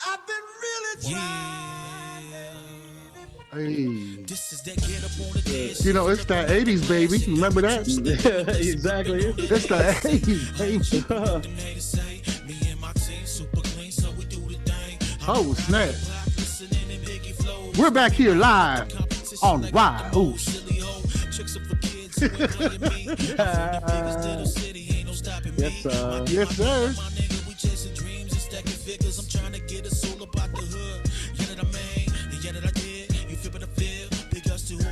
I've been really trying. Hey. This is that get up on the dance. You know, it's that 80s, baby. Remember that? Yeah, exactly. It's the 80s, baby. Me and my team super clean, so we do the thing. Oh, snap. We're back here live on whyuce. Yes, sir. Yes, sir.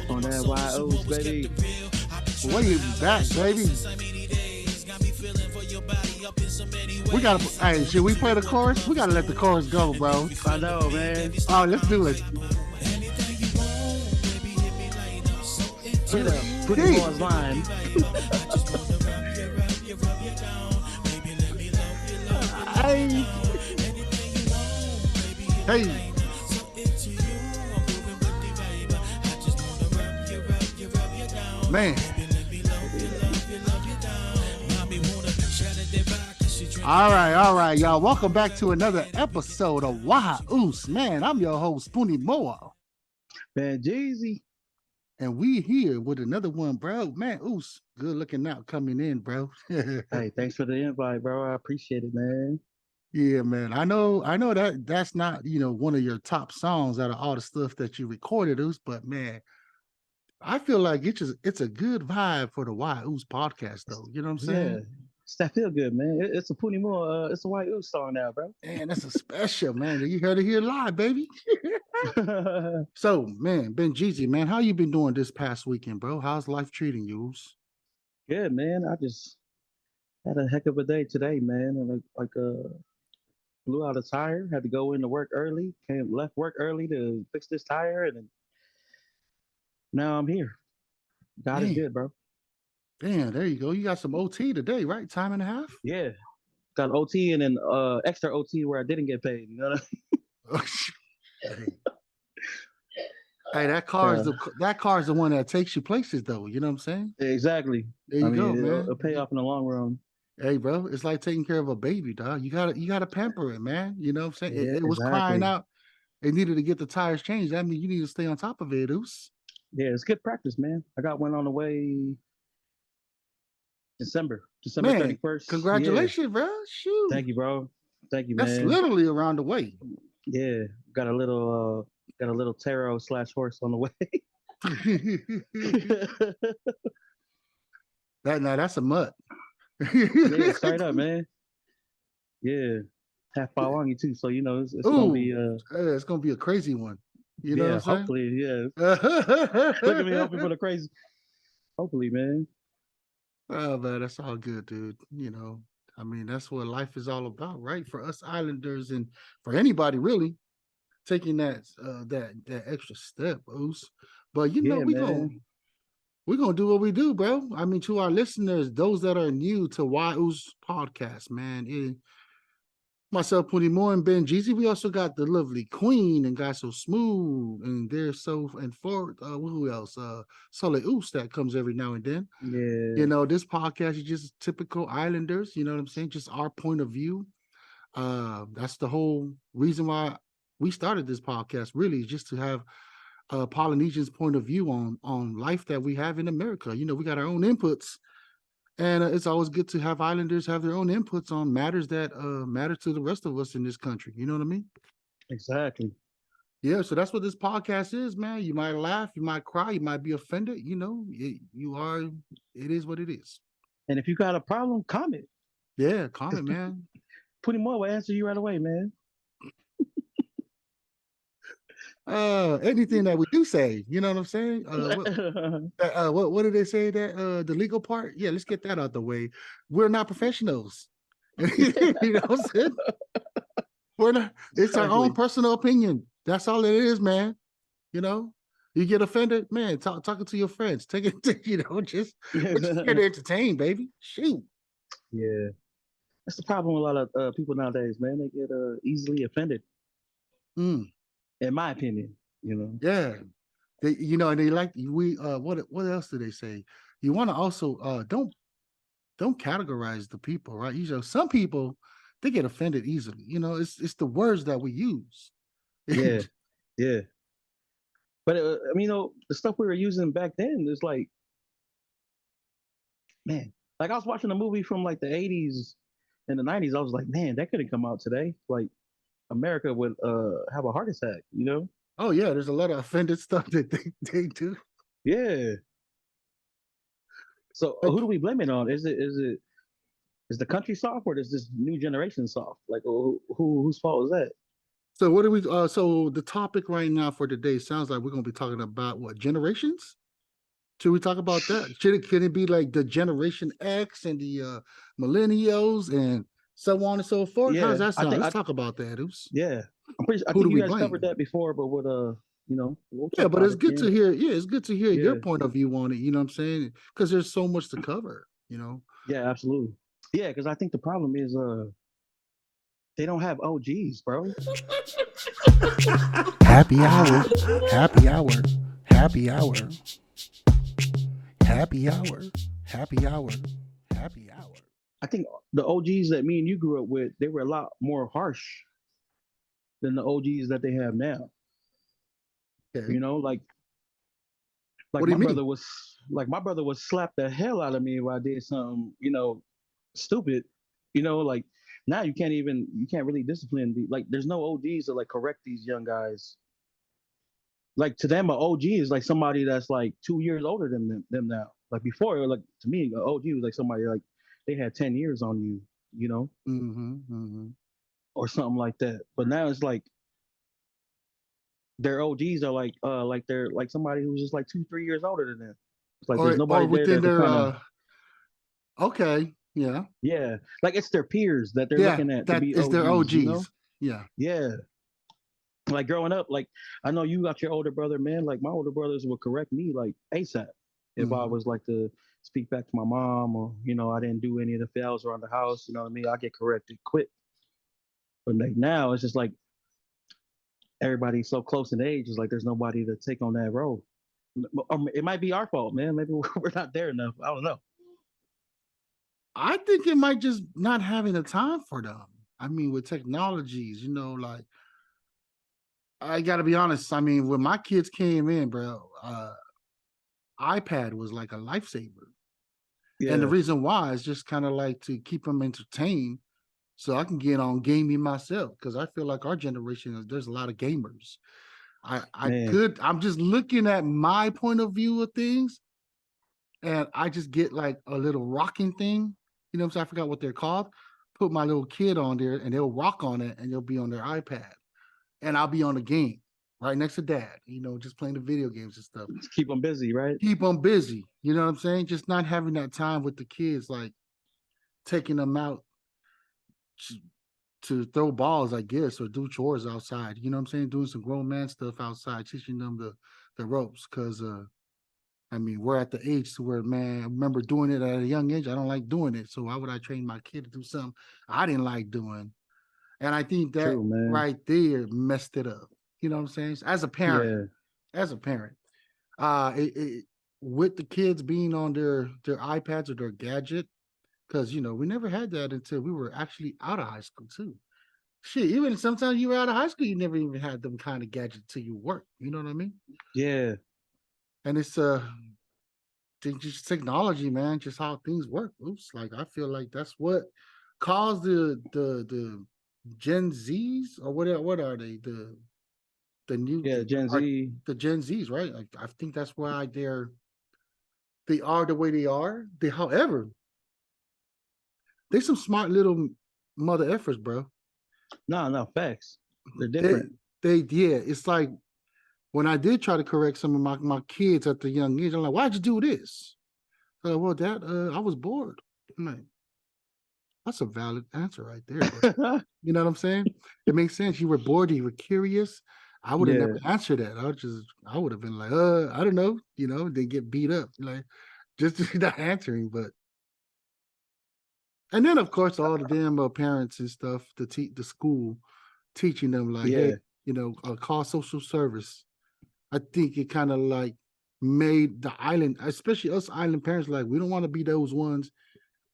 On that whyuce, baby. Way back, baby. We gotta, hey, should we play the chorus? We gotta let the chorus go, bro. I know, man. Oh, let's do it. Hit up. Put it on line. Hey. Hey. Man. All right, y'all. Welcome back to another episode of whyuce. Man, I'm your host, Puni. Benjezee. And we here with another one, bro. Man, Oos, good looking out coming in, bro. Hey, thanks for the invite, bro. I appreciate it, man. Yeah, man. I know that that's not, one of your top songs out of all the stuff that you recorded, Oos, but man, I feel like it's a good vibe for the whyuce podcast, though. You know what I'm saying? Yeah. That feel good, man. It's a Puni it's a whyuce song now, bro. Man, that's a special, man. You heard it here live, baby. So, man, Benjezee, man, how you been doing this past weekend, bro? How's life treating you, Oos? Good, man. I just had a heck of a day today, man. And blew out a tire. Had to go into work early. Left work early to fix this tire, and now I'm here. God is good, bro. Damn, there you go. You got some OT today, right? Time and a half? Yeah. Got OT and then extra OT where I didn't get paid. You know what I mean? Hey, that car is the one that takes you places, though. You know what I'm saying? Exactly. There you go, man. It'll pay off in the long run. Hey, bro, it's like taking care of a baby, dog. You gotta pamper it, man. You know what I'm saying? Yeah, it was crying out. It needed to get the tires changed. That means you need to stay on top of it, Oos. Yeah, it's good practice, man. I got one on the way December Man, 31st. Congratulations, bro. Shoot. Thank you, bro. Thank you, man. That's literally around the way. Yeah, got a little tarot / horse on the way. That's a mutt. Yeah, straight up, man. Yeah, half you too. So it's gonna be it's gonna be a crazy one. You know what I'm saying? Hopefully, yeah. Look at me hoping for the crazy. Hopefully, man. Oh man, that's all good, dude. I mean, that's what life is all about, right? For us Islanders and for anybody really taking that extra step, Oos. But we're gonna do what we do, bro. I mean, to our listeners, those that are new to whyuce podcast, man. Myself, Puni and Benjezee. We also got the lovely Queen and got so smooth, and they're so and forward. Who else? Solid Oos that comes every now and then. Yeah. This podcast is just typical Islanders. You know what I'm saying? Just our point of view. That's the whole reason why we started this podcast. Really, just to have Polynesians' point of view on life that we have in America. We got our own inputs. And it's always good to have Islanders have their own inputs on matters that matter to the rest of us in this country. You know what I mean? Exactly. Yeah, so that's what this podcast is, man. You might laugh, you might cry, you might be offended. It is what it is. And if you got a problem, comment. Yeah, comment, man. Puni will answer you right away, man. Anything that we do say, you know what I'm saying? What did they say that the legal part? Yeah, let's get that out the way. We're not professionals. You know what I'm saying? We're not. It's our own personal opinion. That's all it is, man. You get offended, man. Talking to your friends. Take it. Just we're just here to entertain, baby. Shoot. Yeah, that's the problem with a lot of people nowadays, man. They get easily offended. In my opinion, Yeah. They, and they like what else do they say? You want to also don't categorize the people, right? Some people they get offended easily. You know, it's the words that we use. Yeah, yeah. But I mean, the stuff we were using back then is like, man, like I was watching a movie from like the '80s and the '90s. I was like, man, that couldn't come out today. Like America would have a heart attack. You know? Oh yeah, there's a lot of offended stuff that they do. Yeah. So Like, who do we blame it on? Is the country soft or is this new generation soft? Like whose fault is that? so what do we? So the topic right now for today sounds like we're gonna be talking about what generations? Should we talk about that? Can it be like the Generation X and the millennials and so on and so forth? How does Yeah, that I sound? think Let's I talk about that. Oops. yeah. I Who think do you we guys covered blame? that before, but we'll Yeah, talk but about it's it good to again. hear. Yeah, it's good to hear your Yeah. point of view on it. You know what I'm saying? Because there's so much to cover. You know. Yeah, absolutely. Yeah, because I think the problem is they don't have OGs, bro. Happy hour. Happy hour. Happy hour. Happy hour. Happy hour. Happy hour. I think the OGs that me and you grew up with, they were a lot more harsh than the OGs that they have now. Okay. You know, What do you mean? my brother was slap the hell out of me if I did something, stupid. Like now you can't really discipline like there's no OGs to like correct these young guys. Like to them, an OG is like somebody that's like 2 years older than them now. Like before, like to me, an OG was like somebody like they had 10 years on you, you know, Mm-hmm. Mm-hmm. or something like that. But now it's like their OGs are like they're like somebody who's just like 2, 3 years older than them. It's like there's Or nobody there within that could their kind of okay. Yeah. yeah, like it's their peers that they're Yeah. looking at to That be is their OGs, you know? OGs. Yeah. Yeah. Like growing up, like I know you got your older brother, man. Like my older brothers would correct me like ASAP if I Mm-hmm. was like to speak back to my mom or I didn't do any of the fails around the house. You know what I mean? I get corrected quick. But like now, it's just like everybody's so close in age. It's like there's nobody to take on that role. Or it might be our fault, man. Maybe we're not there enough. I don't know. I think it might just not having the time for them. I mean, with technologies, like I gotta be honest. I mean, when my kids came in, bro, iPad was like a lifesaver. And the Yeah, reason why is just kind of like to keep them entertained so I can get on gaming myself. Cause I feel like our generation there's a lot of gamers. man. I'm just looking at my point of view of things, and I just get like a little rocking thing. You know what I'm saying? I forgot what they're called. Put my little kid on there and they'll rock on it and they'll be on their iPad. And I'll be on the game right next to dad, just playing the video games and stuff. Just keep them busy, right? Keep them busy. You know what I'm saying? Just not having that time with the kids, like taking them out to throw balls, I guess, or do chores outside. You know what I'm saying? Doing some grown man stuff outside, teaching them the ropes. Cause I mean, we're at the age to where, man, I remember doing it at a young age. I don't like doing it. So why would I train my kid to do something I didn't like doing? And I think that True, man. right there messed it up. You know what I'm saying? Yeah, As a parent, with the kids being on their iPads or their gadget, because we never had that until we were actually out of high school too. Shit, even sometimes you were out of high school, you never even had them kind of gadgets till you work. You know what I mean? yeah, And it's just technology, man, just how things work. Oops, like I feel like that's what caused the Gen Zs or what are they? The new yeah. Gen Z. the Gen Zs, right? Like I think that's why they are the way they are. However, they some smart little mother effers, bro. No, no, facts. They're They different. yeah, it's like when I did try to correct some of my kids at the young age, I'm like, why'd you do this? Well, Dad, I was bored. I'm like, that's a valid answer right there, bro. You know what I'm saying? It makes sense. You were bored, you were curious. I would have never Yeah, answered that. I would have been like, I don't know, they get beat up, like just not answering. But and then of course all the damn parents and stuff, the school teaching them like, hey, yeah, call social service. I think it kind of like made the island, especially us island parents, like we don't want to be those ones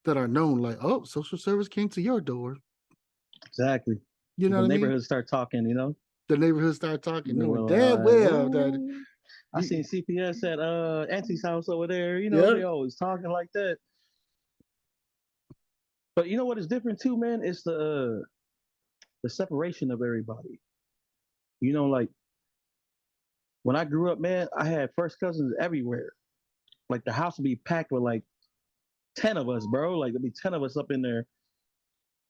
that are known like, oh, social service came to your door. Exactly. You know The what I mean? neighborhoods start talking, you know. The neighborhood start talking, knowing damn Like, well that oh, I you, seen CPS at Auntie's house over there. You know, yeah, they always talking like that. But you know what is different too, man? It's the separation of everybody. You know, like when I grew up, man, I had first cousins everywhere. Like the house would be packed with like 10 of us, bro. Like there'd be 10 of us up in there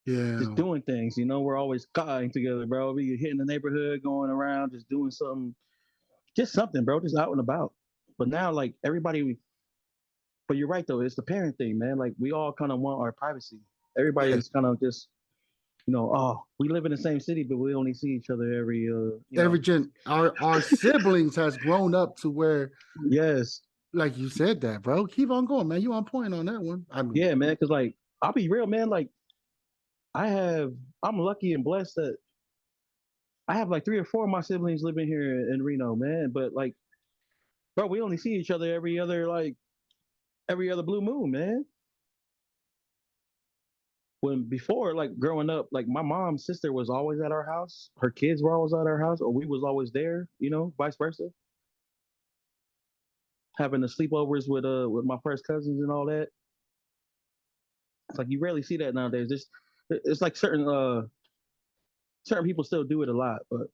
just yeah. doing things. You know, we're always cutting together, bro. We hitting the neighborhood, going around, just doing something, just something, bro, just out and about. But now, like everybody, but you're right though, it's the parent thing, man. Like we all kind of want our privacy. Yeah. Everybody's kind of just, oh, we live in the same city, but we only see each other every, Every gen our siblings has grown up to where, yes, like you said that, bro. Keep on going, man. You on point on that one. I mean, yeah, man. Because like, I'll be real, man. Like, I have, I'm lucky and blessed that I have like 3 or 4 of my siblings living here in Reno, man. But like, bro, we only see each other every other blue moon, man. When before, like growing up, like my mom's sister was always at our house, her kids were always at our house, or we was always there, vice versa. Having the sleepovers with my first cousins and all that. It's like you rarely see that nowadays. It's like certain people still do it a lot, but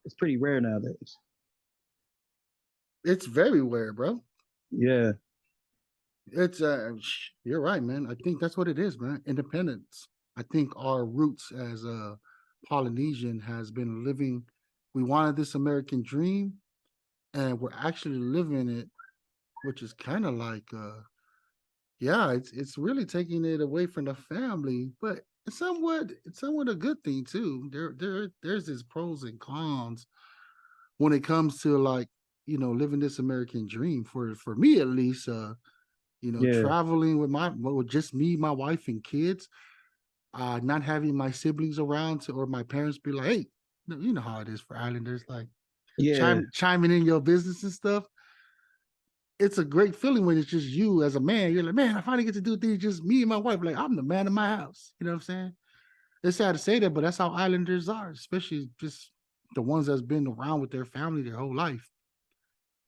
it's pretty rare nowadays. it's very rare, bro. Yeah, It's you're right, man. I think that's what it is, man. Independence. I think our roots as a Polynesian has been living. We wanted this American dream, and we're actually living it, which is kind of like, yeah, it's really taking it away from the family, but it's somewhat a good thing too. There's this pros and cons when it comes to like living this American dream for me at least. yeah, Traveling with just me, my wife, and kids, not having my siblings around or my parents be like, hey, you know how it is for Islanders, like yeah, chiming in your business and stuff. It's a great feeling when it's just you as a man. You're like, man, I finally get to do things just me and my wife. Like I'm the man of my house. You know what I'm saying? It's sad to say that, but that's how Islanders are, especially just the ones that's been around with their family their whole life.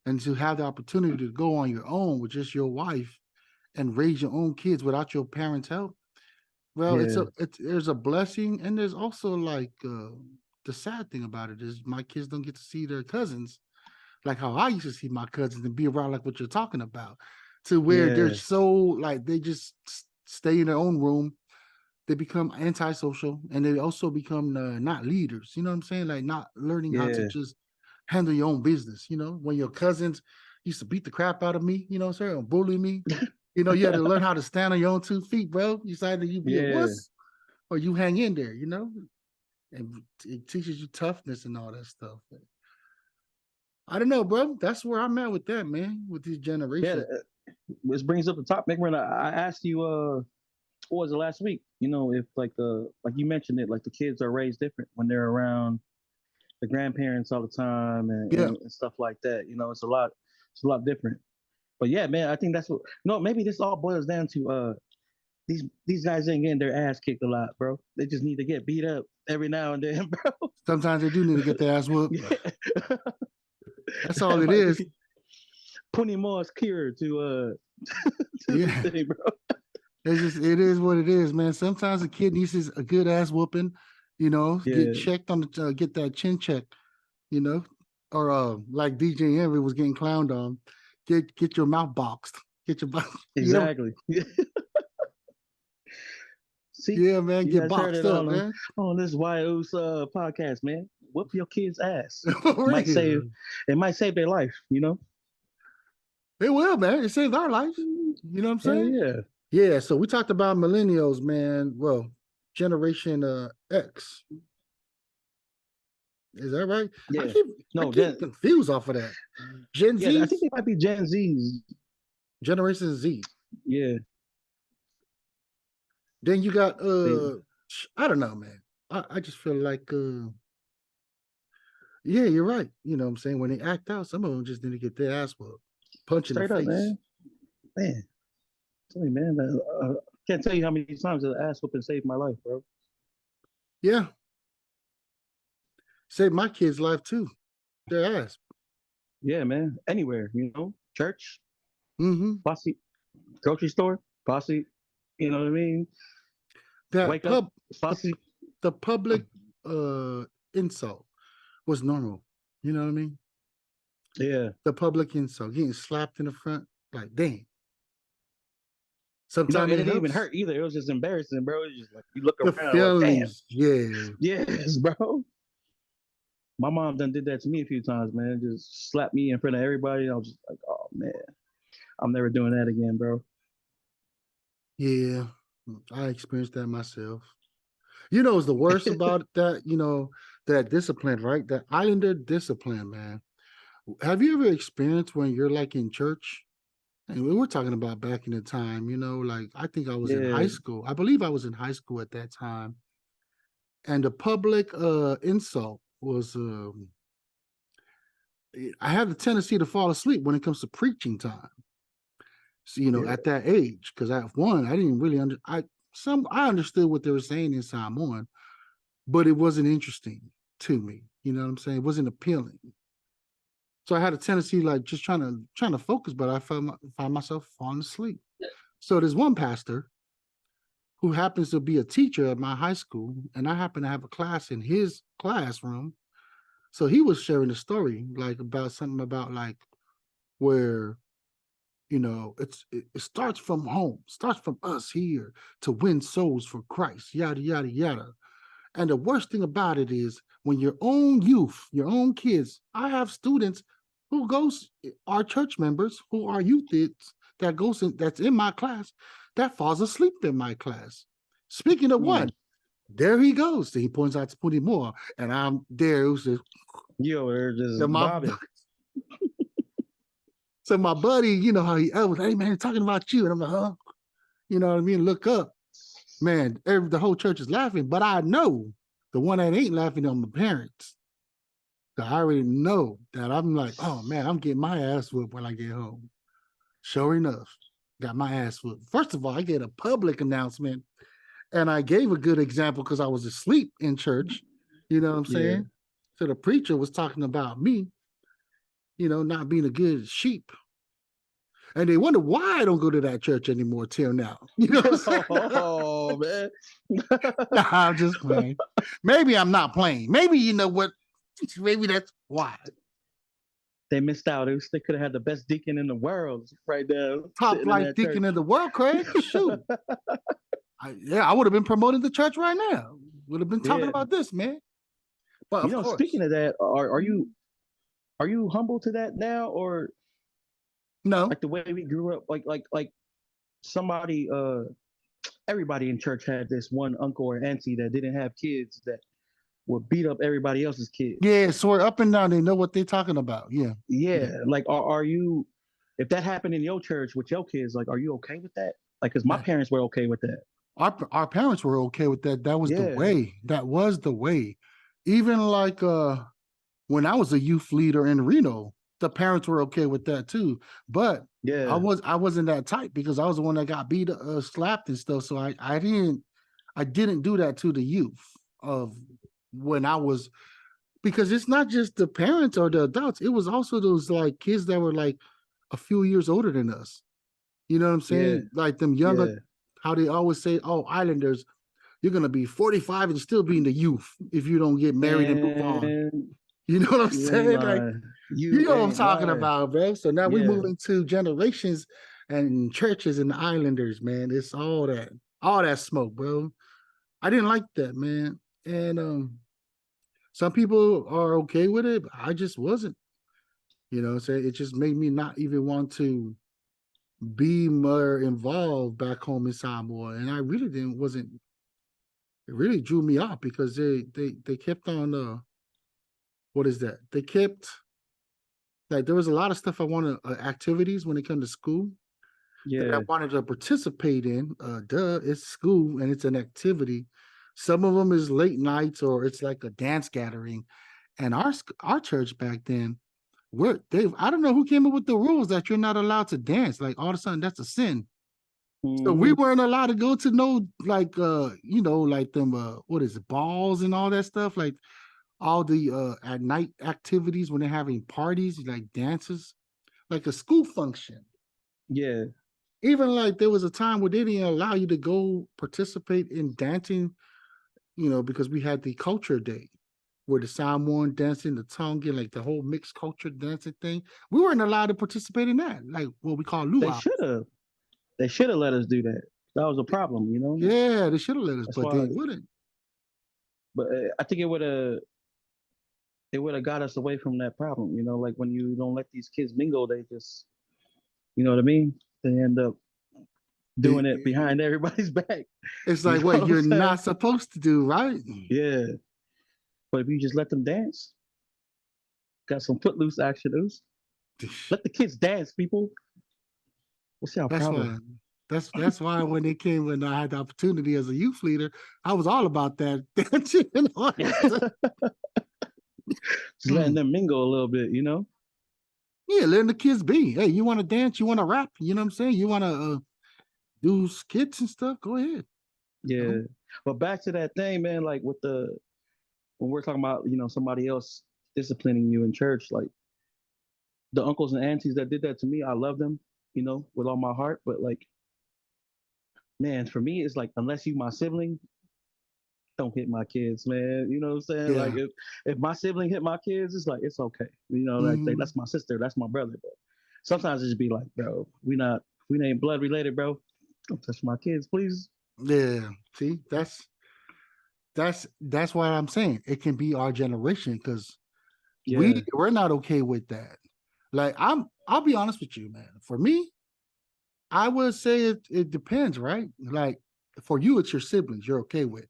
And to have the opportunity to go on your own with just your wife and raise your own kids without your parents' help. Well, yeah, there's a blessing, and there's also like the sad thing about it is my kids don't get to see their cousins like how I used to see my cousins and be around like what you're talking about, to where they're yeah, so like they just stay in their own room. They become antisocial, and they also become not leaders. You know what I'm saying? Like not learning how to yeah, just handle your own business. When your cousins used to beat the crap out of me, or bully me. You had to learn how to stand on your own 2 feet, bro. You either you be a yeah. wuss or you hang in there. And it teaches you toughness and all that stuff. I don't know, bro. That's where I'm at with that, man. With these Yeah, generations. this brings up the topic when I asked you, what was it last week? If like you mentioned it, like the kids are raised different when they're around the grandparents all the time Yeah, and stuff like that. It's a lot different. But yeah, man, I think that's what. No, maybe this all boils down to these guys ain't getting their ass kicked a lot, bro. They just need to get beat up every now and then, bro. sometimes they do need to get their ass whooped. Yeah, That's all that it might is. be Puni Moore's cure to this Yeah, thing, bro. it is what it is, man. Sometimes a kid needs a good ass whooping. Get Yeah, checked on get that chin check. You know, or like DJ Henry was getting clowned on. Get your mouth boxed. Get your mouth. exactly. See, Yeah, man. you Get guys heard boxed it up, all man. on this whyuce podcast, man. Whoop your kid's ass. For Might save real. it might save their life. It will, man. It saved our lives. You know what I'm Hell saying? yeah. Yeah. So we talked about millennials, man. Well, Generation X. Is that right? I Yeah. keep I No, keep confused off of that. Gen I Z's, think they might be Gen Zs. Generation Z. Yeah. Then you got They I don't know, man. I just feel like yeah, you're right. You know what I'm saying? When they act out, some of them just need to get their ass whooped. Punch in the straight up, face. man. Man. Tell me, man. Can't tell you how many times the ass whooping saved my life, bro. Yeah. Saved my kid's life too. Their ass. Yeah, man. Anywhere, church, Mm-hmm. posse, grocery store, posse. You know what I mean? That Wake up, the, posse. the public insult was normal. You know what I mean? Yeah. The public insult, getting slapped in the front, like damn. It Sometimes it didn't even helps. hurt either. It was just embarrassing, bro. It's just like you look The around like, damn. feelings, yeah. Yes, bro. My mom done did that to me a few times, man. Just slapped me in front of everybody. I was just like, oh man, I'm never doing that again, bro. Yeah, I experienced that myself. You know, it's the worst about that, that discipline, right? That Islander discipline, man. Have you ever experienced when you're like in church? And we were talking about back in the time, like I think I was in high Yeah, school. I believe I was in high school at that time. And the public insult was I have the tendency to fall asleep when it comes to preaching time. So, yeah, at that age, because I didn't really I understood what they were saying in Samoan, but it wasn't interesting to me. You know what I'm saying? It wasn't appealing. So I had a tendency like just trying to focus, but I find myself falling asleep. So there's one pastor who happens to be a teacher at my high school, and I happen to have a class in his classroom. So he was sharing a story like about something about like where it starts from home, starts from us here to win souls for Christ, yada yada yada. And the worst thing about it is when your own youth, your own kids, I have students who are church members who are youth that's in my class that falls asleep in my class. Speaking of mm. one, there he goes. So he points out to Puni more, and I'm there. It was just, You over there so just my bobbing. so my buddy, you know how he was, hey man, talking about you, and I'm like, huh? You know what I mean? Look up, man. The whole church is laughing, but I know the one that ain't laughing on my parents. So I already know that I'm like, oh man, I'm getting my ass whooped when I get home. Sure enough, got my ass whooped. First of all, I get a public announcement, and I gave a good example because I was asleep in church. You know what I'm Yeah. saying? So the preacher was talking about me, not being a good sheep. And they wonder why I don't go to that church anymore till now. You know what I'm saying? Oh man. Nah, I'm just playing. Maybe I'm not playing. Maybe you know what? Maybe that's why. They missed out. They could have had the best deacon in the world right there Top sitting in flight that deacon church. in the world, Craig. Shoot. I would have been promoting the church right now. Would have been talking Yeah. about this, man. But of Speaking course, of that, are you humble to that now, or no. like the way we grew up, like somebody everybody in church had this one uncle or auntie that didn't have kids that would beat up everybody else's kids. Yeah, swear up and down. They know what they're talking about. Yeah. Yeah. Yeah, like are you, if that happened in your church with your kids, like are you okay with that? Like, because my Man, parents were okay with that. our parents were okay with that. That was the Yeah, way. That was the way. Even like when I was a youth leader in Reno, the parents were okay with that too. But yeah, I wasn't that type because I was the one that got beat, slapped and stuff. So I didn't do that to the youth of when I was, because it's not just the parents or the adults. It was also those like kids that were like a few years older than us. You know what I'm yeah, saying? Like them younger, yeah. how they always say, "Oh, Islanders, you're gonna be 45 and still be in the youth if you don't get married and move on." Man, You know what I'm you ain't saying? Like, lying. you You know what I'm ain't talking lying. about, bro. So now we Yeah, move into generations and churches and Islanders, man. It's all that smoke, bro. I didn't like that, man. And some people are okay with it, but I just wasn't. You know what I'm saying? It just made me not even want to be more involved back home in Samoa. And I really wasn't, it really drew me off because they kept on what is that? They kept like there was a lot of stuff I wanted, activities when it come to school that I yeah, wanted to participate in. It's school and it's an activity. Some of them is late nights or it's like a dance gathering. And our church back then, I don't know who came up with the rules that you're not allowed to dance. Like all of a sudden, that's a sin. So we Hmm. weren't allowed to go to no like like them what is it, balls and all that stuff, like all the at night activities when they're having parties, like dances, like a school function. Yeah, Even like there was a time where they didn't allow you to go participate in dancing, because we had the culture day where the Samoan dancing, the Tongan, like the whole mixed culture dancing thing. We weren't allowed to participate in that, like what we call they luau. should have. They should have let us do that. That was a problem, you know. Yeah, they should have let us, That's but why. they wouldn't. But I think it would have got us away from that problem. You know, like when you don't let these kids mingle, they just, you know what I mean. They end up doing it It- behind everybody's back. it's You like know what what I'm you're saying? not supposed to do, right? Yeah. But if you just let them dance, got some footloose action. Let the kids dance, people. What's our That's problem? why. That's why when I had the opportunity as a youth leader, I was all about that dancing and all that stuff. Just letting Mm. them mingle a little bit, you know? Yeah, letting the kids be. Hey, you want to dance? You want to rap? You know what I'm saying? You want to do skits and stuff? Go ahead. You know? Yeah. But back to that thing, man, like when we're talking about, somebody else disciplining you in church, like the uncles and aunties that did that to me, I love them, with all my heart. But like, man, for me, it's like unless you my sibling, don't hit my kids, man. You know what I'm saying? Like Yeah. if my sibling hit my kids, it's like it's okay. Like Hmm. that's my sister, that's my brother. But sometimes it just be like, bro, we ain't blood related, bro. Don't touch my kids, please. Yeah. See, that's why I'm saying it can be our generation because Yeah, we're not okay with that. Like I'll be honest with you, man. For me, I would say it depends, right? Like for you, it's your siblings you're okay with.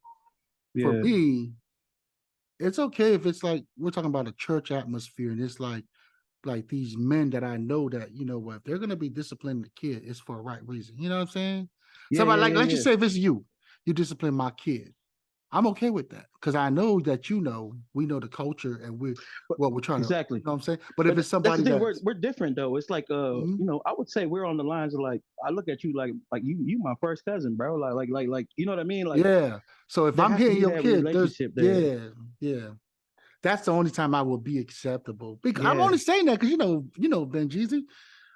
For yeah, me, it's okay if it's like we're talking about a church atmosphere and it's like these men that I know that, what, if they're gonna be disciplining the kid, it's for a right reason. You know what I'm saying? yeah, Somebody yeah, like yeah, let's just yeah. say if it's you discipline my kid. I'm okay with that because I know that we know the culture and But what we're trying to, exactly. what I'm saying? But if But it's that's the somebody thing. We're that's we're different though. It's like mhm, I would say we're on the lines of like I look at you like you my first cousin, bro. Like you know what I mean? Like yeah. So if there I'm has to hitting be your that kid, there's relationship there. yeah. That's the only time I will be acceptable. Because I'm Yeah, only saying that because Benjezee,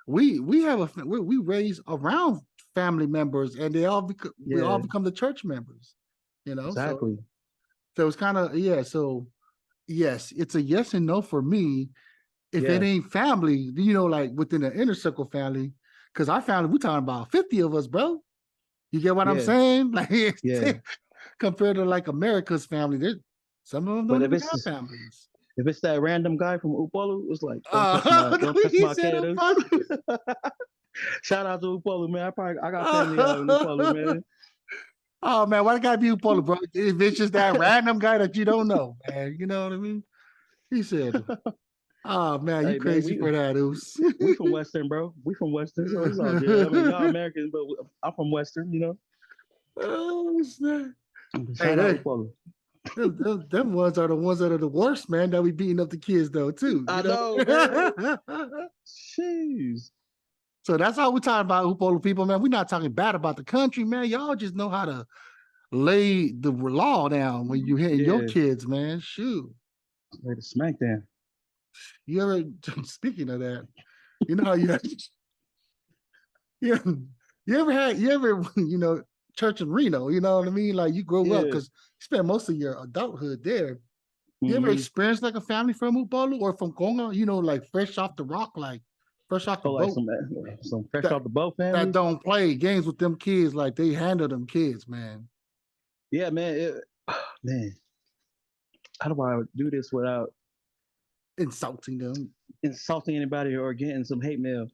we have we raise around family members, and we all yeah, become the church members. So exactly. it's kind of yeah. So yes, it's a yes and no for me. If it Yeah, ain't family, like within the inner circle family, because our family, we talking about 50 of us, bro. You get what I'm yeah, saying? Like yeah. compared to like America's family, some of them But don't even have families. if it's that random guy from Upolu, it's like don't touch He my said kid. I'm funny. Shout out to Upolu, man. I got family out in Upolu, man. Oh man, why it gotta be Polo, bro? If it's just that random guy that you don't know, man, you know what I mean? He said, "Oh man, you Hey man, crazy we for that, Oos." we from Western, bro. We from Western, so it's all good. I mean, y'all Americans, but I'm from Western, Oh snap! Hey, Shout out Upolu. them ones are the ones that are the worst, man. That we beating up the kids though, too. I know, man. Jeez. So that's all we're talking about, Upolo people, man. We're not talking bad about the country, man. Y'all just know how to lay the law down when you hitting your Yeah, kids, man. Shoot. like the smackdown. You ever speaking of that, you know how you have yeah, you ever church in Reno, you know what I mean? Like you grow up Yeah. because you spend most of your adulthood there. You ever Mm-hmm. experienced like a family from Upolu or from Congo, like fresh off the rock, like fresh off the Oh, like boat some fresh that off the boat that families. don't play games with them kids like they handle them kids, man. Yeah, man. Man, how do I do this without Insulting them. insulting anybody or getting some hate mail?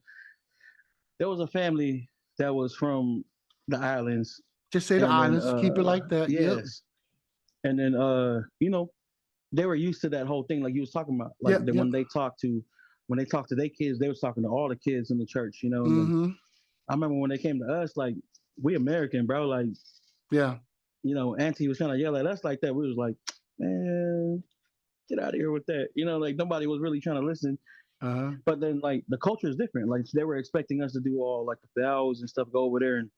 There was a family that was from the islands, Just say the and then islands, keep it like that. Yep. yes, and then they were used to that whole thing like you was talking about, like Yep. that Yep. when they talked to their kids, they was talking to all the kids in the church, and then Mm-hmm. I remember when they came to us, like we American, bro, like Yeah. auntie was trying to yell at us like that. We was like, man, get out of here with that. Like nobody was really trying to listen. Uh-huh. But then like the culture is different. Like they were expecting us to do all like the vows and stuff, go over there and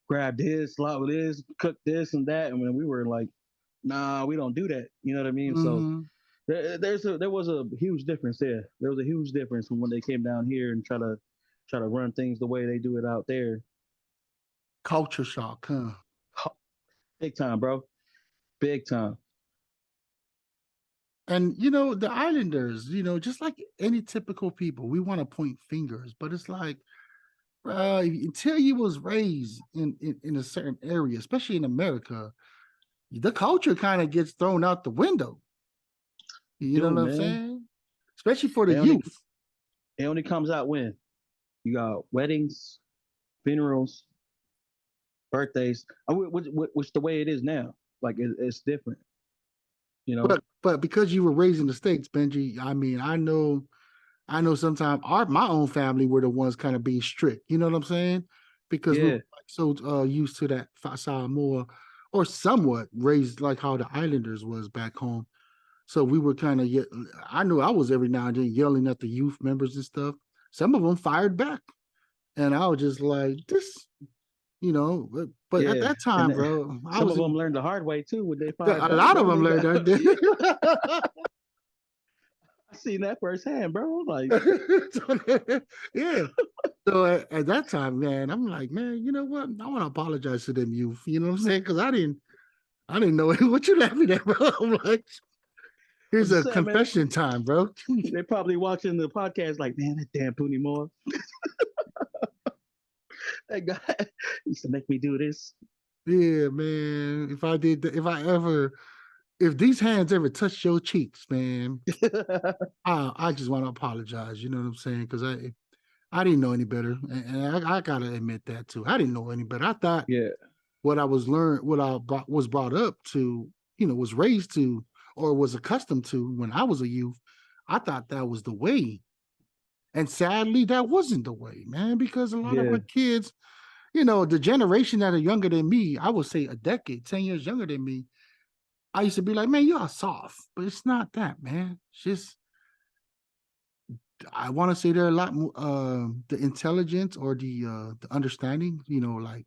grab this, slot this, cook this and that, and when we were like, nah, we don't do that. You know what I mean? So Mm-hmm. there was a huge difference there. There was a huge difference from when they came down here and try to run things the way they do it out there. Culture shock, huh? Big time, bro. Big time. And the Islanders, just like any typical people, we want to point fingers, but it's like, until you was raised in a certain area, especially in America, the culture kind of gets thrown out the window. You know Dude, what I'm man. saying? Especially for the It only youth. it only comes out when you got weddings, funerals, birthdays, which the way it is now. Like it's different, you know. But because you were raised in the States, Benji, I mean, I know sometimes my own family were the ones kind of being strict. You know what I'm saying? Because we were Yeah, like so used to that more or somewhat raised like how the Islanders was back home. So we were kind of I knew I was every now and then yelling at the youth members and stuff. Some of them fired back. And I was just like, this, but at yeah, that and time, bro, I some was of them in learned the hard way too when they fired a back, lot of bro. them They learned got that. I seen that firsthand, bro. Like, Yeah. So at that time, man, I'm like, man, you know what? I want to apologize to them youth. You know what I'm saying? Because I didn't know what you laughing at, bro. I'm like, I'm here's just a saying, man. confession time, bro. They probably watching the podcast, like, man, that damn Puni Moore, that guy used to make me do this. Yeah, man. If these hands ever touch your cheeks, man, I just want to apologize. You know what I'm saying? Because I didn't know any better, and I gotta admit that too. I didn't know any better. I thought Yeah, what I was brought up to, was raised to, or was accustomed to when I was a youth. I thought that was the way, and sadly, that wasn't the way, man. Because a lot of yeah, our kids, the generation that are younger than me, I would say a decade, 10 years younger than me. I used to be like, man, you're soft, but it's not that, man. It's just I want to say they're a lot more the intelligence or the understanding, like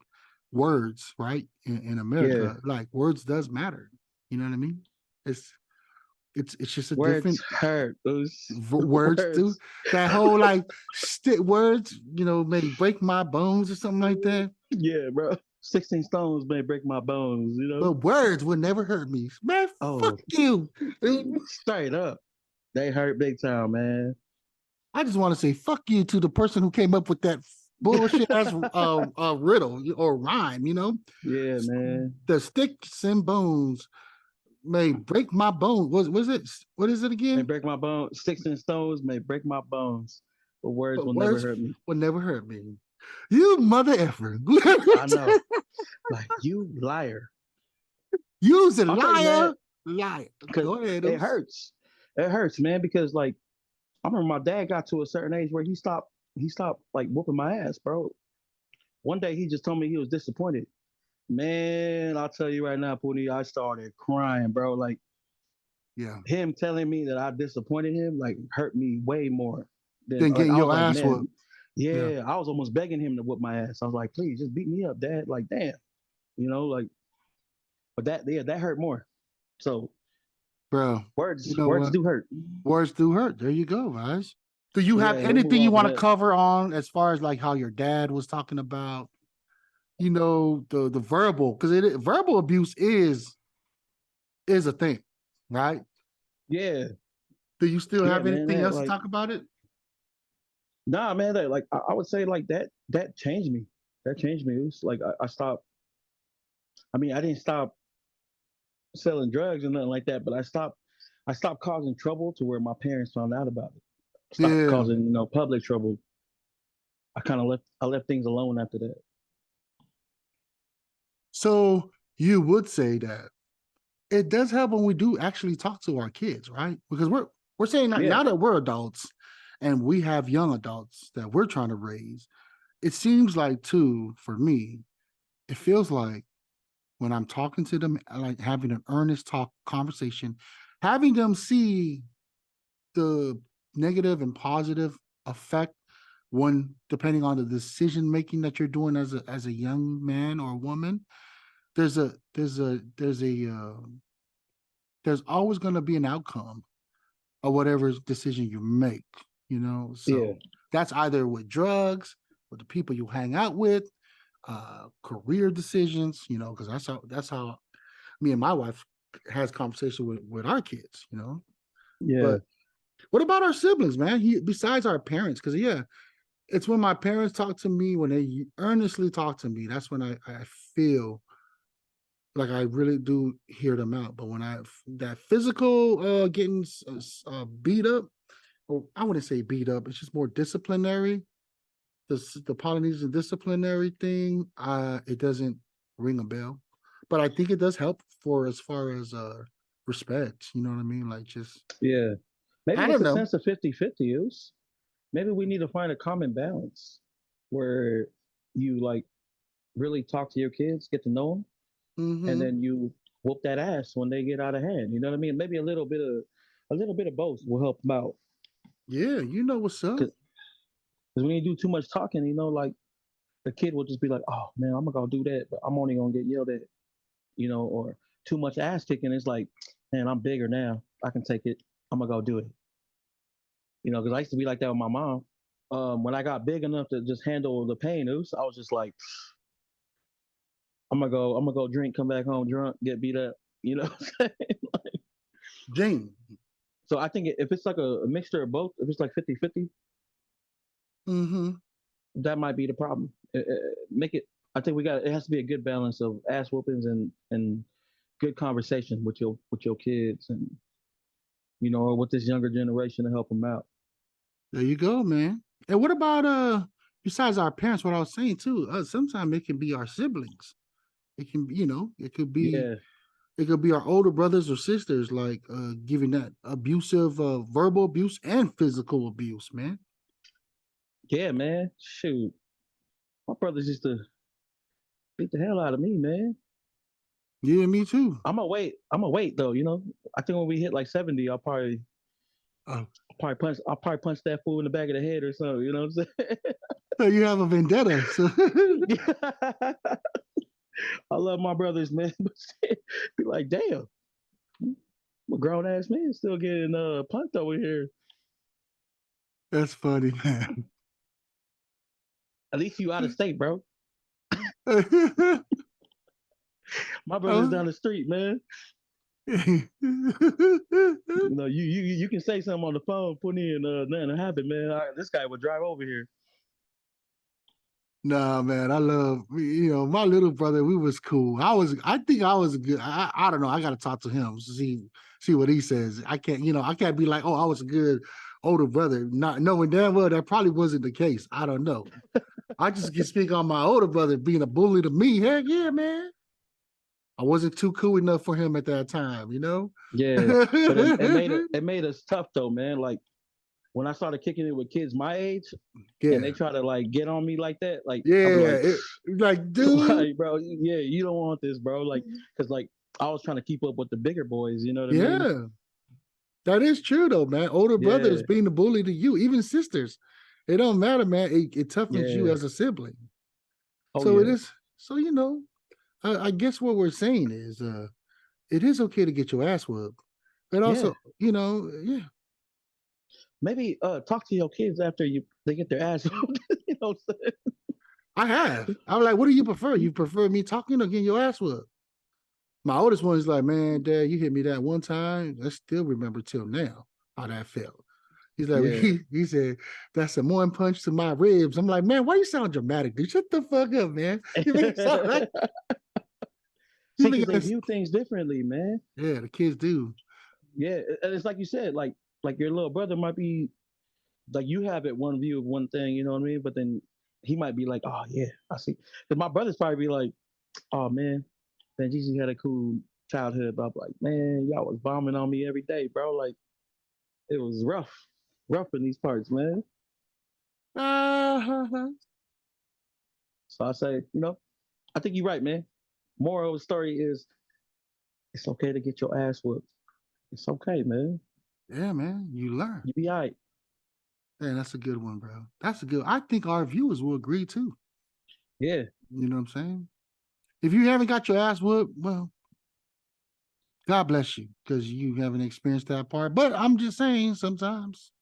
words, right? In yeah. America, like words does matter. You know what I mean? It's it's just a Words different hurt. Those words do words. that whole like words, may break my bones or something like that. Yeah, bro. 16 stones may break my bones, you know? But words would never hurt me. Man, fuck Oh, you. straight up. They hurt big time, man. I just want to say fuck you to the person who came up with that bullshit ass riddle or rhyme. Yeah, man. The sticks and bones may break my bones. Was it? What is it May again? break my bones. 16 stones may break my bones, but words But will never words hurt me. will never hurt me. You mother effer. I know. Like, you liar. You's a I'll tell you, man, liar. Liar. because Go ahead. it hurts. It hurts, man, because, like, I remember my dad got to a certain age where he stopped like whooping my ass, bro. One day he just told me he was disappointed. Man, I'll tell you right now, Puni, I started crying, bro. Like, Yeah. him telling me that I disappointed him, like, hurt me way more than, Then like, getting I was your like, ass whooped. man, Yeah. yeah, I was almost begging him to whoop my ass. I was like, please just beat me up, dad. Like, damn, like, but that hurt more. So Bro. You know words what? do hurt. Words do hurt. There you go, guys. Do you Yeah, have we'll move anything you on from want to that. cover on as far as like how your dad was talking about, the verbal, because verbal abuse is a thing, right? Yeah, Do you still yeah, have man. anything That, else to like, talk about it? nah, man. That, like, I would say, like, that changed me. That changed me. It was like I stopped. I mean, I didn't stop selling drugs or nothing like that, but I stopped causing trouble to where my parents found out about it. Stopped Yeah. causing, public trouble. I left things alone after that. So you would say that it does help when we do actually talk to our kids, right? Because we're saying that Yeah, now that we're adults and we have young adults that we're trying to raise, it seems like too, for me, it feels like when I'm talking to them, like having an earnest talk conversation, having them see the negative and positive effect one, depending on the decision making that you're doing as a young man or woman, there's a there's a there's a there's always going to be an outcome of whatever decision you make, you know. Yeah. So that's either with drugs, with the people you hang out with, career decisions, you know, because that's how me and my wife has conversation with our kids, you know. Yeah. But what about our siblings, man? Besides our parents, because yeah, it's when my parents talk to me, when they earnestly talk to me, that's when I feel like I really do hear them out. But when that physical getting beat up, or I wouldn't say beat up, it's just more disciplinary. The Polynesian disciplinary thing, it doesn't ring a bell. But I think it does help for as far as respect. You know what I mean? Like just Yeah. Maybe I it's don't a know. sense of 50-50 use. Maybe we need to find a common balance where you like really talk to your kids, get to know them, and Mm-hmm. then you whoop that ass when they get out of hand. You know what I mean? Maybe a little bit of both will help them out. Yeah, you know what's up. Because when you do too much talking, you know, like the kid will just be like, "Oh man, I'm gonna go do that, but I'm only gonna get yelled at," you know, or too much ass kicking. It's like, man, I'm bigger now. I can take it. I'm gonna go do it. You know, because I used to be like that with my mom. When I got big enough to just handle the pain, I was just like, I'm gonna go drink, come back home drunk, get beat up. You know what I'm saying? Jane. So I think if it's like a mixture of both, if it's like 50-50, Mm-hmm. that might be the problem. Make it. I think it has to be a good balance of ass whoopings and good conversation with your kids and you know with this younger generation to help them out. There you go, man. And what about besides our parents, what I was saying too, sometimes it can be our siblings. It can, you know, Yeah, it could be our older brothers or sisters, like giving that abusive verbal abuse and physical abuse, man. yeah, man. Shoot, my brothers used to beat the hell out of me, man. You and me too. I'm gonna wait. I'm gonna wait though. You know, I think when we hit like 70, Oh, I'll probably punch that fool in the back of the head or something. You know what I'm saying? so you have a vendetta. So I love my brothers, man. But shit, be like, damn, I'm a grown ass man still getting punched over here. that's funny, man. At least you out of state, bro. My brother's Oh. down the street, man. You know, you can say something on the phone, Puni, and nothing happened, man. This guy would drive over here. Nah, man, I love you know my little brother. We was cool. I think I was good. I don't know. I got to talk to him see what he says. I can't you know I can't be like, oh, I was a good older brother, not knowing damn well that probably wasn't the case. I don't know. I just can speak on my older brother being a bully to me. Heck yeah, man. I wasn't too cool enough for him at that time, you know. Yeah, but it made us tough though, man. Like when I started kicking it with kids my age, and Yeah, they try to like get on me like that, like I'll be yeah. like, Like, dude, like, bro, yeah, you don't want this, bro. Like, cause like I was trying to keep up with the bigger boys, you know what I mean? yeah. That is true though, man. Older brothers Yeah. being a bully to you, even sisters. It don't matter, man. It toughens you Yeah. as a sibling. Oh So it yeah. is. So you know, I guess what we're saying is, it is okay to get your ass whooped, but Yeah. also, you know, yeah, Maybe talk to your kids after they get their ass whooped. You know what I'm I have. I'm like, what do you prefer? saying? You prefer me talking or getting your ass whooped? My oldest one is like, man, Dad, you hit me that one time. I still remember till now how that felt. He's like, Yeah. he said, that's a one punch to my ribs. I'm like, man, why you sound dramatic, dude? Shut the fuck up, man. You make it sound like you See, make because they it. view things differently, man. Yeah, the kids do. Yeah, and it's like you said, like your little brother might be like you have it one view of one thing, you know what I mean? But then he might be like, oh yeah, I see. Because my brothers probably be like, oh man, Benjezee had a cool childhood, but I'm like, man, y'all was bombing on me every day, bro. Like it was rough in these parts, man. Uh-huh. So I say, you know, I think you're right, man. Moral of the story is it's okay to get your ass whooped. It's okay, man. Yeah, man, you learn. You be all right. Man, that's a good one, bro. That's a good. I think our viewers will agree too. Yeah. You know what I'm saying? If you haven't got your ass whooped, well, God bless you because you haven't experienced that part. But I'm just saying, sometimes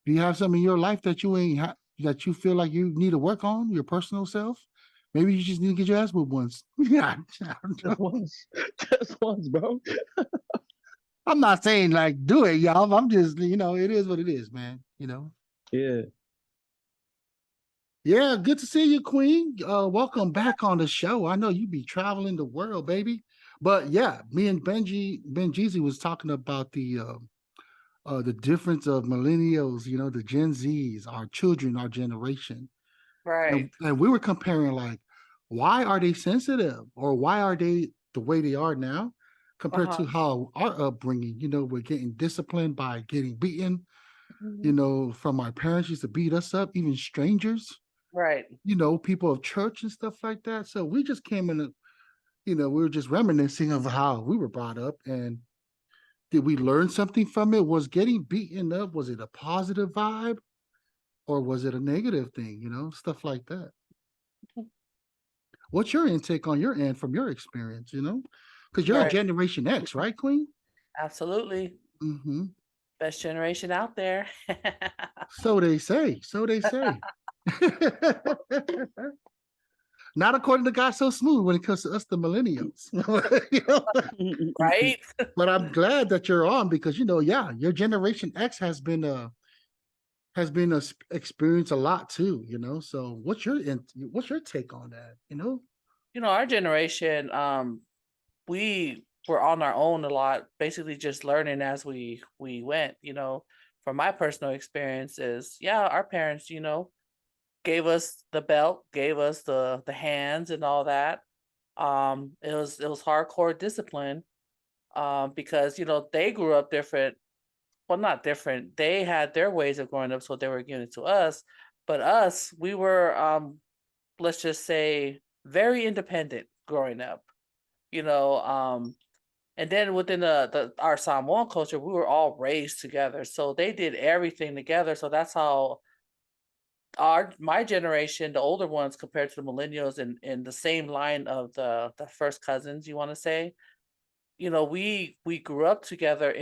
if you have something in your life that you ain't that you feel like you need to work on your personal self, maybe you just need to get your ass whooped once. Yeah, Just once. Just once, bro. I'm not saying like do it, y'all. I'm just, it is what it is, man. Yeah. Yeah, good to see you, Queen. Welcome back on the show. I know you be traveling the world, baby. But yeah, me and Benjezee was talking about the difference of millennials, the Gen Zs, our children, our generation. Right. And we were comparing like, why are they sensitive or why are they the way they are now compared to Uh-huh. how our upbringing, we're getting disciplined by getting beaten, from our parents used to beat us up, even strangers, Right. people of church and stuff like that. So we just came in, we were just reminiscing of how we were brought up. And did we learn something from it? Was getting beaten up, was it a positive vibe or was it a negative thing? Stuff like that. What's your intake on your end from your experience, Because you're a Right. Generation X, right, Queen? Absolutely. Mm-hmm. Best generation out there. So they say. So they say. Not according to God So Smooth when it comes to us, the millennials. Right? But I'm glad that you're on because yeah, your Generation X has been experienced a lot too. So what's your take on that? Our generation, we were on our own a lot, basically just learning as we went. From my personal experiences, yeah, our parents, gave us the belt, gave us the hands and all that. It was hardcore discipline, because they grew up different. Well, not different. They had their ways of growing up, so they were giving it to us. But us, we were, let's just say, very independent growing up. You know, um, and then within our Samoan culture, we were all raised together, so they did everything together. So that's how my generation, the older ones, compared to the millennials, in the same line of the first cousins, you want to say, we grew up together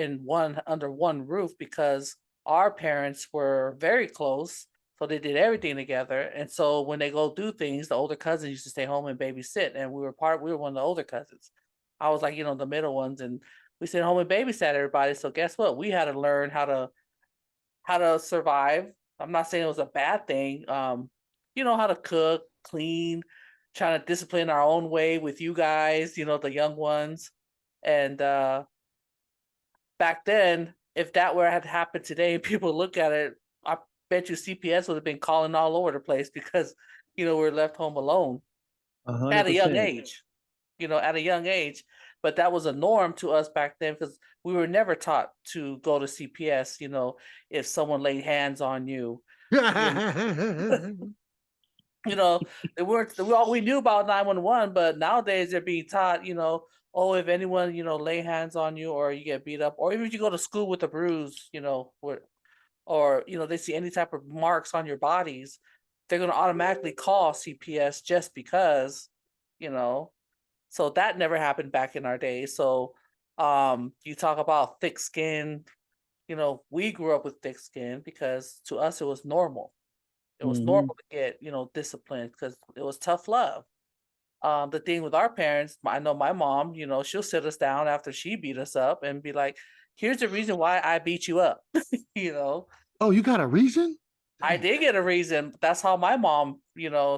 under one roof because our parents were very close, so they did everything together. And so when they go do things, the older cousins used to stay home and babysit, and we were one of the older cousins. I was like, the middle ones, and we stayed home and babysat everybody. So guess what? We had to learn how to survive. I'm not saying it was a bad thing. How to cook, clean, trying to discipline our own way with you guys, the young ones. And back then, if that were had happened today and people look at it, I bet you CPS would have been calling all over the place because, we're left home alone at a young 100%. age, at a young age. But that was a norm to us back then because we were never taught to go to CPS, if someone laid hands on you. You they weren't. We knew about 911, but nowadays they're being taught. Oh, if anyone lay hands on you, or you get beat up, or even if you go to school with a bruise, or they see any type of marks on your bodies, they're going to automatically call CPS just because, you know. So that never happened back in our day. So, you talk about thick skin. We grew up with thick skin because to us it was normal. It was Hmm. normal to get, disciplined because it was tough love. The thing with our parents, I know my mom, she'll sit us down after she beat us up and be like, here's the reason why I beat you up. you know, Oh, you got a reason? I Dang. did get a reason. That's how my mom,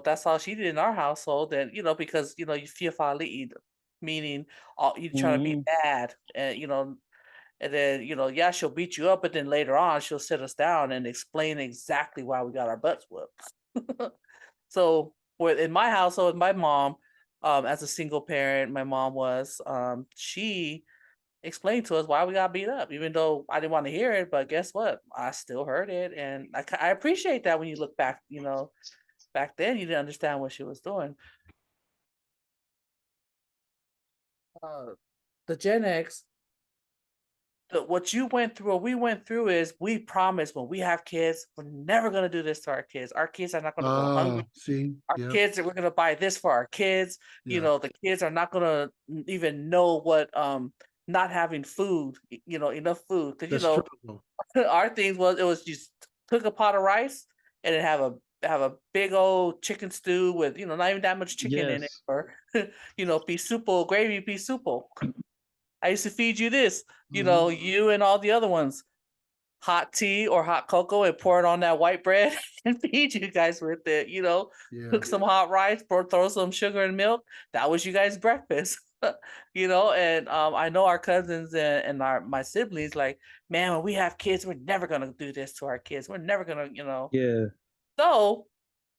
that's how she did in our household. And, because, you feel faliid, meaning you trying to be Hmm. bad. And then, yeah, she'll beat you up, but then later on she'll sit us down and explain exactly why we got our butts whooped. So, in my household, my mom, as a single parent, my mom was, she explained to us why we got beat up, even though I didn't want to hear it. But guess what? I still heard it, and I appreciate that when you look back. Back then you didn't understand what she was doing. Uh, the Gen X, what you went through, what we went through is we promised when we have kids, we're never gonna do this to our kids. Our kids are not gonna go hungry. See, Our yeah, kids, we're gonna buy this for our kids. You yeah, know, the kids are not gonna even know what not having food, enough food. Because that's true. Though. our things was it was just took a pot of rice and then have a big old chicken stew with not even that much chicken in it, Yes. or pisupo gravy pisupo. I used to feed you this, Mhm. you and all the other ones. Hot tea or hot cocoa and pour it on that white bread and feed you guys with it, Yeah, cook some hot rice, throw some sugar and milk. That was you guys' breakfast. And I know our cousins and my siblings, like, man, when we have kids, we're never gonna do this to our kids. We're never gonna, Yeah. So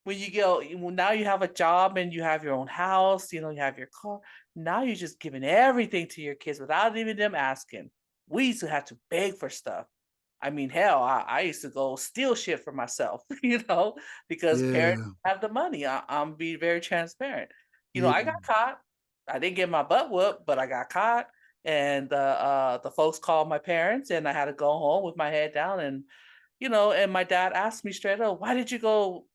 when you go, now you have a job and you have your own house, you have your car. Now you're just giving everything to your kids without even them asking. We used to have to beg for stuff. I mean, hell, I used to go steal shit for myself, because parents yeah, have the money. I'm being very transparent. I yeah. got caught. I didn't get my butt whooped, but I got caught. And the folks called my parents, and I had to go home with my head down. And my dad asked me straight up, why did you go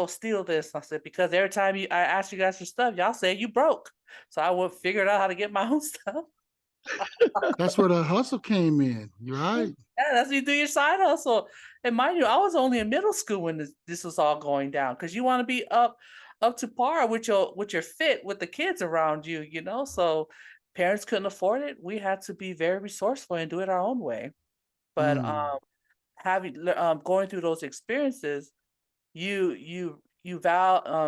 steal this? I said, because every time I asked you guys for stuff, y'all said you broke. So I would figure out how to get my own stuff. That's where the hustle came in. You right? Yeah, that's when you do your side hustle. And mind you, I was only in middle school when this was all going down, because you want to be up to par with your fit with the kids around you. So parents couldn't afford it. We had to be very resourceful and do it our own way. But Mm. going through those experiences, you vow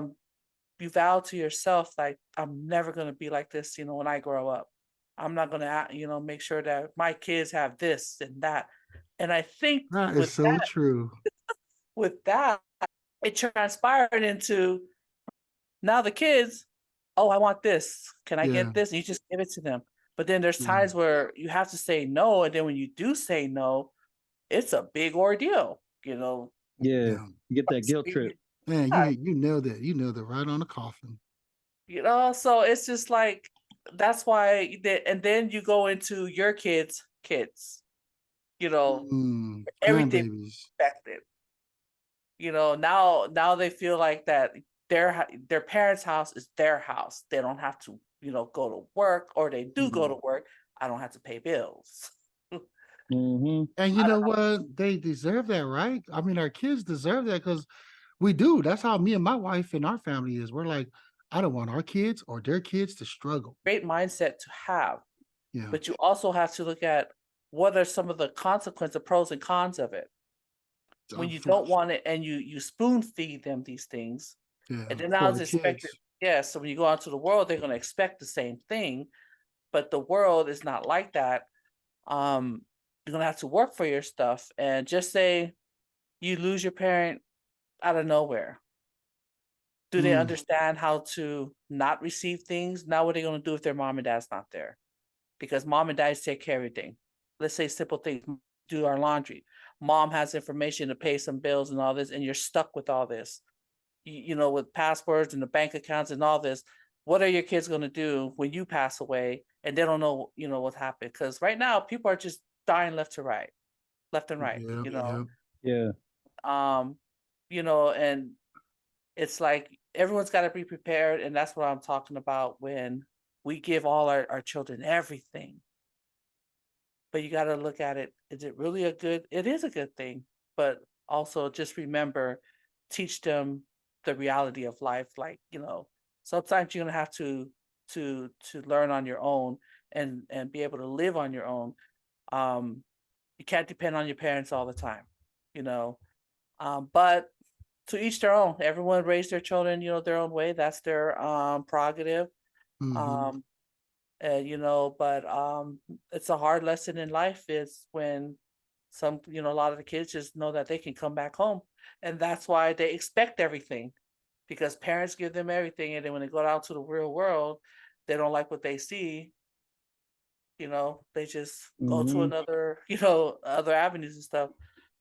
to yourself, like, I'm never gonna be like this, when I grow up. I'm not gonna, make sure that my kids have this and that. And I think That is with so true. that, it transpired into now the kids, oh, I want this. Can I Yeah, get this? And you just give it to them. But then there's yeah, times where you have to say no, and then when you do say no, it's a big ordeal. Yeah. yeah. You get that guilt trip. Man, Yeah, you nailed it. You nailed it right on the coffin. so it's just like that's why and then you go into your kids, everything Grandbabies. expected. Now they feel like that their parents' house is their house. They don't have to, go to work, or they do go to Mhm. work. I don't have to pay bills. Mm-hmm. And you know what? They deserve that, right? I mean, our kids deserve that because we do. That's how me and my wife and our family is. We're like, I don't want our kids or their kids to struggle. Great mindset to have, Yeah. but you also have to look at what are some of the consequences, pros and cons of it. When you don't want it and you spoon feed them these things, Yeah, and then for now it's our expected. kids. Yeah, so when you go out to the world, they're going to expect the same thing, but the world is not like that. You're going to have to work for your stuff, and just say you lose your parent out of nowhere. Do they Mm, understand how to not receive things? Now, what are they going to do if their mom and dad's not there? Because mom and dad take care of everything. Let's say simple things, do our laundry. Mom has information to pay some bills and all this, and you're stuck with all this. With passwords and the bank accounts and all this. What are your kids going to do when you pass away and they don't know, what happened? Because right now people are just dying left and right. yep, yep. Yeah. Um, and it's like everyone's got to be prepared, and that's what I'm talking about when we give all our children everything. But you got to look at it. Is it really it is a good thing, but also just remember, teach them the reality of life. Like, sometimes you're going to have to learn on your own and be able to live on your own. You can't depend on your parents all the time, you know, but to each their own. Everyone raised their children, their own way. That's their prerogative. Hmm. Um, but it's a hard lesson in life is when a lot of the kids just know that they can come back home, and that's why they expect everything, because parents give them everything, and then when they go out to the real world, they don't like what they see. They just go to Mm-hmm. another, other avenues and stuff.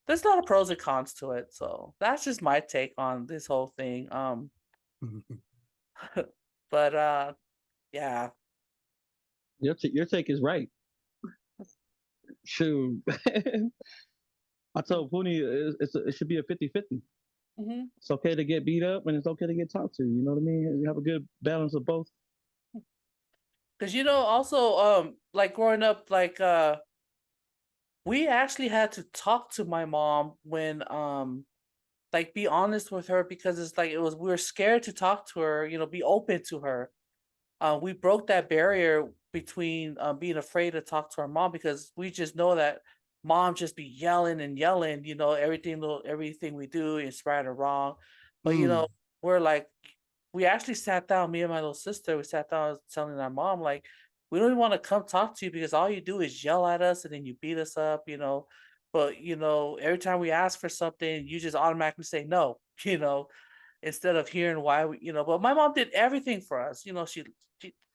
There's a lot of pros and cons to it, so that's just my take on this whole thing. But yeah. Your take is right. Shoot. I told Puni it should be a 50-50. Hmm. It's okay to get beat up and it's okay to get talked to. You know what I mean? You have a good balance of both. Because also like growing up, like we actually had to talk to my mom when like be honest with her, because it's like we were scared to talk to her, be open to her. We broke that barrier between being afraid to talk to our mom, because we just know that mom just be yelling and yelling, everything we do is right or wrong. But Mm, we're like, we actually sat down, me and my little sister, we sat down, I was telling our mom, like, we don't even want to come talk to you because all you do is yell at us and then you beat us up. But every time we ask for something, you just automatically say no, instead of hearing why but my mom did everything for us. She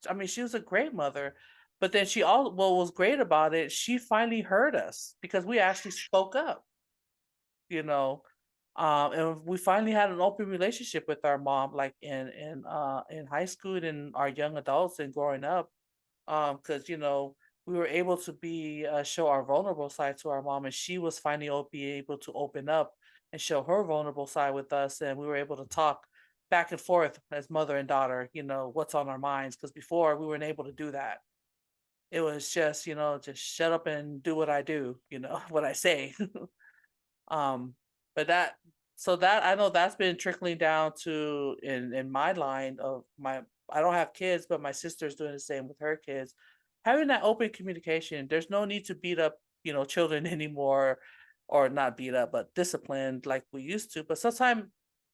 I mean, she was a great mother, but then what was great about it, she finally heard us because we actually spoke up, you know. And we finally had an open relationship with our mom, like in high school and our young adults and growing up. Because we were able to show our vulnerable side to our mom, and she was finally be able to open up and show her vulnerable side with us, and we were able to talk back and forth as mother and daughter, what's on our minds, because before we weren't able to do that. It was just just shut up and do what I do, what I say. um but that I know that's been trickling down to in my line of my, I don't have kids, but my sister's doing the same with her kids. Having that open communication, there's no need to beat up, children anymore, or not beat up, but disciplined like we used to. But sometimes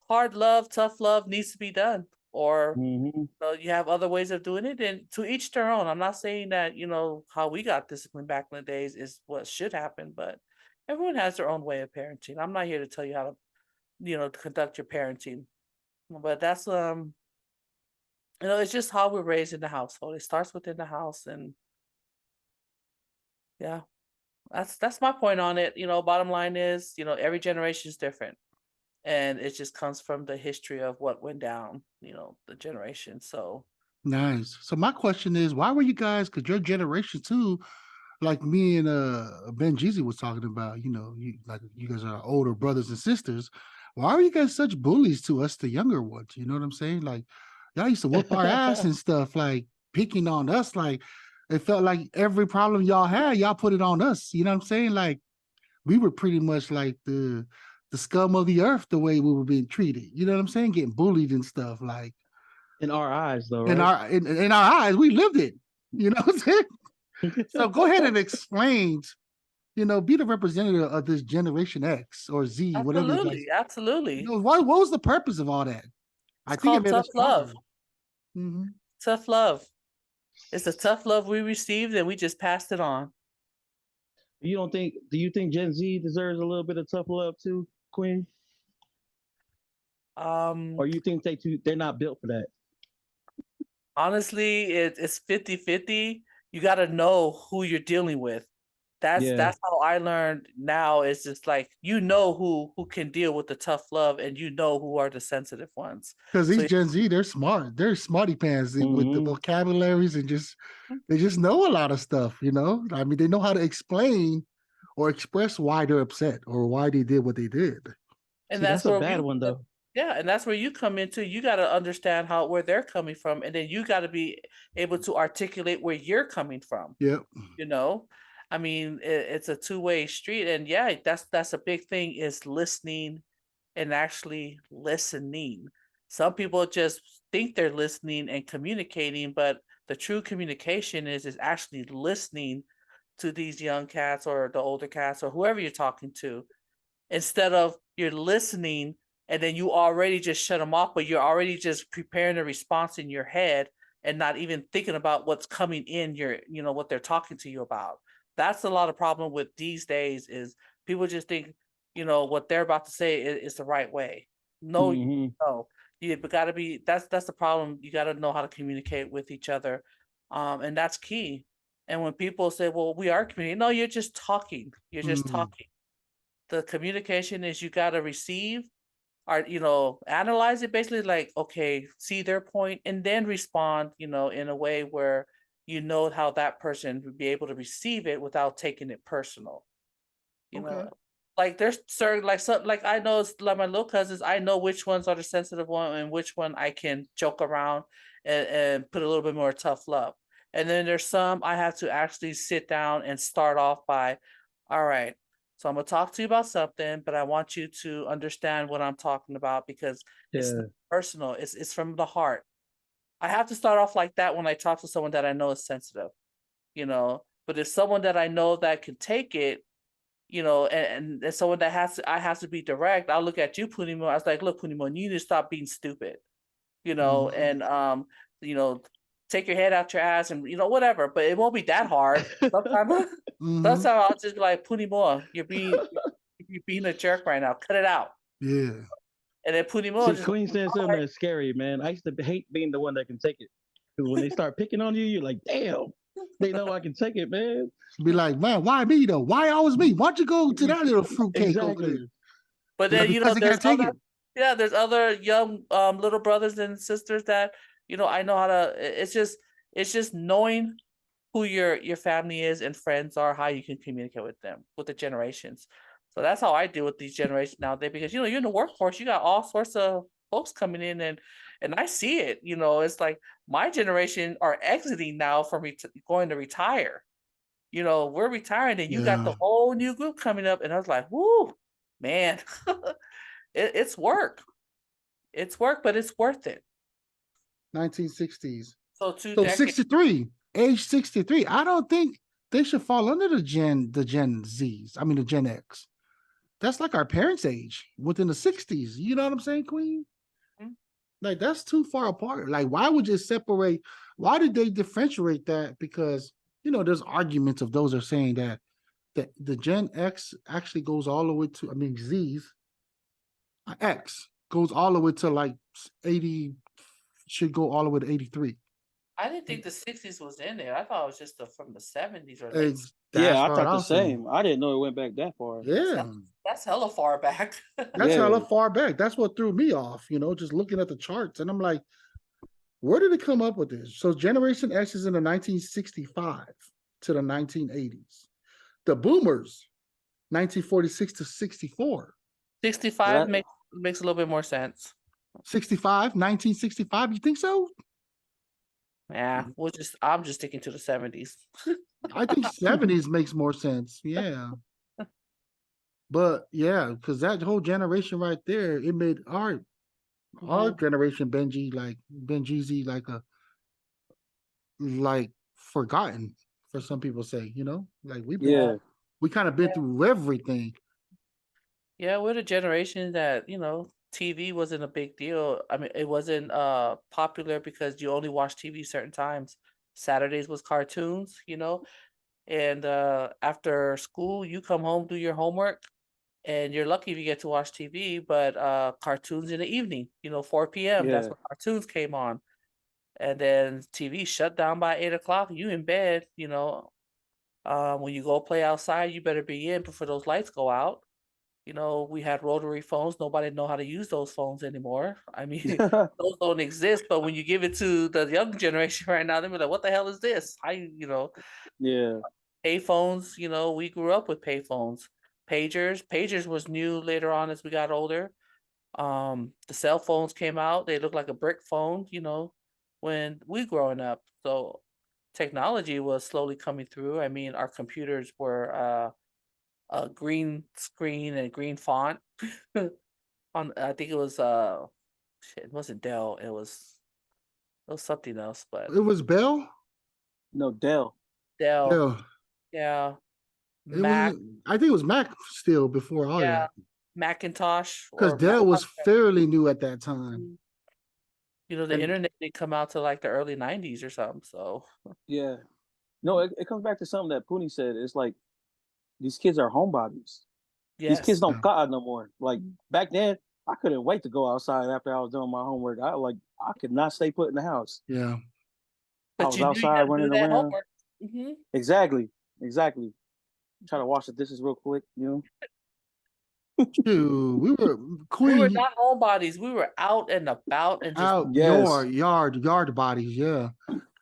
hard love, tough love needs to be done. Or Hmm. you have other ways of doing it, and to each their own. I'm not saying that, how we got disciplined back in the days is what should happen, but everyone has their own way of parenting. I'm not here to tell you how to, conduct your parenting. But that's it's just how we're raised in the household. It starts within the house, and yeah, that's my point on it. Bottom line is, every generation is different. And it just comes from the history of what went down, the generation. So nice. So my question is, why were you guys? Because your generation too, like me and Benjezee was talking about. You guys are older brothers and sisters. Why are you guys such bullies to us, the younger ones? You know what I'm saying? Like y'all used to whoop our ass and stuff, like picking on us. Like it felt like every problem y'all had, y'all put it on us. You know what I'm saying? Like we were pretty much like the scum of the earth, the way we were being treated. You know what I'm saying? Getting bullied and stuff. Like In our eyes, though, in right? our eyes, we lived it. You know what I'm saying? So go ahead and explain. Be the representative of this Generation X or Z, whatever you guys. absolutely, absolutely. What was the purpose of all that? I It's think it called made tough us love. stronger. Mm-hmm. Tough love. It's a tough love we received, and we just passed it on. You don't think? Do you think Gen Z deserves a little bit of tough love too, Queen? Um, Or you think they're not built for that? Honestly, it's 50-50. You got to know who you're dealing with. Yeah. That's how I learned now. Is just like, who can deal with the tough love, and who are the sensitive ones. Because So these Gen Z, they're smart. They're smarty pants with the Hmm. vocabularies and they just know a lot of stuff. I mean, they know how to explain or express why they're upset or why they did what they did. and See, that's that's a where bad one though. yeah, and that's where you come into. You got to understand where they're coming from, and then you got to be able to articulate where you're coming from. Yep. You know, I mean, it's a two-way street, and yeah, that's a big thing, is listening and actually listening. Some people just think they're listening and communicating, but the true communication is actually listening to these young cats or the older cats or whoever you're talking to, instead of you're listening and then you already just shut them off, but you're already just preparing a response in your head and not even thinking about what's coming in what they're talking to you about. That's a lot of problem with these days, is people just think, what they're about to say is the right way. No, Hmm. no. You gotta be, that's the problem. You gotta know how to communicate with each other. And that's key. And when people say, well, we are communicating, no, you're just talking. You're just Mm, talking. The communication is, you got to receive, or analyze it, basically, like, okay, see their point and then respond, in a way where you know how that person would be able to receive it without taking it personal. You know, Okay. like there's certain like I know like my little cousins, I know which ones are the sensitive one and which one I can joke around and put a little bit more tough love. And then there's some I have to actually sit down and start off by, all right, so I'm gonna talk to you about something, but I want you to understand what I'm talking about because it's not Yeah. personal. It's from the heart. I have to start off like that when I talk to someone that I know is sensitive, you know. But if someone that I know that can take it, you know, and someone that I have to be direct, I'll look at you, Punimo. I was like, look, Punimo, you need to stop being stupid, you know, Mhm. and you know, take your head out your ass and whatever. But it won't be that hard. Sometimes, sometimes Mhm. I'll just be like, Punimo, you're being a jerk right now. Cut it out. Yeah. And then Punimo See, just Queen said something that's scary, man. I used to hate being the one that can take it. Because when they start picking on you, you're like, damn, they know I can take it, man. Be like, man, why me though? Why always me? Why don't you go to that little fruitcake over there? Exactly. But Like, then because I there's can't take other it. there's other young little brothers and sisters that I know how to. It's just knowing who your family is and friends are, how you can communicate with them, with the generations. So that's how I deal with these generations nowadays because you're in the workforce, you got all sorts of folks coming in and I see it. It's like my generation are exiting now from going to retire. We're retiring and you got Yeah. the whole new group coming up, and I was like, whoo, man, it's work. It's work, but it's worth it. 1960s. So 2 decades. 63, age 63. I don't think they should fall under the Gen Zs. I mean the Gen X. That's like our parents' age within the 60s. You know what I'm saying, Queen? Mhm. Like that's too far apart. Like, why would you separate? Why did they differentiate that? Because there's arguments of those are saying that the Gen X actually goes all the way to, I mean, Z's X goes all the way to like 80, should go all the way to 83. I didn't think the 60s was in there. I thought it was just from the 70s or late. Yeah, That's I what thought the I'm saying. same. I didn't know it went back that far. Yeah, That's hella far back. that's Yeah. hella far back. That's what threw me off, just looking at the charts. And I'm like, where did it come up with this? So Generation X is in the 1965 to the 1980s. The Boomers, 1946 to 64. 65 That, makes a little bit more sense. 65, 1965. You think so? Yeah, I'm just sticking to the 70s. I think 70s makes more sense. Yeah. But yeah, because that whole generation right there, it made our generation Benjezee like forgotten for some people say, like yeah. we kind of been through everything. Yeah, we're the generation that, TV wasn't a big deal. I mean, it wasn't popular because you only watch TV certain times. Saturdays was cartoons, and after school you come home, do your homework, and you're lucky if you get to watch TV, but cartoons in the evening, 4 p.m. That's Yeah. when cartoons came on. And then TV shut down by 8 o'clock. You in bed, when you go play outside, you better be in before those lights go out. We had rotary phones. Nobody know how to use those phones anymore. I mean, those don't exist. But when you give it to the young generation right now, they'll be like, "What the hell is this?" Yeah. Payphones. We grew up with payphones. Pagers was new later on as we got older. The cell phones came out. They looked like a brick phone. When we growing up. So technology was slowly coming through. I mean, our computers were a green screen and green font. On I think it was shit, it wasn't Dell, it was something else, but It was Bell. No, Dell. Dell, Yeah, yeah, it was. Mac, I think it was Mac still before all yeah, that, Macintosh because or Dell was Macintosh. fairly new at that time. Mm, the And internet didn't come out to like the early 90s or something, so yeah. No, it comes back to something that Puni said. It's like these kids are homebodies. These kids yes. don't God no more. Like back then, I couldn't wait to go outside after I was doing my homework. I could not stay put in the house. Yeah, I But was you knew you outside had to do running that around. homework. Mhm. Exactly. Try to wash the dishes real quick, dude, we were We were Queen not homebodies, we were out and about and just out Yes. yard bodies. Yeah,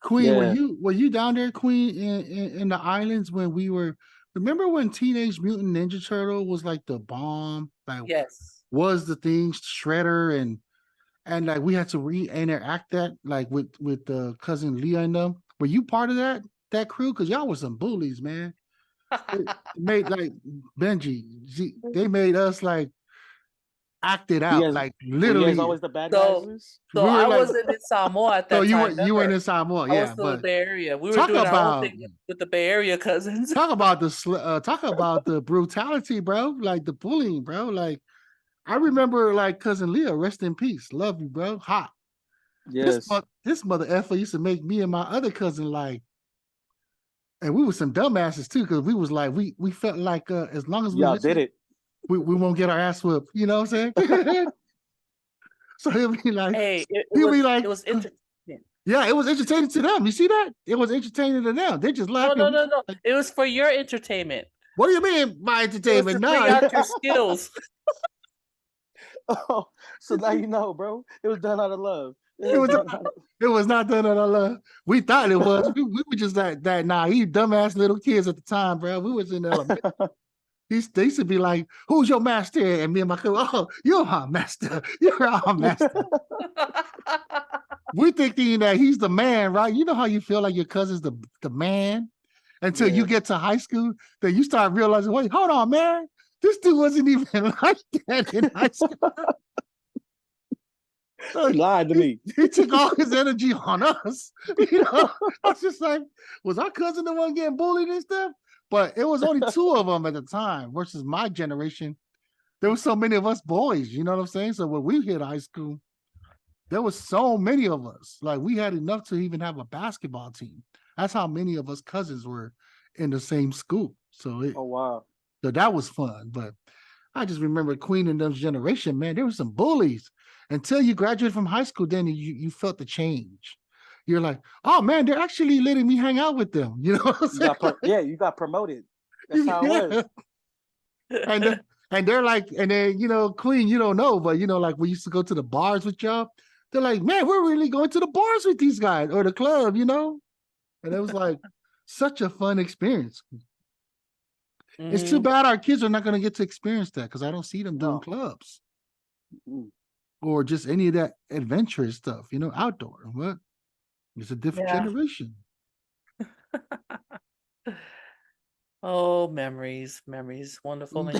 Queen, Yeah. were you down there, Queen, in the islands when we were? Remember when Teenage Mutant Ninja Turtle was like the bomb? Like Yes. was the thing Shredder and like we had to re-interact that like with cousin Leah and them. Were you part of that crew? Because y'all was some bullies, man. It made like they made us like act it You out, guys, like were you guys literally. always the bad So, guys? so We were I like, wasn't in Samoa at so that time. you were Remember? in Samoa, I was yeah. still in the But Bay Area. We were talk doing our own about thing with the Bay Area cousins. talk about the brutality, bro. Like the bullying, bro. Like I remember, like cousin Leah, rest in peace. Love you, bro. Hot. Yes. This mother effer used to make me and my other cousin like, and we were some dumbasses too, because we was like, we felt like as long as we Y'all did listen, it. we won't get our ass whipped. You know what I'm saying? So he'll be like, Hey, he'll be like, it was entertaining. yeah, it was entertaining to them. You see that? It was entertaining to them. They're just No, laughing. no, no, no. It was for your entertainment. What do you mean by It was entertainment? to No, bring out your skills. Oh, so now you know, bro. It was done out of love. it was it was not done out of love. We thought it was. We were just that naive, dumbass little kids at the time, bro. We was in elementary. They used to be like, "Who's your master?" And me and my cousin, "Oh, you're our master. You're our master." We're thinking that he's the man, right? You know how you feel like your cousin's the man until you Yeah. get to high school. Then you start realizing, wait, hold on, man. This dude wasn't even like that in high school. He lied to me. He took all his energy on us. You know, I was just like, was our cousin the one getting bullied and stuff? But it was only two of them at the time versus my generation. There were so many of us boys, you know what I'm saying? So when we hit high school, there was so many of us. Like we had enough to even have a basketball team. That's how many of us cousins were in the same school. So Oh wow. so that was fun. But I just remember Queen and them's generation, man, there were some bullies. Until you graduated from high school, then you felt the change. You're like, oh man, they're actually letting me hang out with them. You know what I'm saying? You got promoted. That's how it was. And they're like, and then Queen, you don't know, but like we used to go to the bars with y'all. They're like, man, we're really going to the bars with these guys or the club, And it was like such a fun experience. It's too bad our kids are not going to get to experience that because I don't see them doing clubs or just any of that adventurous stuff, outdoor. What? It's a different generation. Oh, memories, wonderful.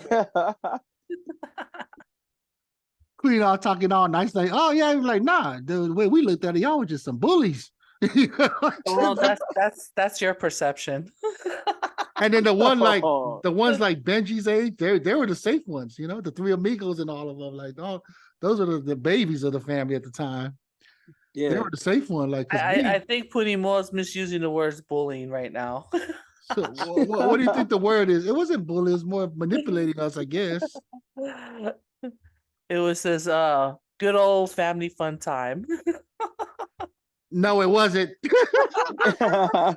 Queen all talking all nice, like, oh yeah, like, nah, the way we looked at it, y'all were just some bullies. Well, that's your perception. And then the ones like Benji's age, they were the safe ones, the three amigos and all of them. Like, oh, those are the babies of the family at the time. Yeah, they were the safe one. Like, I think Puni Mo is misusing the words bullying right now. So, what do you think the word is? It wasn't bullying; it was more manipulating us, I guess. It was this good old family fun time. No, it wasn't. It was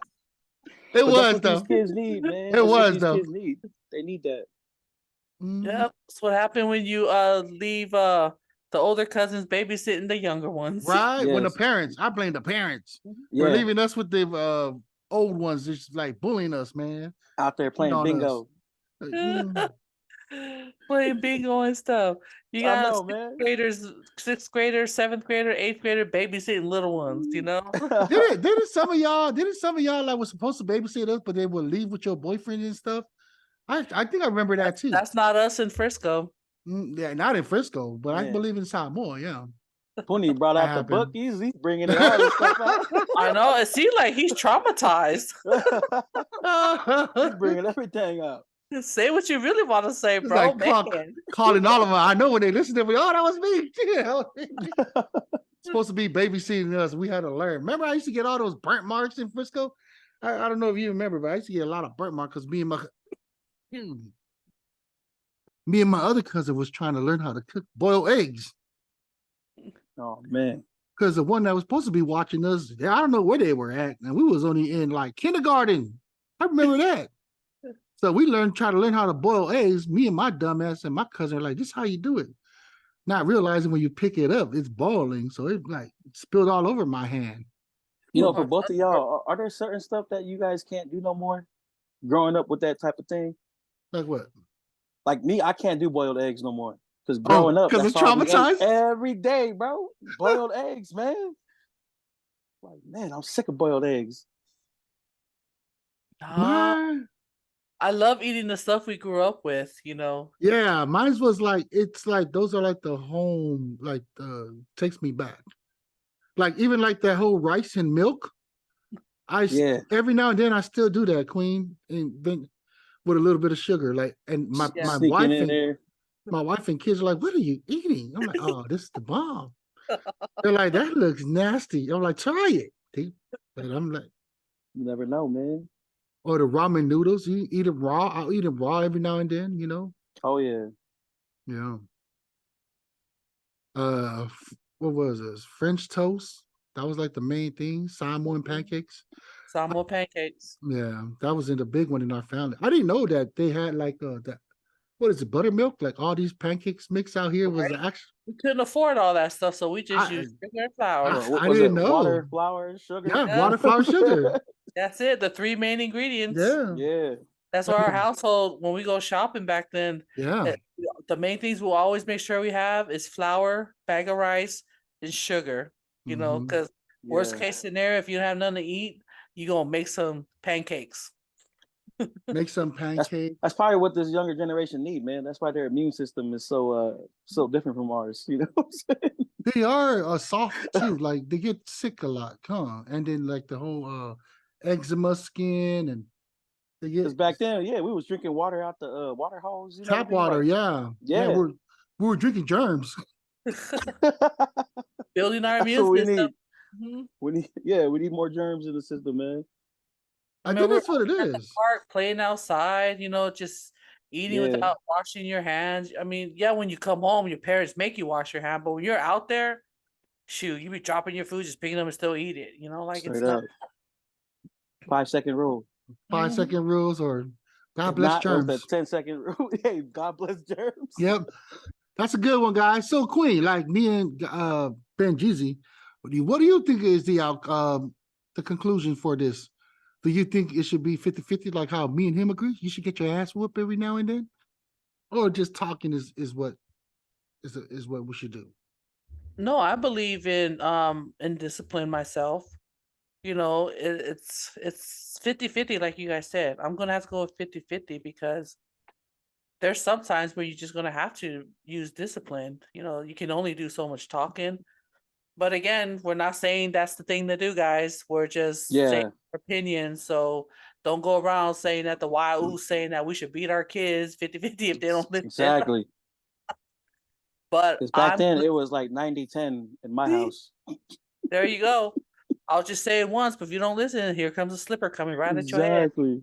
was what though. These kids need, man. It was though. Kids need. They need that. Yep, that's what happened when you leave the older cousins babysitting the younger ones. Right? When the parents, I blame the parents for leaving us with the old ones, just like bullying us, man. Out there playing bingo. Playing bingo and stuff. You got sixth grader, seventh grader, eighth grader babysitting little ones, Didn't some of y'all like was supposed to babysit us, but they would leave with your boyfriend and stuff? I think I remember that too. That's not us in Frisco. Yeah, not in Frisco, but I believe in Samoa, yeah. Puni brought out the book. He's bringing all this stuff out. I know. It seems like he's traumatized. He's bringing everything out. Say what you really want to say, bro. Like calling all of them. I know when they listen to me, oh, that was me. Supposed to be babysitting us. We had to learn. Remember, I used to get all those burnt marks in Frisco? I don't know if you remember, but I used to get a lot of burnt marks because me and my other cousin was trying to learn how to boil eggs. Oh man. Because the one that was supposed to be watching us, I don't know where they were at. And we was only in like kindergarten. I remember that. So we try to learn how to boil eggs. Me and my dumbass and my cousin are like, this is how you do it. Not realizing when you pick it up, it's boiling. So it like spilled all over my hand. You know, My for both of son's y'all, are there certain stuff that you guys can't do no more? Growing up with that type of thing, Like what? like me, I can't do boiled eggs no more. Because Oh, growing up, because that's it's all we ate traumatized. every day, bro. Boiled eggs, man. Like, man, I'm sick of boiled eggs. Nah, Man, I love eating the stuff we grew up with, you know. yeah, mine was like it's like those are like the home, like takes me back. Like even like that whole rice and milk. Yeah, Every now and then I still do that, Queen, and then with a little bit of sugar. Like, and Yeah. my sneaking wife in and there. my wife and kids are like, "What are you eating?" I'm like, "Oh, this is the bomb." They're like, "That looks nasty." I'm like, "Try it." But I'm like, You never know, man. or the ramen noodles. You eat it raw. I'll eat it raw every now and then. You know. Oh yeah, Yeah. What was this? French toast. That was like the main thing. Samoan pancakes. Some more pancakes. Yeah, that was in the big one in our family. I didn't know that they had like that. What is it? Buttermilk? Like all these pancakes mix out here was Right? actually. We couldn't afford all that stuff, so we just I used sugar and flour. what I was didn't it? know. Water, flour, sugar. Yeah, Yeah, water, flour, sugar. that's it. The three main ingredients. Yeah, Yeah, That's why our household, when we go shopping back then, yeah. uh, the main things we'll always make sure we have is flour, bag of rice, and sugar. You know, Hmm. because worst yeah. case scenario, if you don't have nothing to eat, you gonna make some pancakes. Make some That's pancake. that's probably what this younger generation need, man. That's why their immune system is so different from ours. You know what I'm saying? They are soft too. Like they get sick a lot, huh? And then like the whole eczema skin, and they Because get back then, yeah, we was drinking water out the water hose and tap everything. water. Like, Yeah, yeah. yeah, We were drinking germs. Building our that's immune what we system. need. Mhm. We need more germs in the system, man. I I mean, think we were that's what it at the is. park playing outside, you know, just eating Yeah, without washing your hands. I mean, yeah, when you come home, your parents make you wash your hand, but when you're out there, shoot, you be dropping your food, just picking them and still eat it. You know, like straight it's not. up. 5 second rule. Five Mhm. second ruals, or God If bless not, it was the germs. 10 second rule. Hey, God bless germs. Yep, that's a good one, guys. So Queen, like me and Benjezee, what do you think is the conclusion for this? Do you think it should be 50-50, like how me and him agree? You should get your ass whooped every now and then, or just talking is what is what we should do. No, I believe in discipline myself. You know, it's 50-50, like you guys said. I'm gonna have to go with 50-50 because there's some times where you're just gonna have to use discipline. You know, you can only do so much talking. But again, we're not saying that's the thing to do, guys. We're just saying Yeah, our opinions. So don't go around saying that the whyuce saying that we should beat our kids 50-50 if they don't listen. exactly. But Because back I'm then it was like 90-10 in my see, house. there you go. I'll just say it once, but if you don't listen, here comes a slipper coming right at your head. Exactly.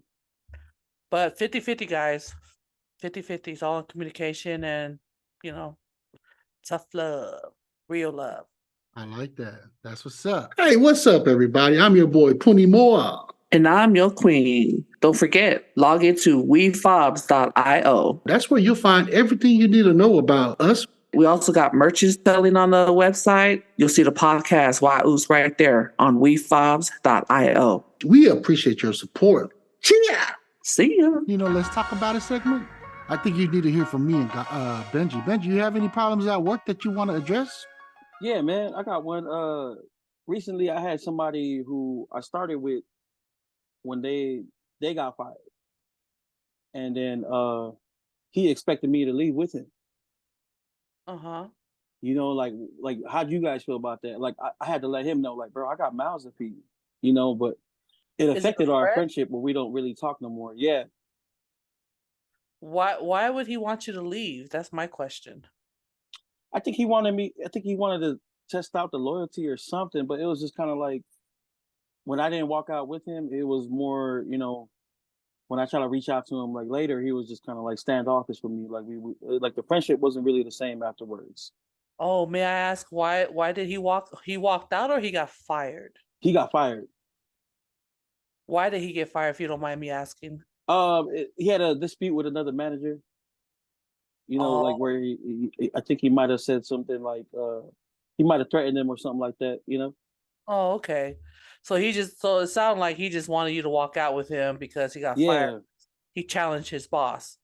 But 50-50, guys. 50-50 is all in communication and, you know, tough love, real love. I like that. That's what's up. Hey, what's up, everybody? I'm your boy Puni Moa. And I'm your queen. Don't forget, log into wefobz.io. That's where you'll find everything you need to know about us. We also got merches selling on the website. You'll see the podcast whyuce right there on wefobz.io. We appreciate your support. Yeah. See ya. You know, let's talk about a segment. I think you need to hear from me and Benji. Benji, you have any problems at work that you want to address? Yeah, man. I got one. Recently I had somebody who I started with when they got fired. And then he expected me to leave with him. Uh-huh. You know, like how'd you guys feel about that? Like I had to let him know, like, bro, I got mouths to feed, you know, but it Is it a affected our friend? friendship where we don't really talk no more. Yeah. Why would he want you to leave? That's my question. I think he wanted to test out the loyalty or something, but it was just kind of like when I didn't walk out with him, it was more, you know, when I try to reach out to him like later, he was just kind of like standoffish with me. Like like the friendship wasn't really the same afterwards. Oh, may I ask why did he walked out or he got fired? He got fired. Why did he get fired if you don't mind me asking? He had a dispute with another manager. You know, like Oh, where I think he might have said something like he might have threatened him or something like that. You know. oh, okay. So it sounded like he just wanted you to walk out with him because he got fired. Yeah, He challenged his boss.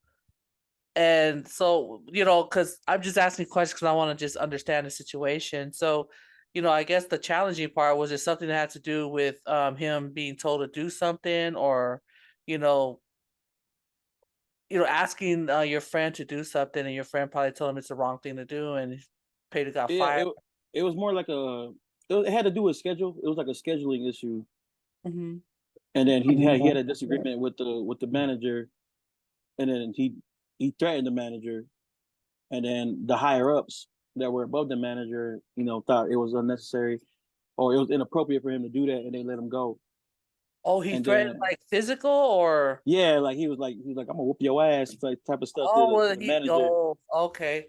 And so, because I'm just asking questions because I want to just understand the situation. So, I guess the challenging part was it something that had to do with him being told to do something, or, you know, asking your friend to do something, and your friend probably told him it's the wrong thing to do, and Peter got yeah. fired. It was more like it had to do with schedule. It was like a scheduling issue, Hmm. and then he had a disagreement with the manager, and then he threatened the manager, and then the higher ups that were above the manager, thought it was unnecessary or it was inappropriate for him to do that, and they let him go. Oh, he And threatened then like physical, or yeah, like he was like I'm gonna whoop your ass, like type of stuff oh, to well, the manager. okay.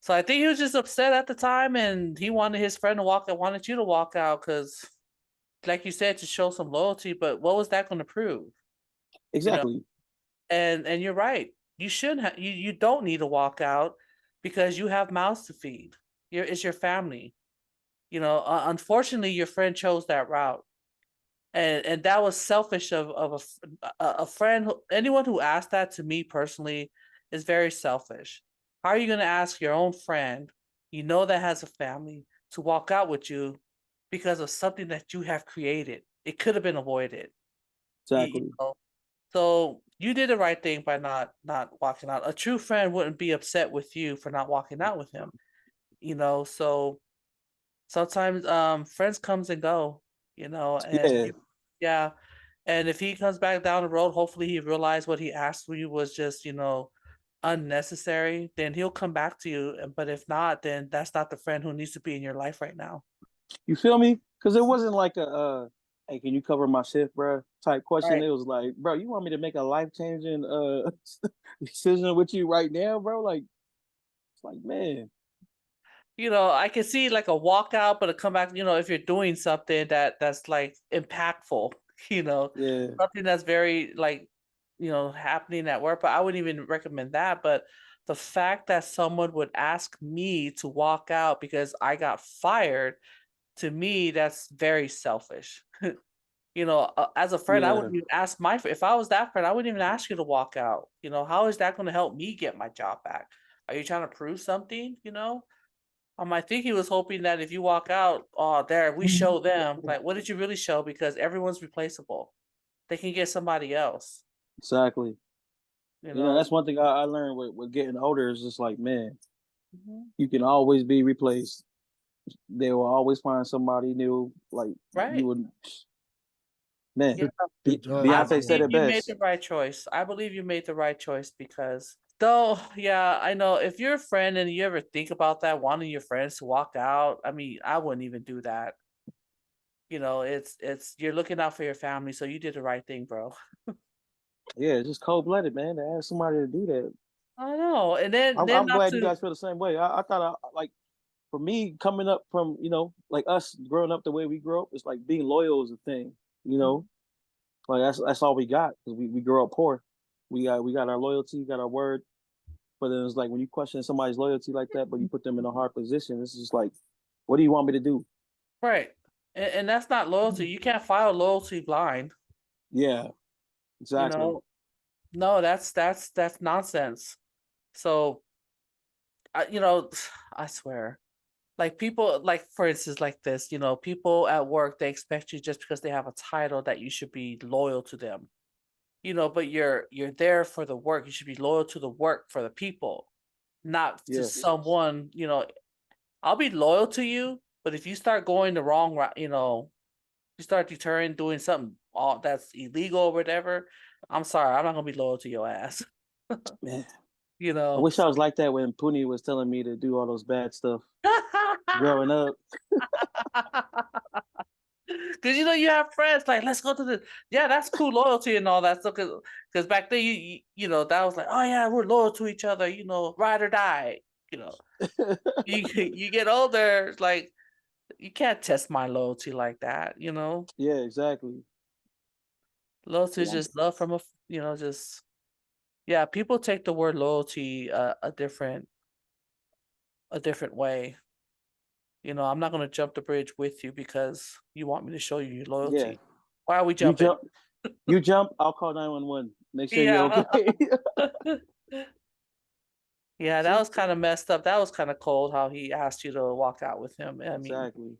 So I think he was just upset at the time, and he wanted his friend to wanted you to walk out because, like you said, to show some loyalty. But what was that going to prove? You know, Exactly. and you're right. You shouldn't have. You don't need to walk out because you have mouths to feed. It's your family. Unfortunately, your friend chose that route, and that was selfish of a friend. Anyone who asked that to me personally is very selfish. How are you going to ask your own friend, that has a family, to walk out with you because of something that you have created? It could have been avoided. You Exactly. know, so you did the right thing by not walking out. A true friend wouldn't be upset with you for not walking out with him. So sometimes friends comes and go, and Yeah, yeah. And if he comes back down the road, hopefully he realized what he asked for you was just, unnecessary. Then he'll come back to you. But if not, then that's not the friend who needs to be in your life right now. you feel me? Because it wasn't like hey, can you cover my shift, bro? Type question. Right. It was like, bro, you want me to make a life changing decision with you right now, bro? Like, it's like, man, I can see like a walkout, but a comeback, if you're doing something that's like impactful, you know, yeah, something that's very like, happening at work. But I wouldn't even recommend that. But the fact that someone would ask me to walk out because I got fired, to me, that's very selfish. As a friend, I yeah, wouldn't even ask if I was that friend, I wouldn't even ask you to walk out. How is that going to help me get my job back? Are you trying to prove something? I think he was hoping that if you walk out, oh, there, we show them. Like, what did you really show? Because everyone's replaceable. They can get somebody else. exactly. You know. That's one thing I learned with getting older is just like, man, Mhm. you can always be replaced. They will always find somebody new. Like you Right. would, man. Yeah. Good job. I Good Beyonce said believe job. it you made best. the right choice. I believe you made the right choice because, though, yeah, I know if you're a friend and you ever think about that, wanting your friends to walk out, I mean, I wouldn't even do that. It's you're looking out for your family, so you did the right thing, bro. Yeah, it's just cold blooded, man. To ask somebody to do that. I know. And then I'm not glad you to guys feel the same way. I thought like for me coming up from like us growing up the way we grew up, it's like being loyal is a thing. You know, like that's all we got because we grew up poor. We got our loyalty, got our word. But then it's like when you question somebody's loyalty like that, but you put them in a hard position, it's just like, what do you want me to do? right. And that's not loyalty. You can't file loyalty blind, Yeah, you exactly. know. No, that's nonsense. So, I swear. Like people, like for instance, like this, people at work, they expect you just because they have a title that you should be loyal to them. But you're there for the work. You should be loyal to the work for the people, not to Yeah, someone. I'll be loyal to you, but if you start going the wrong route, you start deterring doing something that's illegal or whatever, I'm sorry, I'm not gonna be loyal to your ass. man. You I know. wish I was like that when Puni was telling me to do all those bad stuff growing up. Because you have friends like, let's go to the, yeah, that's cool, loyalty and all that stuff. Because back then that was like, oh yeah, we're loyal to each other, ride or die. You know, you get older, it's like you can't test my loyalty like that. Yeah, exactly. Loyalty is Yeah, just love from just, yeah. People take the word loyalty a different way. I'm not going to jump the bridge with you because you want me to show you your Yeah. loyalty. Why are we You jumping? jump, I'll call 911. Make sure you're Yeah. okay. Yeah, that See? was kind of messed up. That was kind of cold how he asked you to walk out with him. I mean, Exactly.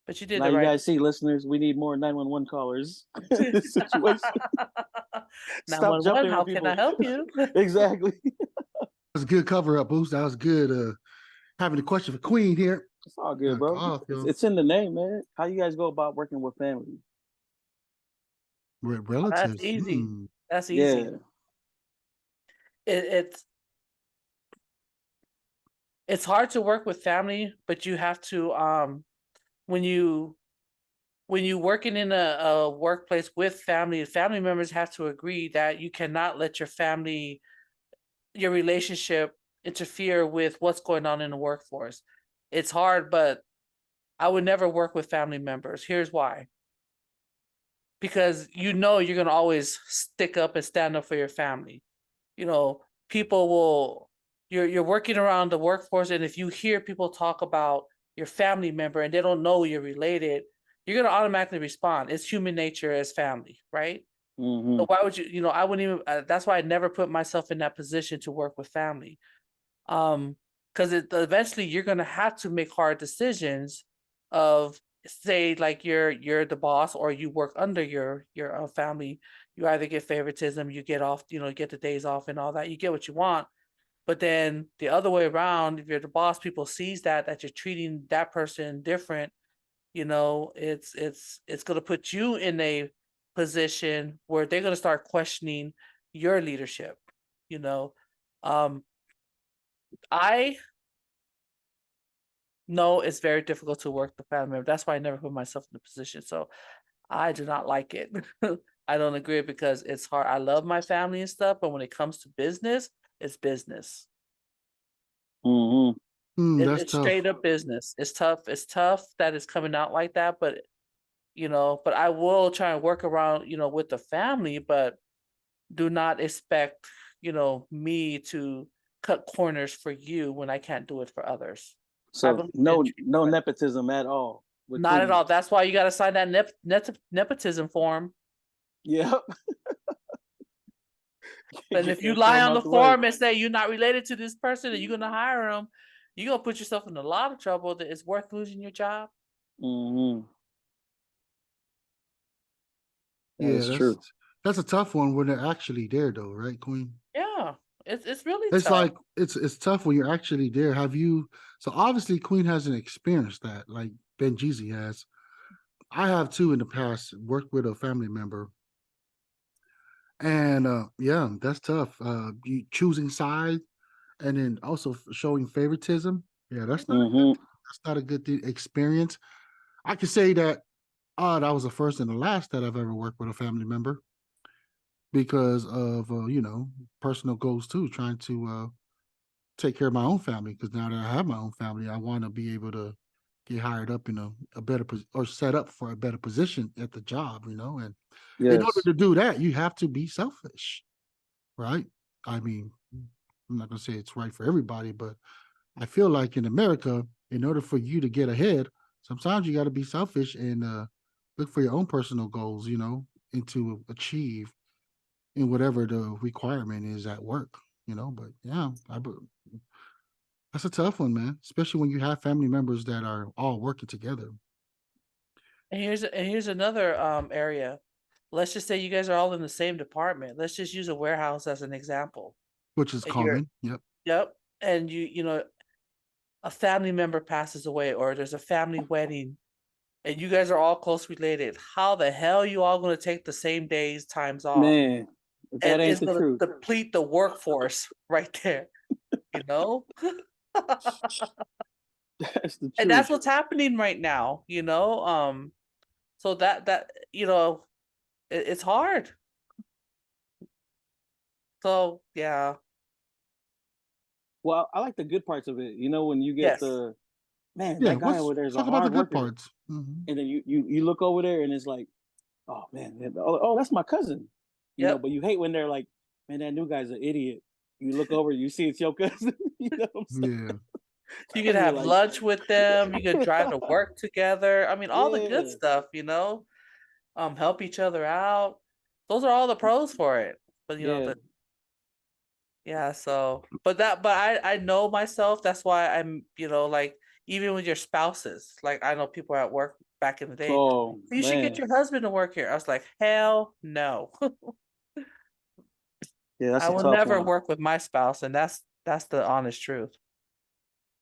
but you did Now the you right guys see, listeners, we need more 911 callers in this situation. Stop 911, jumping on how can I people. help you? Exactly. That was a good cover up, Boost. That was good. Having a question for Queen here. It's all good, bro. Off, It's in the name, man. How you guys go about working with family? With That's relatives. easy. Hmm. That's easy. Yeah. It's it's hard to work with family, but you have to when you working in a workplace with family members have to agree that you cannot let your relationship interfere with what's going on in the workforce. It's hard, but I would never work with family members. Here's why. Because you're going to always stick up and stand up for your family. People will you're working around the workforce, and if you hear people talk about your family member and they don't know you're related, you're going to automatically respond. It's human nature as family, right? Mm-hmm. So why would I wouldn't even that's why I never put myself in that position to work with family. Because eventually you're going to have to make hard decisions of, say, like you're the boss or you work under your family. You either get favoritism, you get off, get the days off and all that, you get what you want. But then the other way around, if you're the boss, people sees that you're treating that person different. It's going to put you in a position where they're going to start questioning your leadership. I know it's very difficult to work the family member. That's why I never put myself in the position. So I do not like it. I don't agree because it's hard. I love my family and stuff, but when it comes to business, it's business. Mm-hmm. That's It's tough. straight up business. It's tough. It's tough that it's coming out like that, but but I will try and work around, with the family, but do not expect, me to cut corners for you when I can't do it for others. I So believe in no treating no everybody. nepotism at all with Not at Queen. all. That's why you got to sign that nepotism form. Yep. And Get if you that lie form on the out the way. form and say you're not related to this person and you're going to hire them, you're going to put yourself in a lot of trouble that it's worth losing your job. Mm-hmm. That Yeah, is true. that's a tough one when they're actually there, though, right, Queen? Yeah, it's really It's tough. like it's tough when you're actually there. Have you? So obviously, Queen hasn't experienced that like Benjezee has. I have too in the past. Worked with a family member, and yeah, that's tough. You choosing sides, and then also showing favoritism. Yeah, that's not Mm-hmm. that's not a good experience. I can say that. That was the first and the last that I've ever worked with a family member because of personal goals too, trying to take care of my own family. Because now that I have my own family, I want to be able to get hired up in a better or set up for a better position at the job. And in order Yes. to do that, you have to be selfish, right? I mean, I'm not gonna say it's right for everybody, but I feel like in America, in order for you to get ahead, sometimes you got to be selfish and look for your own personal goals, and to achieve in whatever the requirement is at work, But yeah, that's a tough one, man, especially when you have family members that are all working together, And here's another area. Let's just say you guys are all in the same department. Let's just use a warehouse as an example. which is And you're common. Yep. Yep. And a family member passes away or there's a family wedding and you guys are all close related. How the hell are you all going to take the same days times off? Man, if that And ain't it's the going truth. to deplete the workforce right there. That's the And that's truth. what's happening right now, so that it's hard. So yeah. Well, I like the good parts of it. When you get Yes. the man, Yeah. that guy Let's over there is a talk about the hard good worker. parts. Mhm. And then you look over there and it's like, oh man, oh that's my cousin. Yep. But you hate when they're like, man, that new guy's an idiot. You look over, you see it's your cousin. You know what I'm saying? Yeah. You could You're have like, lunch with them. You could drive to work together. I mean, all the good yeah, stuff, help each other out. Those are all the pros for it. But yeah. yeah, so but I know myself. That's why I'm, like even with your spouses, like I know people at work back in the day, Oh you should get man, your husband to work here. I was like, hell no. yeah, that's I a will tough never one. work with my spouse, and that's the honest truth.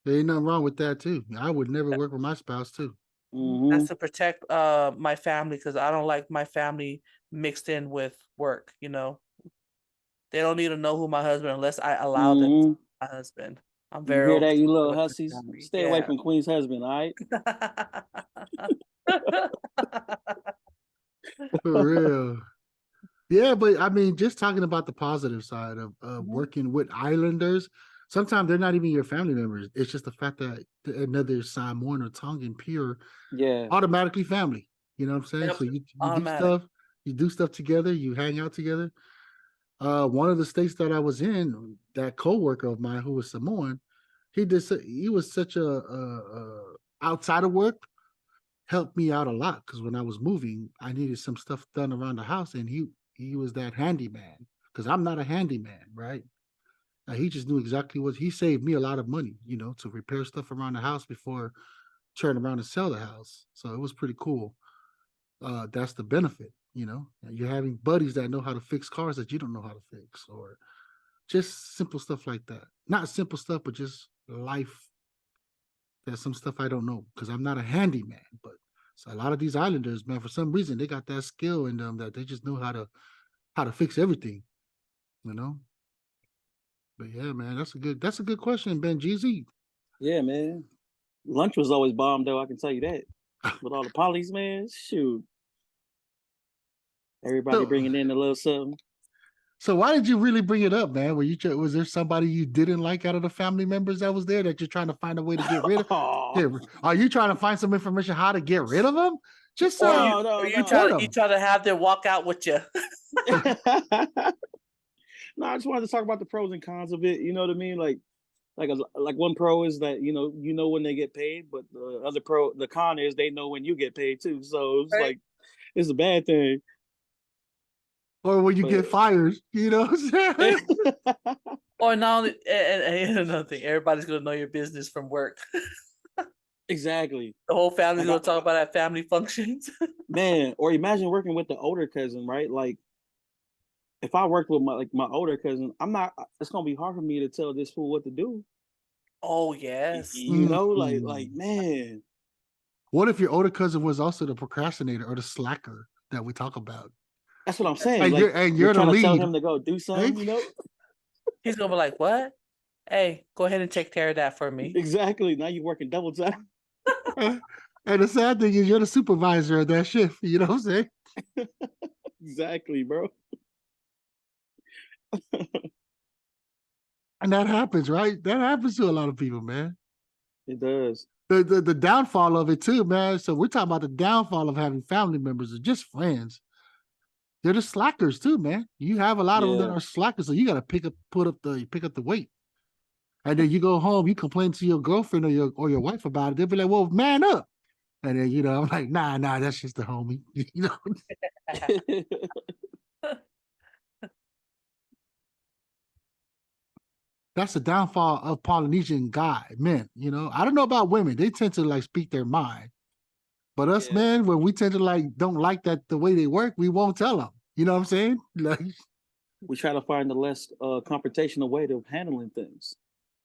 There ain't nothing wrong with that too. I would never work with my spouse too. Hmm. That's to protect my family because I don't like my family mixed in with work, They don't need to know who my husband unless I allow them to Hmm. be my husband. I'm You very hear open that, you little with my hussies? family. Stay away Yeah. from Queen's husband, all right? For real. Yeah, but I mean, just talking about the positive side of Mhm. working with islanders, sometimes they're not even your family members. It's just the fact that another Samoan or Tongan peer Yeah. automatically family. You know what I'm saying? Yep. So you do Automatic. stuff, you do stuff together, you hang out together. One of the states that I was in, that coworker of mine who was Samoan, he was such a outside of work, helped me out a lot because when I was moving, I needed some stuff done around the house, and he was that handyman because I'm not a handyman, right? He just knew exactly what he saved me a lot of money, to repair stuff around the house before turn around and sell the house. So it was pretty cool. That's the benefit, You're having buddies that know how to fix cars that you don't know how to fix, or just simple stuff like that. Not simple stuff, but just life. There's some stuff I don't know because I'm not a handyman, but so a lot of these islanders, man, for some reason they got that skill in them that they just know how to fix everything, you know. But yeah, man, that's a good question, Benjezee. Yeah, man. Lunch was always bomb, though. I can tell you that. With all the polys, man, shoot. Everybody So, bringing in a little something. so why did you really bring it up, man? Was there somebody you didn't like out of the family members that was there that you're trying to find a way to get rid of? Oh, Yeah, are you trying to find some information how to get rid of them? Just Or you no, or no, you no. try put to you them. try to have them walk out with you. No, I just wanted to talk about the pros and cons of it. You know what I mean? Like one pro is that you know when they get paid, but the con is they know when you get paid too. So it's Right? like it's a bad thing. Or when you But get fired, you know what I'm saying? Or now and another thing, everybody's gonna know your business from work. exactly. The whole family's Like gonna talk about at family functions. man, or imagine working with the older cousin, right? Like if I worked with my older cousin, I'm not. It's gonna be hard for me to tell this fool what to do. Oh yes. You know, like Mm. man, What if your older cousin was also the procrastinator or the slacker that we talk about? that's what I'm Yeah. saying. And Like you're you're the trying to tell lead, him to go do right? something. You know, He's gonna be like, "What? Hey, go ahead and take care of that for me." exactly. Now you're working double time. And the sad thing is you're the supervisor of that shift. You know what I'm saying? Exactly, bro. And that happens, right? That happens to a lot of people, man. It does. The downfall of it too, man. So we're talking about the downfall of having family members or just friends. They're the slackers too, man. You have a lot of them that Yeah. are slackers, so you got to pick up the weight. And then you go home, you complain to your girlfriend or your wife about it. They'll be like, "Well, man up." And then I'm like, "Nah, that's just the homie." That's the downfall of Polynesian men. I don't know about women; they tend to like speak their mind. But us Yeah. men, when we tend to like don't like that the way they work, we won't tell them. You know what I'm saying? Like, We try to find the less confrontational way of handling things.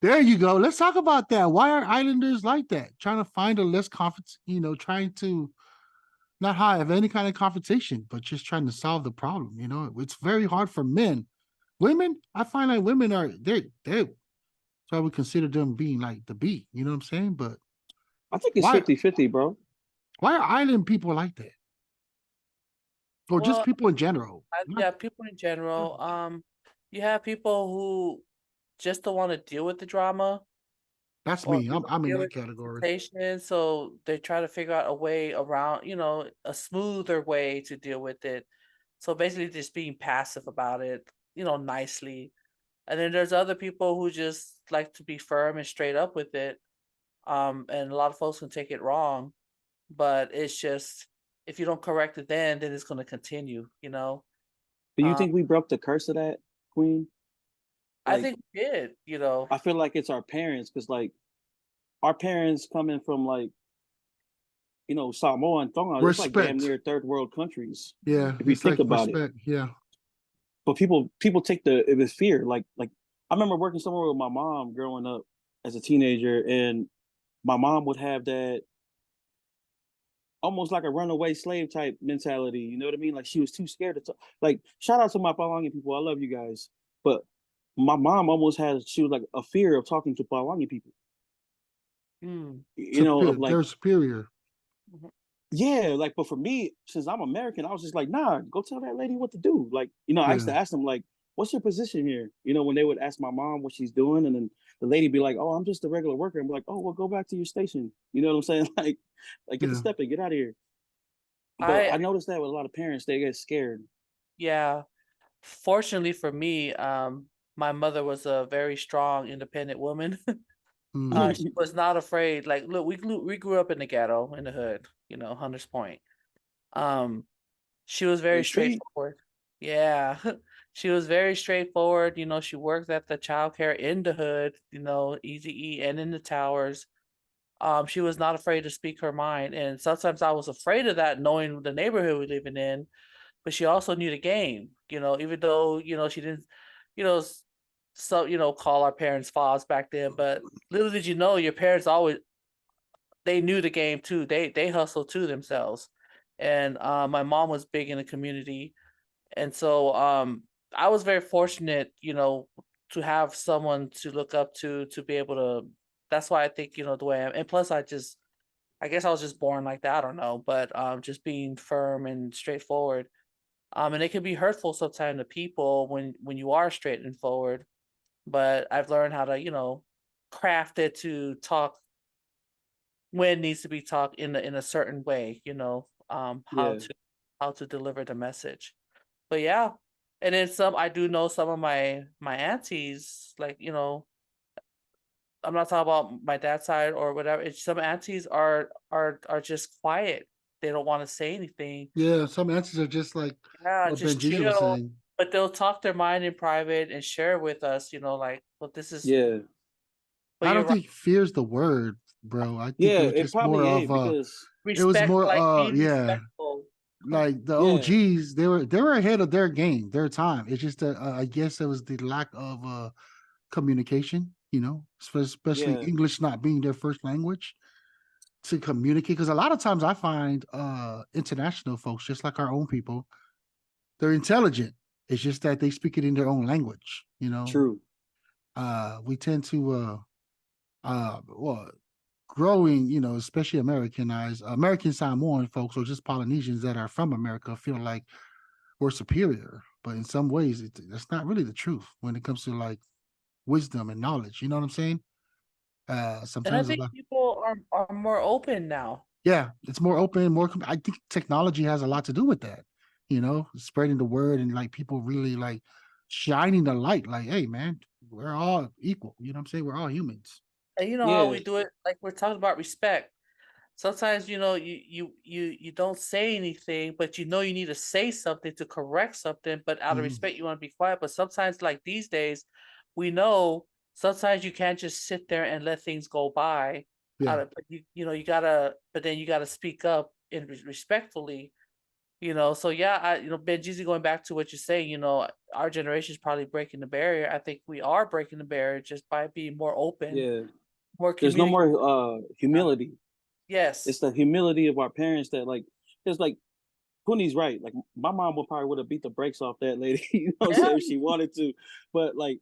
there you go. Let's talk about that. Why are islanders like that? Trying to find a less conflict, trying to not have any kind of confrontation, but just trying to solve the problem. It's very hard for men. Women, I find like women are they so I would consider them being like the beat. You know what I'm saying? But I think it's why 50-50, bro. why are island people like that? Or just Well, people in general? yeah, people in general. You have people who just don't want to deal with the drama That's or me. I'm in deal that with category. confrontation, so they try to figure out a way around, a smoother way to deal with it. So basically, just being passive about it, nicely. And then there's other people who just like to be firm and straight up with it. And a lot of folks can take it wrong, but it's just if you don't correct it then it's going to continue, you know. Do you Um, think we broke the curse of that, Queen? I Like, think we did, you know. I feel like it's our parents, because like our parents coming from like, Samoa and Tonga, it's like damn Respect. near third world countries Yeah, if you it's think like about it. respect. Yeah. But people take it with fear. Like I remember working somewhere with my mom growing up as a teenager, and my mom would have that almost like a runaway slave type mentality. You know what I mean? Like she was too scared to talk. Like shout out to my Palangi people. I love you guys. But my mom almost had she was like a fear of talking to Palangi people. Mm, Of like They're superior. mhm. yeah, like, but for me, since I'm American, I was just like, nah, go tell that lady what to do. Like, I used Yeah. to ask them, like, what's your position here? When they would ask my mom what she's doing, and then the lady be like, oh, I'm just a regular worker. I'm like, oh, well, go back to your station. You know what I'm saying? Like get the Yeah. step and get out of here. But I I noticed that with a lot of parents, they get scared. Yeah. Fortunately for me, my mother was a very strong, independent woman. Mm. She was not afraid. Like, look, we grew up in the ghetto, in the hood, you know, Hunters Point. Um, she was very See? straightforward. Yeah, she was very straightforward. You know, she worked at the childcare in the hood, you know, Easy E and in the towers. She was not afraid to speak her mind, and sometimes I was afraid of that, knowing the neighborhood we're living in. But she also knew the game, you know, even though, you know, she didn't, you know, so, you know, call our parents fathers back then. But little did you know, your parents always, they knew the game too. They hustled too themselves. And my mom was big in the community. And so I was very fortunate, you know, to have someone to look up to be able to, that's why I think, you know, the way I am. And plus I guess I was just born like that. I don't know, but just being firm and straightforward. And it can be hurtful sometimes to people when you are straight and forward. But I've learned how to, you know, craft it to talk when it needs to be talked in a certain way, you know, Yeah. how to deliver the message. But yeah. And then some I do know some of my aunties, like, you know, I'm not talking about my dad's side or whatever. It's some aunties are just quiet. They don't want to say anything. Yeah. Some answers are just like Yeah, what just Benjezee was chill, saying. but they'll talk their mind in private and share with us, you know, like, "Well, this is." Yeah. But I you're don't right. think fear's the word, bro. I think Yeah, it was it just more probably of ain't because it was Respect, more like, being yeah, respectful. like the yeah, OGs, they were ahead of their game, their time. It's just that I guess it was the lack of communication, you know, especially yeah, English not being their first language to communicate. Because a lot of times I find international folks, just like our own people, they're intelligent. It's just that they speak it in their own language, you know. true. We tend to well, growing, you know, especially Americanized American Samoan folks or just Polynesians that are from America feel like we're superior. But in some ways, that's not really the truth when it comes to like wisdom and knowledge. You know what I'm saying? And I Sometimes, think people are more open now. yeah, it's more open, more. I think technology has a lot to do with that. You know, spreading the word and like people really like shining the light. Like, hey, man, we're all equal. You know what I'm saying? We're all humans. And you know how Yeah, we do it, like, we're talking about respect. Sometimes, you know, you don't say anything, but you know you need to say something to correct something, but out of Mhm. respect, you want to be quiet. But sometimes, like these days, we know sometimes you can't just sit there and let things go by. Yeah, But you know, you gotta, but then you gotta speak up and respectfully, you know. So yeah, you know, Benjizzy, going back to what you're saying, you know, our generation is probably breaking the barrier. I think we are breaking the barrier just by being more open, yeah. more There's no communicative. more humility. It's Yes. the humility of our parents that like because like Puni's right. Like my mom would have beat the brakes off that lady, you know what I'm Yeah. saying, if she wanted to. But like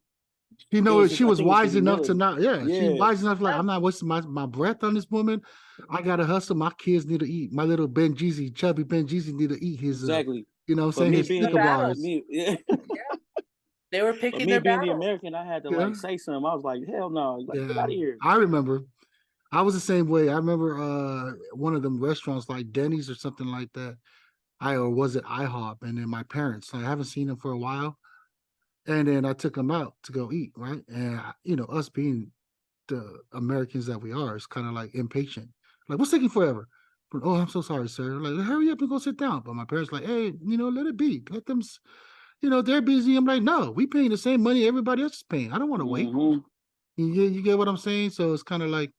you it know, was she just I was think it's the wise enough to humility. not. Yeah, she's Yeah, wise enough. Like, Yeah. I'm not wasting my breath on this woman. I gotta hustle. My kids need to eat. My little Benjizzy, chubby Benjizzy, need to eat his. exactly. You know, what I'm But saying me his being The Snicker the battles. bars. me yeah. Yeah, they were But picking me their being the battles. American, I had to Yeah, like say something. I was like, hell no, like get yeah. out of here. I remember. I was the same way. I remember one of them restaurants like Denny's or something like that. Or was it IHOP? And then my parents, I haven't seen them for a while. And then I took them out to go eat, right? And you know, us being the Americans that we are is kind of like impatient. Like, what's taking forever? But, oh, I'm so sorry, sir. Like, hurry up and go sit down. But my parents like, hey, let it be. Let them, they're busy. I'm like, no, we paying the same money everybody else is paying. I don't want to wait. Mm-hmm. You get what I'm saying? So it's kind of like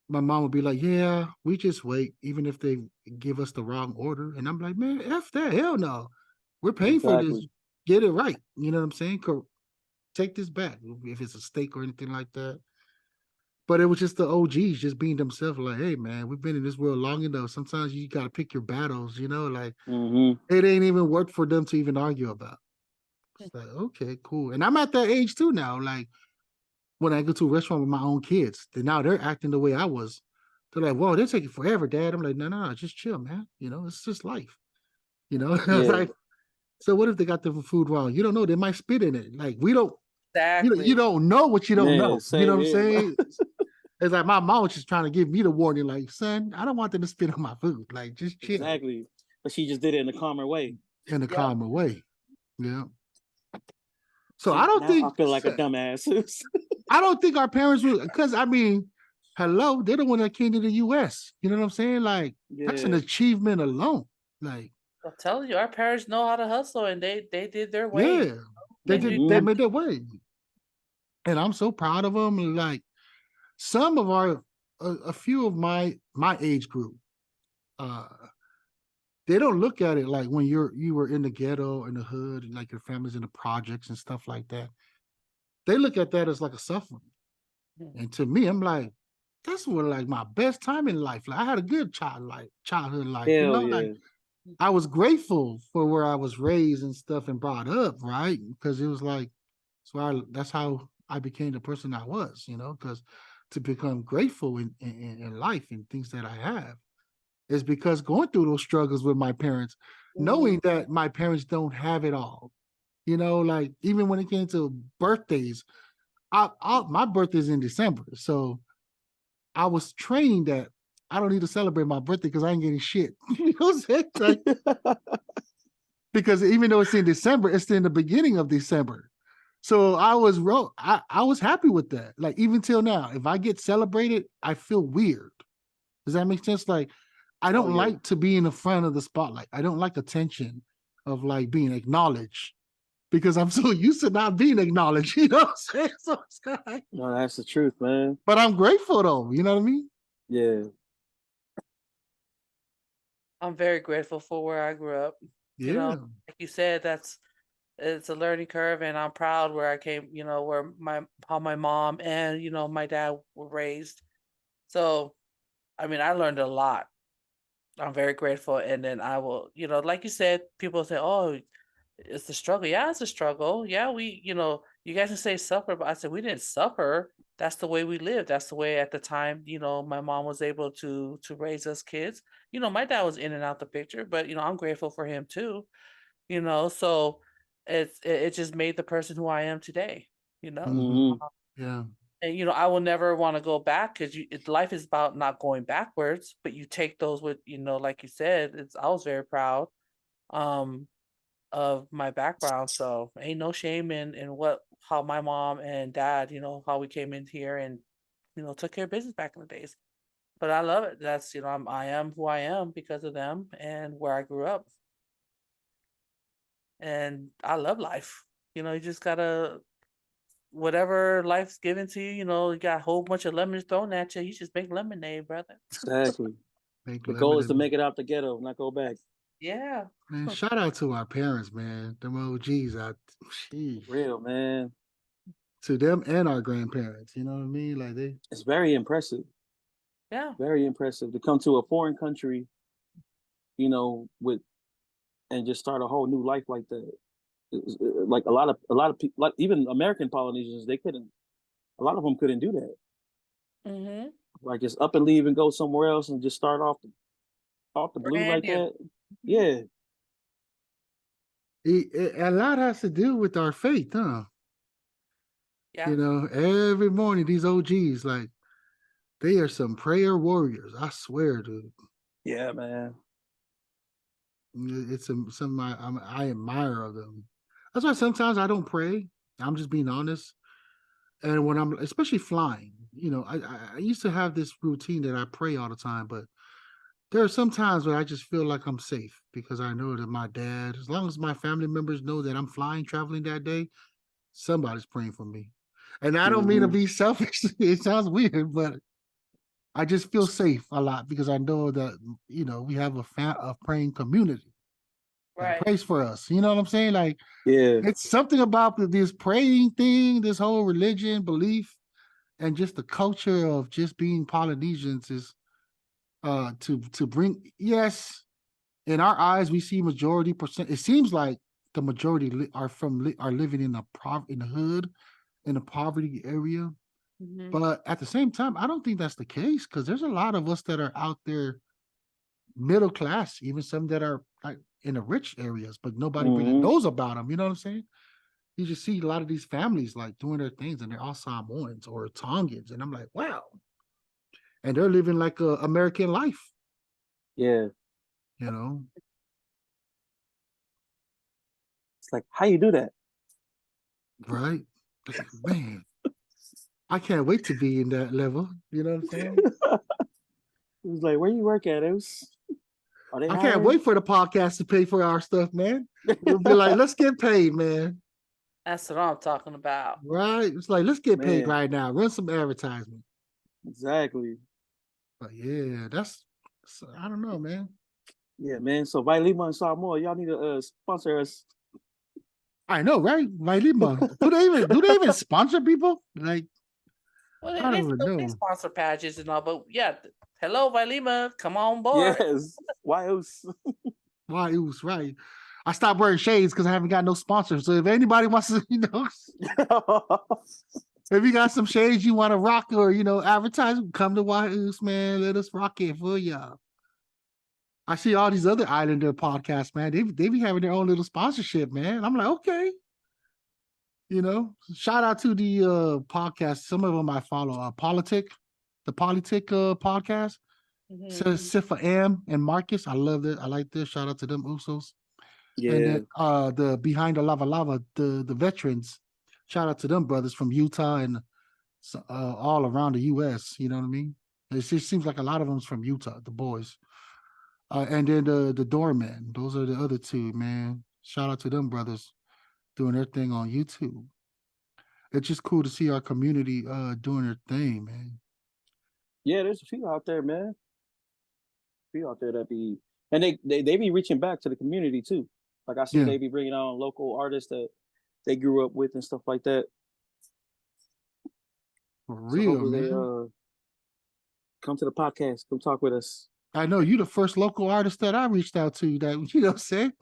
my mom would be like, yeah, we just wait, even if they give us the wrong order. And I'm like, man, F that. Hell no. We're paying for this. Exactly. Get it right. You know what I'm saying? Take this back if it's a steak or anything like that. But it was just the OGs just being themselves like, hey, man, we've been in this world long enough. Sometimes you got to pick your battles, like Mm-hmm. it ain't even worth for them to even argue about. It's like, okay, cool. And I'm at that age too now. Like when I go to a restaurant with my own kids, then now they're acting the way I was. They're like, whoa, they're taking forever, Dad. I'm like, no, just chill, man. It's just life. It's Yeah. like, so what if they got the food wrong? You don't know. They might spit in it. Like we don't, Exactly. you don't know what you don't Man, know. same You know what I'm here, bro. saying? It's like my mom was just trying to give me the warning, like, son, I don't want them to spit on my food. Like, just chill. Exactly. But she just did it in a calmer way. In a Yep. calmer way. Yeah. So See, I don't now think I feel like a dumbass. I don't think our parents would, because I mean, hello, they're the one that came to the US. You know what I'm saying? Like, that's an Yeah. achievement alone. Like, I'm telling you, our parents know how to hustle, and they did their way. yeah, they They did. They made their way, and I'm so proud of them. Like, some of a few of my age group, they don't look at it like when you were in the ghetto, in the hood, and like your family's in the projects and stuff like that. They look at that as like a suffering. And to me, I'm like, that's what like my best time in life. Like I had a good childhood life, Hell like yeah. I was grateful for where I was raised and stuff and brought up, right? Because it was like, that's how I became the person I was, because to become grateful in life and things that I have is because going through those struggles with my parents, knowing that my parents don't have it all, like even when it came to birthdays, my birthday's in December. So I was trained that I don't need to celebrate my birthday because I ain't getting shit. You know what I'm saying? Like, because even though it's in December, it's in the beginning of December. So I was happy with that. Like even till now, if I get celebrated, I feel weird. Does that make sense? Like I don't yeah. like to be in the front of the spotlight. I don't like attention of like being acknowledged because I'm so used to not being acknowledged. You know what I'm saying? So it's kind of like, No, that's the truth, man. but I'm grateful though. You know what I mean? Yeah. I'm very grateful for where I grew up. Yeah. Like you said, it's a learning curve, and I'm proud where I came. Where how my mom and my dad were raised. So, I mean, I learned a lot. I'm very grateful, and then I will, like you said, people say, "Oh, it's a struggle." Yeah, it's a struggle. Yeah, you guys can say suffer, but I said we didn't suffer. That's the way we lived. That's the way at the time, my mom was able to raise us kids. My dad was in and out the picture, but I'm grateful for him too. So it just made the person who I am today. You know, Mhm. Mm-hmm. Yeah. and I will never want to go back because life is about not going backwards, but you take those with like you said. I was very proud. Um, of my background. So ain't no shame in how my mom and dad, how we came in here and took care of business back in the days. But I love it. That's I am who I am because of them and where I grew up. And I love life. You just gotta whatever life's given to you, you got a whole bunch of lemons thrown at you. You just make lemonade, brother. Exactly. Make The goal is to lemonade. make it out the ghetto, not go back. Yeah. Man, shout out to our parents, man. Them OGs sheesh. Real, man. To them and our grandparents. You know what I mean? Like It's very impressive. Yeah. Very impressive to come to a foreign country, with and just start a whole new life like that. Like a lot of people, like even American Polynesians, they couldn't. A lot of them couldn't do that. Mm-hmm. Like just up and leave and go somewhere else and just start off the blue Brand like new. that. Yeah, a lot has to do with our faith, huh? Yeah. Every morning these OGs, like they are some prayer warriors. I swear, dude. yeah, man. It's some I admire of them. That's why sometimes I don't pray. I'm just being honest. And when I'm especially flying, I used to have this routine that I pray all the time, but there are some times where I just feel like I'm safe because I know that my dad, as long as my family members know that I'm traveling that day, somebody's praying for me. And I don't mean to be selfish. It sounds weird, but I just feel safe a lot because I know that, we have a praying community that Right. prays for us. You know what I'm saying? Like, Yeah. it's something about this praying thing, this whole religion, belief, and just the culture of just being Polynesians is to bring, yes, in our eyes we see majority percent. It seems like the majority are living in in the hood, in a poverty area. Mhm. But at the same time, I don't think that's the case because there's a lot of us that are out there middle class, even some that are like in the rich areas, but nobody really knows about them. You know what I'm saying? You just see a lot of these families like doing their things and they're all Samoans or Tongans. And I'm like, wow. And they're living like a American life, Yeah. you know? It's like, how you do that? Right? Man, I can't wait to be in that level. You know what I'm saying? It was like, where you work at? Are they I can't hiring? wait for the podcast to pay for our stuff, man. We'll be like, let's get paid, man. That's what I'm talking about. Right? It's like, let's get paid Man. right now. Run some advertisement. Exactly. But yeah, I don't know, man. Yeah, man. So Vailima and Samoa, y'all need to sponsor us. I know, right? Vailima. Do they even sponsor people? Like, Well, I don't even they know. sponsor pages and all, but yeah, hello, Vailima, come on board. Yes. whyuce? Whyuce, right? I stopped wearing shades because I haven't got no sponsors. So if anybody wants to, if you got some shades you want to rock or advertise, come to Whyuce, man. Let us rock it for y'all. I see all these other Islander podcasts, man. They be having their own little sponsorship, man. I'm like, okay. Shout out to the podcast. Some of them I follow. The Politic podcast. Says Sifa M and Marcus. I love it. I like this. Shout out to them Usos. Yeah. And then the Behind the Lava, the veterans. Shout out to them brothers from Utah and all around the US. You know what I mean? It just seems like a lot of them's from Utah, the boys. And then the Doorman. Those are the other two, man. Shout out to them brothers doing their thing on YouTube. It's just cool to see our community doing their thing, man. Yeah, there's a few out there, man. Few out there that be, and they be reaching back to the community too. Like I see, they be bringing on local artists that they grew up with and stuff like that. For real, man. They come to the podcast, come talk with us. I know you the first local artist that I reached out to. That you know, what I'm saying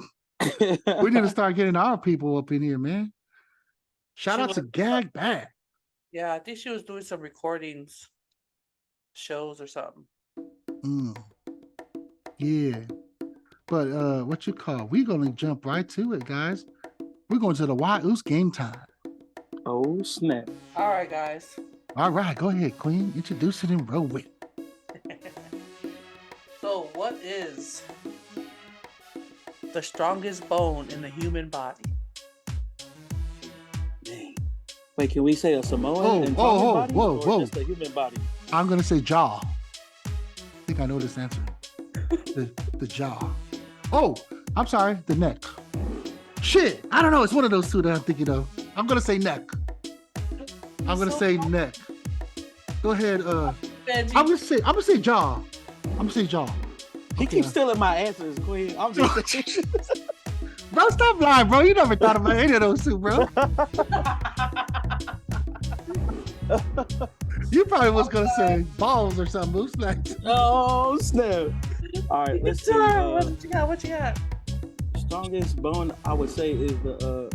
we need to start getting our people up in here, man. Shout out to Gag Bag. Yeah, I think she was doing some recordings, shows or something. Yeah. But what you call? We're gonna jump right to it, guys. We're going to the whyuce game time. Oh snap. All right, guys. All right, go ahead, Queen. Introduce it and roll with. So what is the strongest bone in the human body? Dang. Wait, can we say a Samoan and Tongan body or just a human body? I'm gonna say jaw. I think I know this answer. the jaw. Oh, I'm sorry, the neck. Shit, I don't know. It's one of those two that I'm thinking of. I'm gonna say neck. I'm gonna say neck. Go ahead. Benji. I'm gonna say jaw. I'm gonna say jaw. He keeps stealing my answers, Queen. I'm just Bro, stop lying, bro. You never thought about any of those two, bro. You probably was gonna say balls or something. Moose. Like, oh snap. All right, let's see. What you got? Strongest bone I would say is the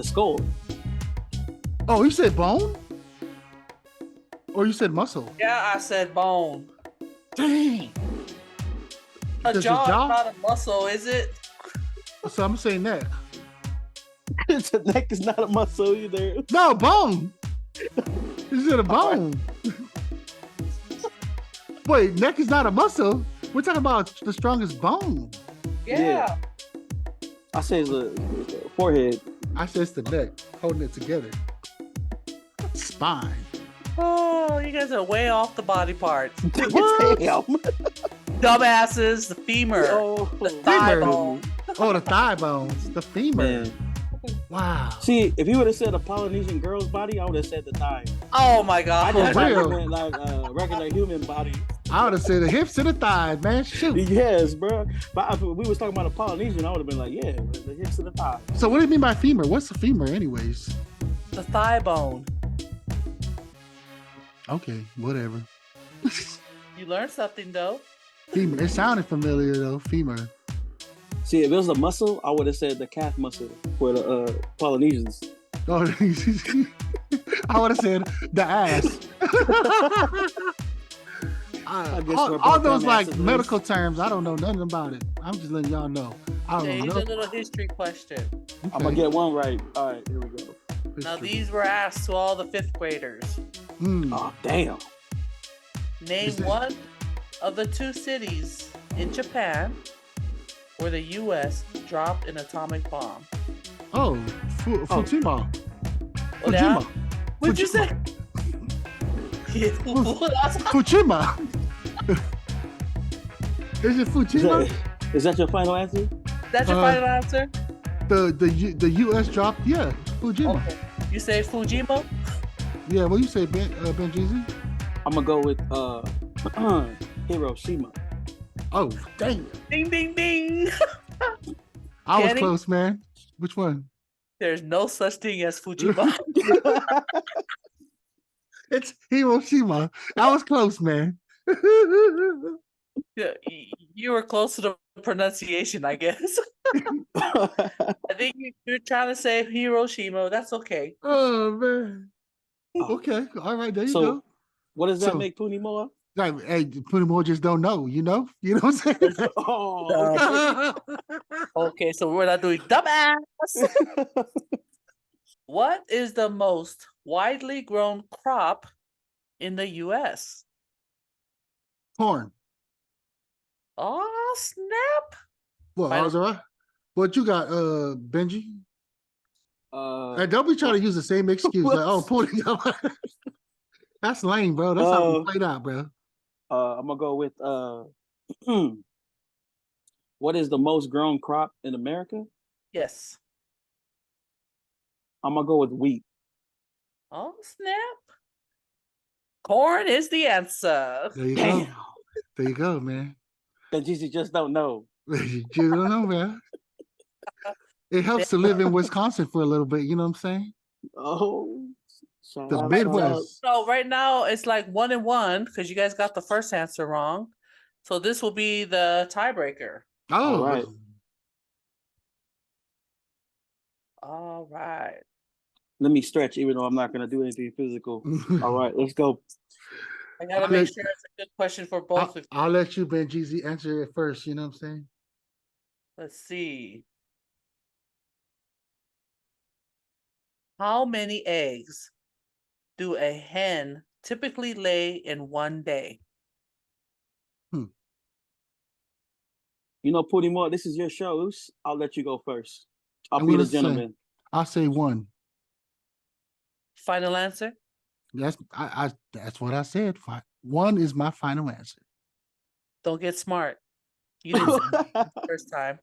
skull. oh, you said bone? Or you said muscle? Yeah, I said bone. Dang. A Does jaw his jaw? is not a muscle, is it? So I'm gonna say neck. The neck is not a muscle either. No, bone. You said a bone. Wait, neck is not a muscle. We're talking about the strongest bone. Yeah. I say it's the forehead. I said it's the neck, holding it together. spine. Oh, you guys are way off the body parts. What? Damn. Dumbasses, the femur, Oh, the thigh femur. bone. Oh, the thigh bones, the femur. man. Wow. See, if you would have said a Polynesian girl's body, I would have said the thigh. Oh my I god. For just thought you real? meant like a regular human body. I would have said the hips and the thighs, man. Shoot. Yes, bro. But if we was talking about a Polynesian, I would have been like, yeah, the hips and the thigh. So what do you mean by femur? What's the femur, anyways? The thigh bone. Okay, whatever. You learned something though. Femur. It sounded familiar though. Femur. See, if it was a muscle, I would have said the calf muscle for the Polynesians. Oh, I would have said the ass. guess all we're all both those like dumbasses. medical terms, I don't know nothing about it. I'm just letting y'all know. I Okay, don't here's know. a little history question. I'm gonna get one right. All right, here we go. Now these were asked to all the 5th graders. Oh, damn. Name Is it- one of the 2 cities in Japan where the U.S. dropped an atomic bomb. Oh, Fukushima. Oh, yeah? Fukushima. What'd you say? Fukushima. Is it Fukushima? Is that your final answer? That's your final answer? The U.S. dropped. Yeah, Fukushima. Okay. You say Fujima? Yeah, what you say, Benjezee? I'm gonna go with Hiroshima. Oh, dang. Ding, ding, ding. I was Kenny? close, man. Which one? There's no such thing as Fujima. It's Hiroshima. I was close, man. Yeah, you were close to the pronunciation, I guess. I think you're trying to say Hiroshima. That's okay. Oh, man. Okay. All right. There you So, go. what does that So- make Puni more? Like, hey, plenty more just don't know, you know? You know what I'm saying? Oh, Okay, so we're not doing dumbass. What is the most widely grown crop in the U.S.? Corn. Oh, snap. What, Final- Azara? What you got, Benji? uh, Hey, don't be trying to use the same excuse. Like, oh, pull it up. That's lame, bro. That's how we played out, bro. I'm gonna go with what is the most grown crop in America? Yes. I'm gonna go with wheat. Oh, snap. Corn is the answer. There you go. Damn, There you go, man. Benjezee just don't know. You don't know, man. It helps to live in Wisconsin for a little bit, you know what I'm saying? Oh, shout The out, Midwest. So right now it's like 1-1 because you guys got the first answer wrong. So this will be the tiebreaker. Oh, All right. All right. Let me stretch, even though I'm not gonna do anything physical. All right, let's go. I gotta I'll make let- sure it's a good question for both of you. I'll let you, Benjezee, answer it first, you know what I'm saying? Let's see. How many eggs do a hen typically lay in one day? You know, Puni more. This is your show. I'll let you go first. I'll I'm be the gonna say- gentleman. I'll say one. Final answer? That's that's what I said. One is my final answer. Don't get smart. You didn't say it the first time.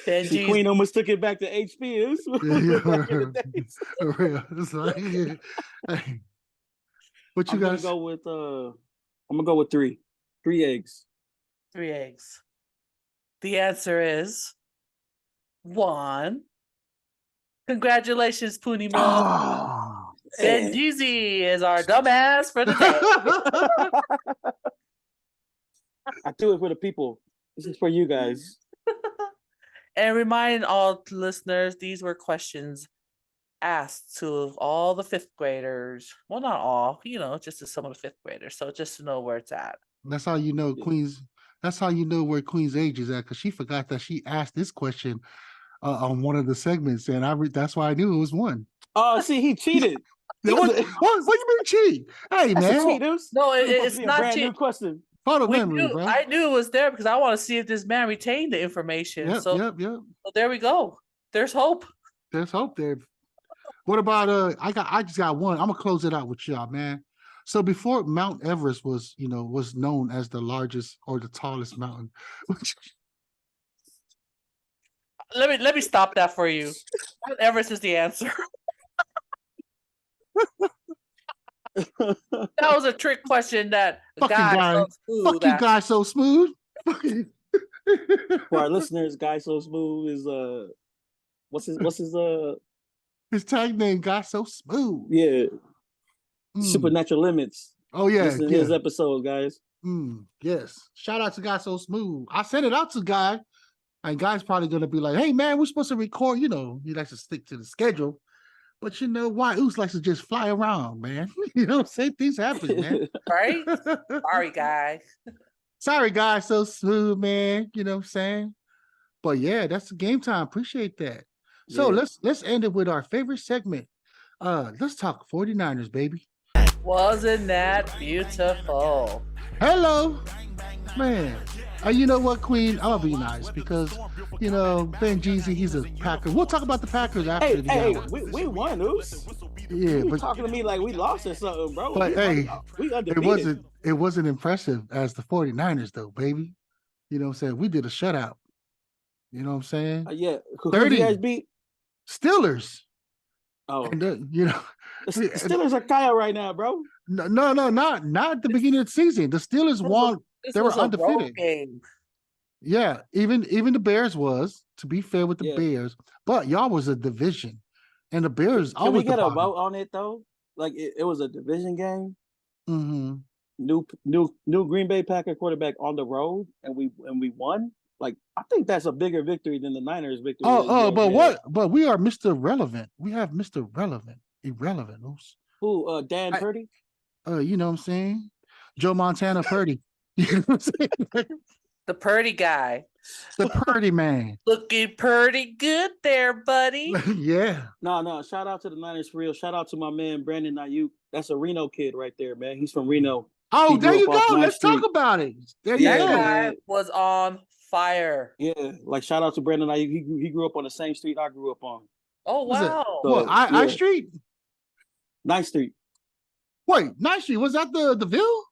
The Benji's Queen almost took it back to HP. This was back in the days. For real. It's like, hey. What you I'm gonna guys? go with I'm gonna go with 3. 3 eggs. 3 eggs. The answer is 1. Congratulations, Puni Mo. Oh, man. Benjezee is our dumbass for the day. I do it for the people. This is for you guys. And remind all listeners, these were questions asked to all the 5th graders. Well, not all, just to some of the 5th graders. So just to know where it's at. That's how you know Queen's. That's how you know where Queen's age is at, because she forgot that she asked this question on one of the segments, and that's why I knew it was one. Oh, see, he cheated. What you mean cheat? Hey, That's a man, cheat. This No, was supposed to it's be a not brand new cheat. question. photo memory, bro. I knew it was there because I want to see if this man retained the information. Yep, so yep. so there we go. There's hope. There's hope there. What about I just got one. I'm gonna close it out with y'all, man. So before Mount Everest was, was known as the largest or the tallest mountain. Let me stop that for you. Mount Everest is the answer. That was a trick question that a Fucking guy guy. so smooth Fuck you asked. guys so smooth. For our listeners, Guy So Smooth is what's his His tag name got so smooth. yeah, Mm. Supernatural Limits. Oh yeah, Listen to his episodes, guys. Yes. Shout out to Guy So Smooth. I sent it out to Guy, and Guy's probably gonna be like, "Hey man, we're supposed to record." He likes to stick to the schedule, but whyuce likes to just fly around, man. Same things happen, man. Right? Sorry, guy. Sorry, Guy So Smooth, man. You know what I'm saying? But yeah, that's the game time. Appreciate that. So let's end it with our favorite segment. Let's talk 49ers, baby. Wasn't that beautiful? Hello, man. You know what, Queen? I'm gonna be nice because Benjezee, he's a Packer. We'll talk about the Packers after the hour. We won, Oos. Yeah, You but talking to me like we lost or something, bro. But hey, we undefeated. it wasn't impressive as the 49ers though, baby. You know what I'm saying? We did a shutout. You know what I'm saying? Yeah. Who 30. you guys beat? Steelers. Oh, And the Steelers are Kyle right now, bro. no, not at the beginning of the season. The Steelers won. They were undefeated. Game. Yeah, even the Bears was, to be fair with the Bears, but y'all was a division, and the Bears. Can we get a vote on it though? Like it was a division game. Mm-hmm. New Green Bay Packer quarterback on the road, and we won. Like I think that's a bigger victory than the Niners victory. But we are Mr. Relevant. We have Mr. Relevant, irrelevant. Who? Dan Purdy. You know what I'm saying? Joe Montana Purdy. You know what I'm saying? The Purdy guy. The Purdy man. Looking pretty good there, buddy. Yeah. No. Shout out to the Niners for real. Shout out to my man Brandon Ayuk. That's a Reno kid right there, man. He's from Reno. Oh, there you go. Let's talk about it. There you go. That guy was on fire. Yeah, like shout out to Brandon Ayuk. He grew up on the same street I grew up on. Oh wow. What? I Street? 9th Street. Wait, 9th Street, was that the Ville?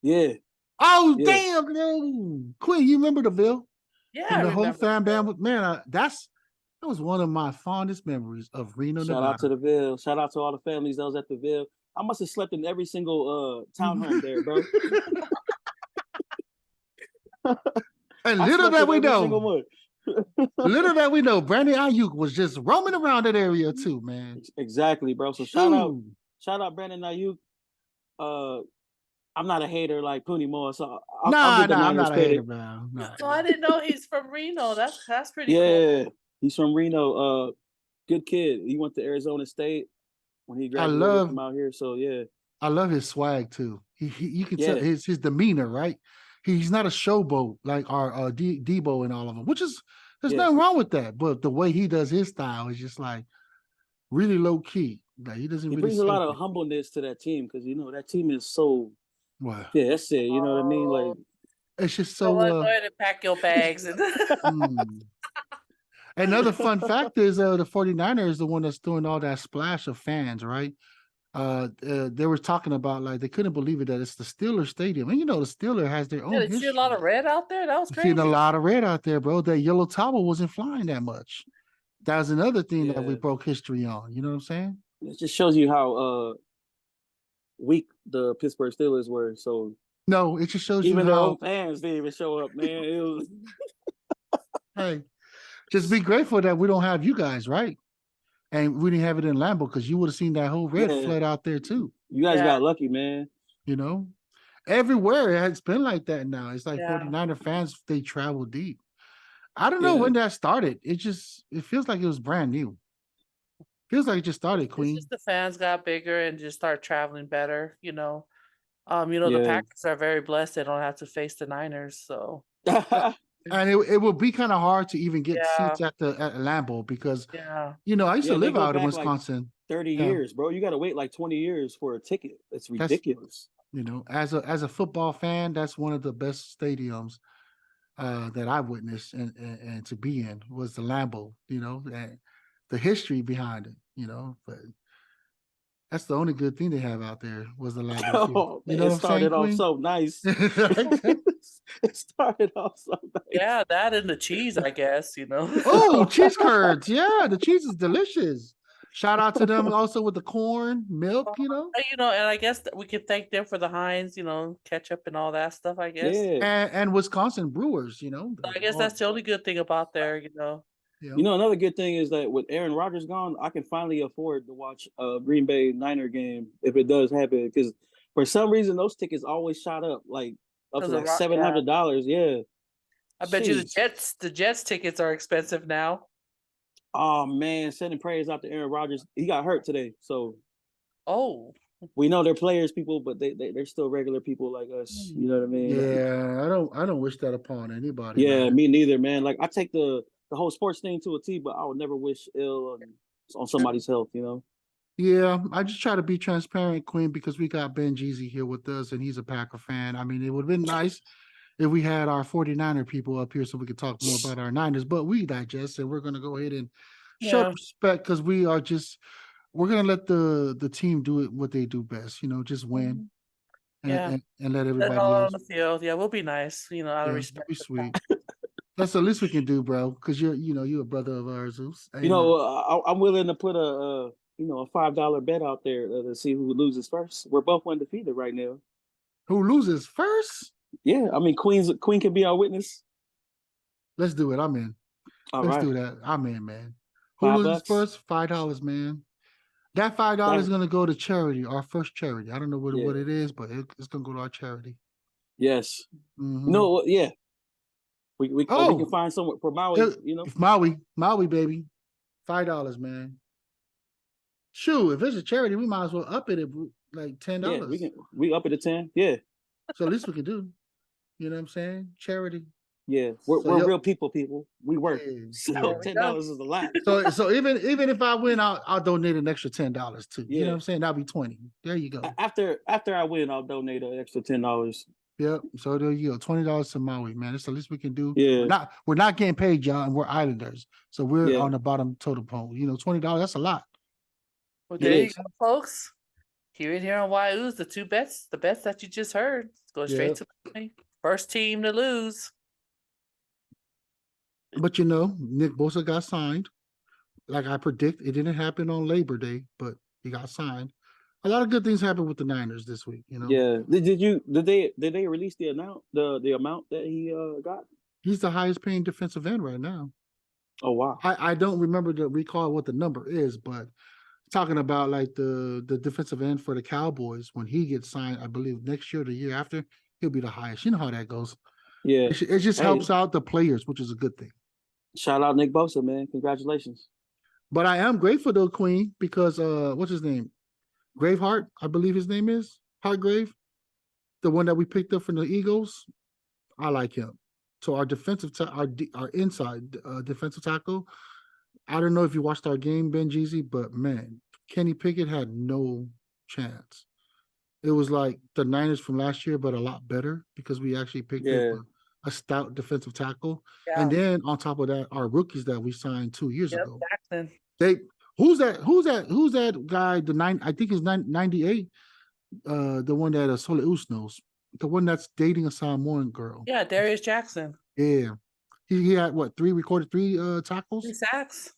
Yeah. Oh, damn, no. Quinn, you remember the Ville? Yeah. And the whole fan band with that was one of my fondest memories of Reno, Nevada. Shout out to the Ville. Shout out to all the families that was at the Ville. I must have slept in every single townhome there, bro. And little that we know, Brandon Ayuk was just roaming around that area too, man. Exactly, bro. So shout out Brandon Ayuk. I'm not a hater like Puni more, so I'm not a hater, bro. So I didn't know he's from Reno. That's pretty cool. Yeah, he's from Reno. Good kid. He went to Arizona State when he graduated from out here. So yeah, I love his swag too. You can tell his demeanor, right? He's not a showboat like our Debo and all of them, which is there's nothing wrong with that. But the way he does his style is just like really low key. Like he doesn't. He brings a lot of humbleness to that team because that team is so. Wow. Yeah, that's it. You know what I mean? Like it's just so. Go ahead and pack your bags. Another fun fact is the 49ers is the one that's doing all that splash of fans, right? They were talking about like they couldn't believe it that it's the Steelers stadium, and the Steelers has their own. Did you see a lot of red out there? That was crazy. Seen a lot of red out there, bro. That yellow towel wasn't flying that much. That was another thing that we broke history on. You know what I'm saying? It just shows you how weak the Pittsburgh Steelers were. So no, it just shows even you their how own fans didn't even show up, man. It was hey, just be grateful that we don't have you guys, right? And we didn't have it in Lambeau because you would have seen that whole red flood out there too. You guys got lucky, man. Everywhere it's been like that now. It's like 49er fans, they travel deep. I don't know when that started. It feels like it was brand new. Feels like it just started, Queen. It's just the fans got bigger and just start traveling better, The Packers are very blessed. They don't have to face the Niners, so. And it will be kind of hard to even get seats at Lambeau because, I used to live out in Wisconsin. Like 30 years, bro. You got to wait like 20 years for a ticket. It's ridiculous. As a football fan, that's one of the best stadiums that I witnessed and to be in was the Lambeau, and the history behind it. but that's the only good thing they have out there was the library. Oh, You know it what I'm saying, started off Queen? so nice. It started off so nice. Yeah, that and the cheese, I guess, Oh, cheese curds. Yeah, the cheese is delicious. Shout out to them also with the corn, milk, And I guess that we could thank them for the Heinz, ketchup and all that stuff, I guess. Yeah. and Wisconsin brewers, So I guess that's the only good thing about there, You know, another good thing is that with Aaron Rodgers gone, I can finally afford to watch a Green Bay Niner game if it does happen. Because for some reason, those tickets always shot up like up to 'Cause of like Ro- yeah. $700. Yeah. I bet you Jeez. the Jets tickets are expensive now. Oh man, sending prayers out to Aaron Rodgers. He got hurt today, so Oh, we know they're players, people, but they're still regular people like us. You know what I mean? Yeah, I don't wish that upon anybody. Yeah, man. me neither, man. Like I take the whole sports thing to a T, but I would never wish ill on somebody's health. Yeah, I just try to be transparent, Queen, because we got Benjezee here with us, and he's a Packer fan. I mean, it would have been nice if we had our 49er people up here so we could talk more about our Niners, but we digest, and we're going to go ahead and show Yeah. respect because we're going to let the team do it what they do best, just win. Yeah. And let That's everybody all on else. the field. Yeah, we'll be nice, out of Yeah, respect. be sweet. That's the least we can do, bro, because you're a brother of ours. I'm willing to put a $5 bet out there to see who loses first. We're both undefeated right now. Who loses first? Yeah, I mean Queen can be our witness. Let's do it. I'm in. Let's do that. I'm in, man. Who loses first? $5, man. That $5 is gonna go to charity, our first charity. I don't know what it is, but it's gonna go to our charity. Yes. Mm-hmm. No, yeah. We can find somewhere for Maui. Maui, baby, $5, man. Shoot, if it's a charity, we might as well up it at like $10. Yeah, we up it to 10. Yeah. So at least we can do. You know what I'm saying? Charity. Yeah, we're real people. We work. So $10 is a lot. So even if I win, I'll donate an extra $10 too. Yeah. You know what I'm saying? That'll be 20. There you go. After I win, I'll donate an extra $10. Yep. So there you go. $20 to Maui, man. That's the least we can do. Yeah. We're not getting paid, y'all, and we're islanders. So we're on the bottom totem pole. $20, that's a lot. Well, there you go, folks. Here on whyuce, the bets that you just heard. Go straight to money. First team to lose. But Nick Bosa got signed. Like I predict, it didn't happen on Labor Day, but he got signed. A lot of good things happened with the Niners this week. Yeah. Did they release the amount that he got? He's the highest paying defensive end right now. Oh wow. I don't recall what the number is, but talking about like the defensive end for the Cowboys when he gets signed, I believe next year or the year after, he'll be the highest. You know how that goes. Yeah. It just helps out the players, which is a good thing. Shout out Nick Bosa, man. Congratulations. But I am grateful though, Queen, because what's his name? Graveheart, I believe his name is Hartgrave, the one that we picked up from the Eagles. I like him. So our defensive, our inside defensive tackle. I don't know if you watched our game, Benjezee, but man, Kenny Pickett had no chance. It was like the Niners from last year, but a lot better because we actually picked up a stout defensive tackle. Yeah. And then on top of that, our rookies that we signed 2 years ago. Jackson. Who's that guy? I think he's 98. The one that Soleus knows. The one that's dating a Samoan girl. Yeah, Darius Jackson. Yeah. He had recorded three tackles? 3 sacks.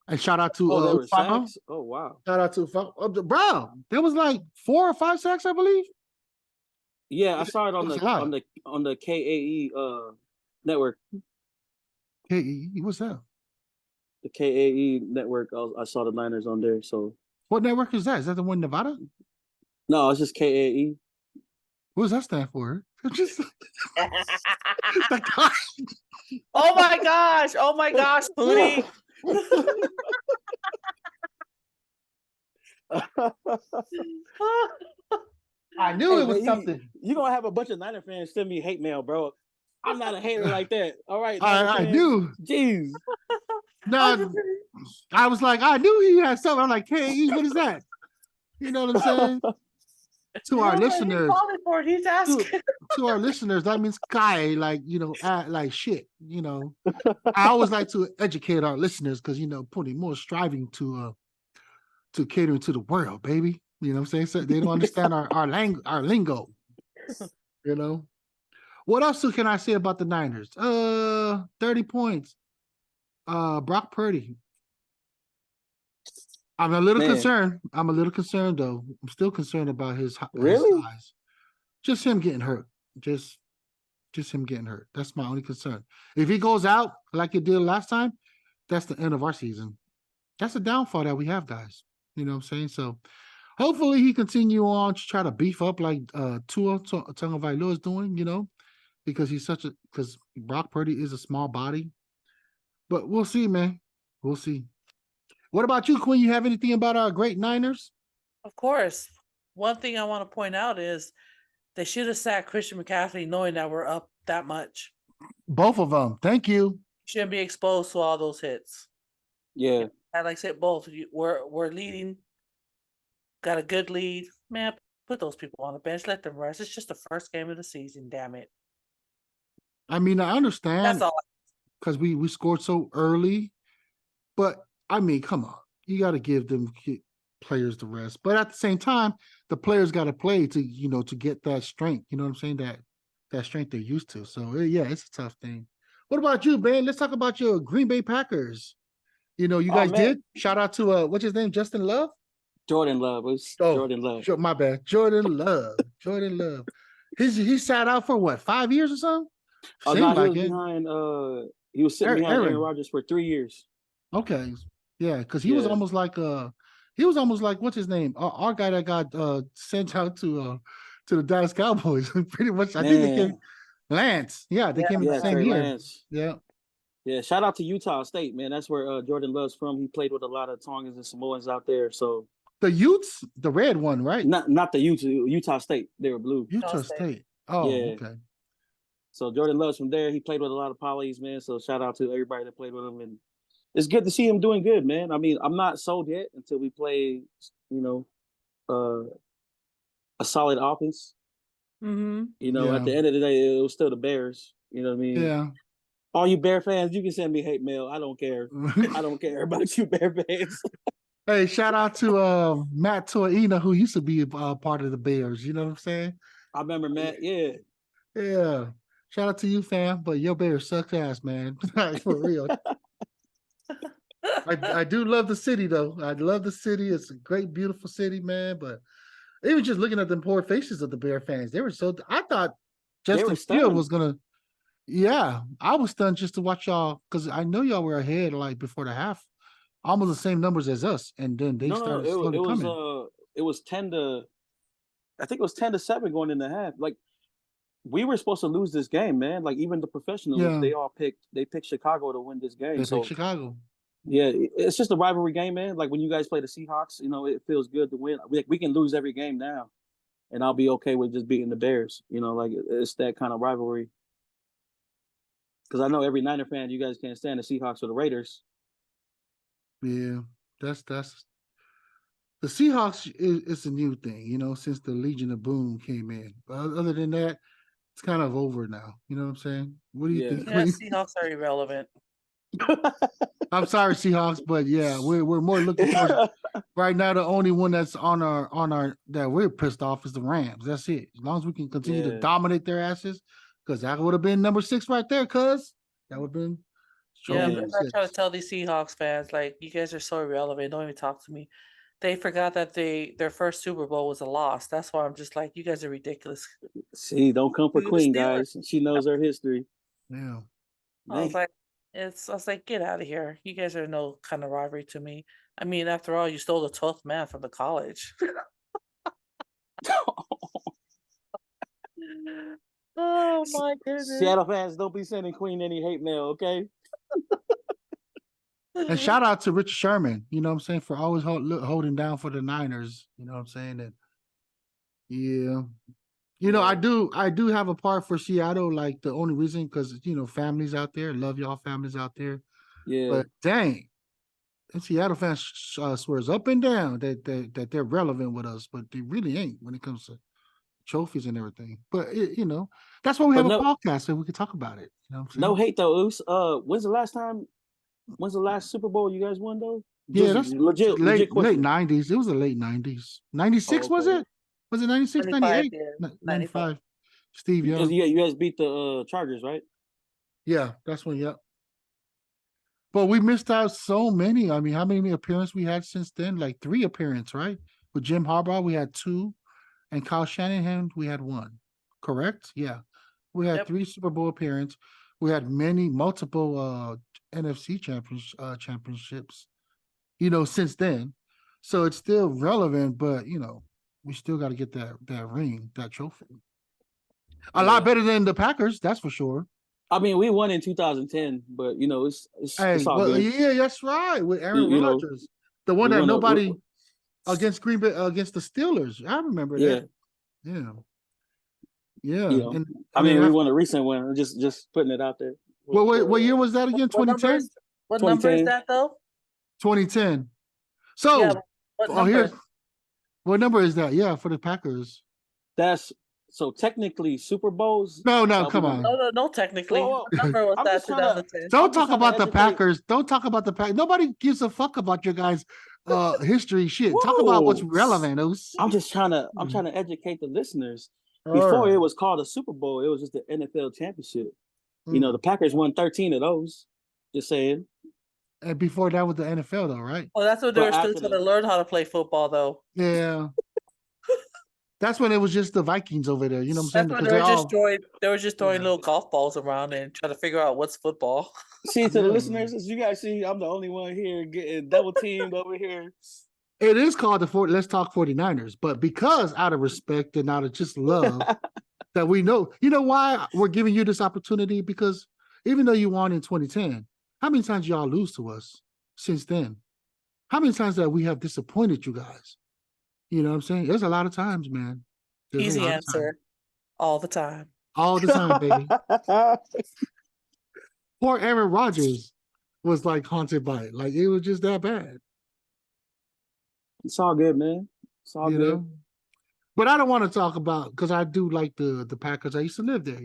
And shout out to sacks? Oh wow. Shout out to bro. There was like 4 or 5 sacks, I believe. Yeah, I saw it on the KAE network. KAE, what's that? The KAE network. I saw the Niners on there. So what network is that? Is that the one in Nevada? No, it's just KAE. What does that stand for? Just Oh my gosh, Puni. I knew it was something. You're gonna have a bunch of Niner fans send me hate mail, bro. I'm not a hater like that. All right. I knew. Jeez. No, I was like, I knew he had something. I'm like, KE, what is that? You know what I'm saying? To our listeners, he's asking. To our listeners, that means Kai, like like shit. I always like to educate our listeners because Puni more striving to to catering to the world, baby. You know what I'm saying? So they don't understand our lingo. You know. What else can I say about the Niners? 30 points. Brock Purdy. I'm a little concerned. I'm a little concerned though. I'm still concerned about his Really? size. Just him getting hurt. Just him getting hurt. That's my only concern. If he goes out like it did last time, that's the end of our season. That's a downfall that we have, guys. You know what I'm saying? So hopefully he continue on to try to beef up like Tua Tagovailoa is doing, you know, because because Brock Purdy is a small body. But we'll see, man. We'll see. What about you, Quinn? You have anything about our great Niners? Of course. One thing I want to point out is they should have sacked Christian McCaffrey knowing that we're up that much. Both of them. Thank you. Shouldn't be exposed to all those hits. Yeah. And like I said, both. We're leading. Got a good lead. Man, put those people on the bench. Let them rest. It's just the first game of the season, damn it. I mean, I understand. That's all. Because we scored so early. But, I mean, come on. You got to give them players the rest. But at the same time, the players got to play to, you know, to get that strength. You know what I'm saying? That strength they're used to. So, yeah, it's a tough thing. What about you, Ben? Let's talk about your Green Bay Packers. You know, you guys did. Shout out to, what's his name? Justin Love? Jordan Love. It was Jordan Love. My bad. Jordan Love. Jordan Love. He sat out for what, 5 years or something? Oh, no, he was behind, he was sitting behind Aaron Rodgers for 3 years. Okay. Yeah, because he was almost like what's his name? Our guy that got sent out to the Dallas Cowboys. Pretty much. I think they came Lance. Yeah, they came in the same year. Lance. Yeah. Yeah, shout out to Utah State, man. That's where Jordan Love's from. He played with a lot of Tongans and Samoans out there. So the Utes, the red one, right? Not the Utes, Utah State. They were blue. Utah State. Oh, yeah. Okay. So Jordan Love's from there. He played with a lot of polys, man. So shout out to everybody that played with him. And it's good to see him doing good, man. I mean, I'm not sold yet until we play, you know, a solid offense. Mm-hmm. You know, at the end of the day, it was still the Bears. You know what I mean? Yeah. All you Bear fans, you can send me hate mail. I don't care. I don't care about you Bear fans. Hey, shout out to Matt Toina, who used to be part of the Bears. You know what I'm saying? I remember Matt. Yeah. Yeah. Shout out to you, fam. But your Bears suck ass, man. For real. I do love the city, though. I love the city. It's a great, beautiful city, man. But even just looking at the poor faces of the Bear fans, they were so. I thought Justin Field was gonna. Yeah, I was stunned just to watch y'all because I know y'all were ahead like before the half, almost the same numbers as us, and then they started slowly coming. It was 10 to, I think it was 10-7 going in the half. Like we were supposed to lose this game, man. Like even the professionals, they picked Chicago to win this game. They picked Chicago. Yeah, it's just a rivalry game, man. Like when you guys play the Seahawks, you know, it feels good to win. We can lose every game now, and I'll be okay with just beating the Bears. You know, like it's that kind of rivalry. Because I know every Niner fan, you guys can't stand the Seahawks or the Raiders. Yeah, that's the Seahawks is a new thing, you know, since the Legion of Boom came in. But other than that, it's kind of over now. You know what I'm saying? What do you think? Yeah, Seahawks are irrelevant. I'm sorry, Seahawks, but yeah, we're more looking for right now. The only one that's on our that we're pissed off is the Rams. That's it. As long as we can continue to dominate their asses, because that would have been number 6 right there. Cuz that would have been. Yeah, I try to tell these Seahawks fans, like, you guys are so irrelevant. Don't even talk to me. They forgot that their first Super Bowl was a loss. That's why I'm just like, you guys are ridiculous. See, don't come for Queen, guys. She knows her history. Yeah. I was like, get out of here. You guys are no kind of rivalry to me. I mean, after all, you stole the 12th man from the college. Oh my goodness. Seattle fans, don't be sending Queen any hate mail, okay? And shout out to Richard Sherman, you know what I'm saying, for always holding down for the Niners. You know what I'm saying? That, yeah. You know, I do have a part for Seattle, like the only reason, because, you know, families out there, love y'all families out there. Yeah. But dang, and Seattle fans swears up and down that they're relevant with us, but they really ain't when it comes to trophies and everything. But, you know, that's why we have a podcast, so we can talk about it. You know what I'm saying? No hate, though, Oos. When's the last Super Bowl you guys won, though? Yeah, Just that's legit late question. 90s. It was the late 90s. 96 was okay. it? Was it 96, 95, 98? yeah, 95. 95. Steve Young. Yeah, you guys beat the Chargers, right? Yeah, that's when, yep. But we missed out so many. I mean, how many appearances we had since then? Like 3 appearances, right? With Jim Harbaugh, we had 2, and Kyle Shanahan, we had 1. Correct? Yeah. We had Yep. 3 Super Bowl appearances. We had multiple NFC championships, since then. So it's still relevant, but we still got to get that ring, that trophy. A lot better than the Packers, that's for sure. I mean, we won in 2010, but it's Hey, all well, good. yeah, that's right. With Aaron You know, Rodgers, the one we that won nobody against Green Bay, against the Steelers. I remember yeah. that. Yeah, yeah. You know, And I then mean, we won a recent one. Just putting it out there. what year was that again? What number 2010? is what number is 2010. that though? 2010. So, Yeah, what number? here's what number is that? Yeah, for the Packers. That's so technically Super Bowls. No, that'll come be on. No, technically. Whoa. What number was I'm that? just trying to. 2010. Don't I'm just talk trying to about the educate- Packers. Don't talk about the Packers. Nobody gives a fuck about your guys' history shit. Talk about what's Whoa. relevant. Oos. I'm trying to educate the listeners. All Before right. it was called a Super Bowl, it was just the NFL championship. Mm. The Packers won 13 of those. Just saying. And before that was the NFL, though, right? Well, that's when they But were still after trying that- to learn how to play football, though. Yeah. That's when it was just the Vikings over there. You know what I'm saying? That's when Because they were just throwing Yeah. little golf balls around and trying to figure out what's football. See, to the Yeah. listeners, as you guys see, I'm the only one here getting double teamed over here. it is called Let's Talk 49ers. But because out of respect and out of just love that we know, you know why we're giving you this opportunity? Because even though you won in 2010, how many times y'all lose to us since then? How many times that we have disappointed you guys? You know what I'm saying? There's a lot of times, man. There's a Easy lot of times. answer. All the time. All the time, baby. Poor Aaron Rodgers was like haunted by it. Like it was just that bad. It's all good, man. It's all You good. know? But I don't want to talk about because I do like the Packers. I used to live there,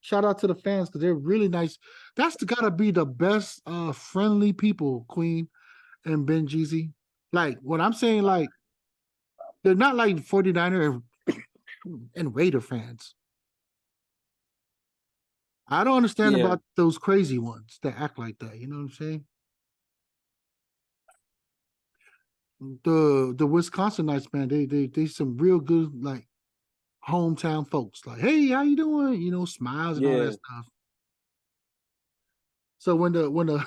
Shout out to the fans because they're really nice. That's gotta be the best friendly people, Queen and Benjezee. Like what I'm saying, like they're not like 49er and Raider fans. I don't understand Yeah. about those crazy ones that act like that. You know what I'm saying? The Wisconsinites, man, they some real good like hometown folks. Like, hey, how you doing? Smiles and all Yeah. that stuff. So when the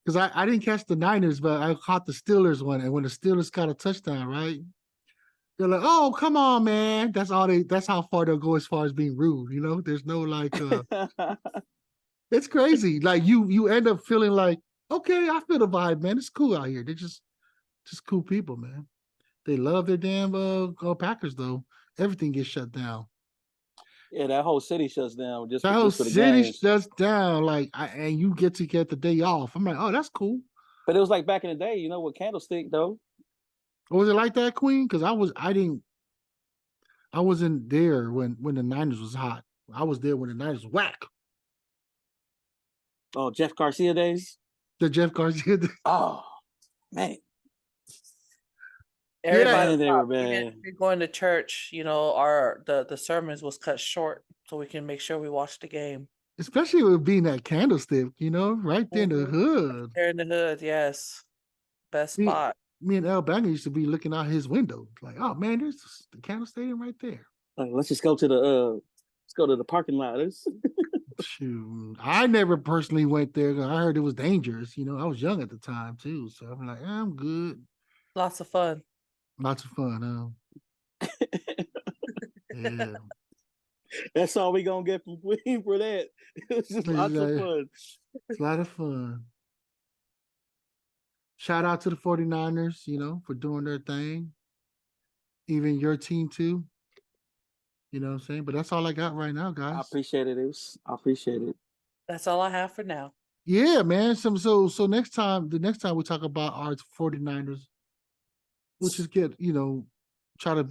because I didn't catch the Niners, but I caught the Steelers one, and when the Steelers got a touchdown, right? They're like, "Oh, come on, man!" That's how far they'll go as far as being rude. There's no like. It's crazy. Like you end up feeling like, okay, I feel the vibe, man. It's cool out here. They're just cool people, man. They love their damn Packers though. Everything gets shut down. Yeah, that whole city shuts down just That whole for the city games. shuts down. Like, and you get to get the day off. I'm like, oh, that's cool. But it was like back in the day, with Candlestick though. Was it like that, Queen? Because I wasn't there when the Niners was hot. I was there when the Niners was whack. Oh, Jeff Garcia days. The Jeff Garcia. Oh man. Everybody Yeah, they stopped. were Even bad. if you're going to church, the sermons was cut short so we can make sure we watch the game. Especially with being that Candlestick, right there in the Mhm. hood. There in the hood, yes. Best Me- spot. Me and El Banger used to be looking out his window, like, oh man, there's the Candle Stadium right there. Let's just go to the parking lot. Shoot, I never personally went there. 'Cause I heard it was dangerous. I was young at the time too, so I'm like, I'm good. Lots of fun. Lots of fun. Yeah. That's all we gonna get from Queen for that. It was just lots of fun. It's a lot of fun. Shout out to the 49ers, for doing their thing. Even your team too. You know what I'm saying? But that's all I got right now, guys. I appreciate it. I appreciate it. That's all I have for now. Yeah, man. So the next time we talk about our 49ers, we'll just get, try to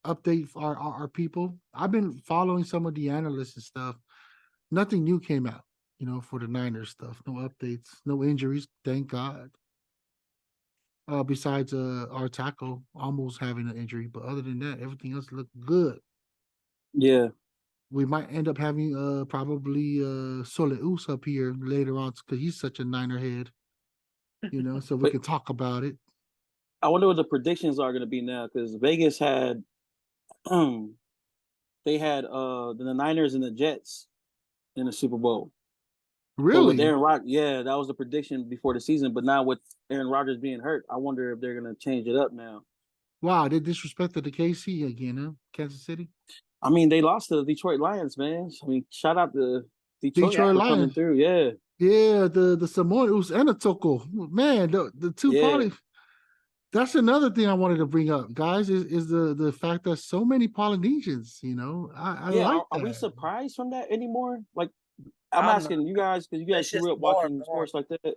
update our people. I've been following some of the analysts and stuff. Nothing new came out. for the Niners stuff. No updates, no injuries, thank God. Besides our tackle almost having an injury, but other than that, everything else looked good. Yeah. We might end up having probably Soleus up here later on because he's such a Niner head, so we But can talk about it. I wonder what the predictions are going to be now, because Vegas had, they had the Niners and the Jets in the Super Bowl. But with Really? Aaron Rodgers, yeah, that was the prediction before the season. But now with Aaron Rodgers being hurt, I wonder if they're going to change it up now. Wow, they disrespected the KC again, huh? Kansas City? I mean, they lost to the Detroit Lions, man. I mean, shout out to Detroit for coming Lions. through. Yeah. Yeah, the Samoans and the Toko. Man, the two Yeah. that's another thing I wanted to bring up, guys, is the fact that so many Polynesians, I Yeah. like Are we that. surprised from that anymore? Like, I'm I'm asking you guys, because you guys It's just grew up more watching and more. sports like that.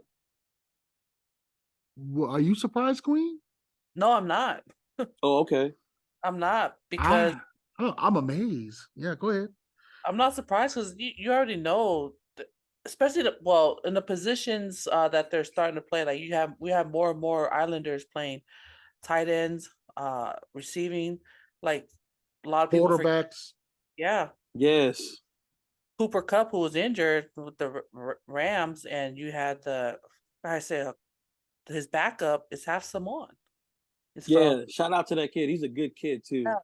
Well, are you surprised, Queen? No, I'm not. Oh, okay. I'm not, because I'm amazed. Yeah, go ahead. I'm not surprised because you already know, especially in the positions that they're starting to play. Like we have more and more Islanders playing tight ends, receiving. Like a lot of people Quarterbacks. yeah, Yes. Cooper Kupp, who was injured with the Rams, and you had his backup is half Samoan. It's Yeah. Shout out to that kid. He's a good kid too. Yeah.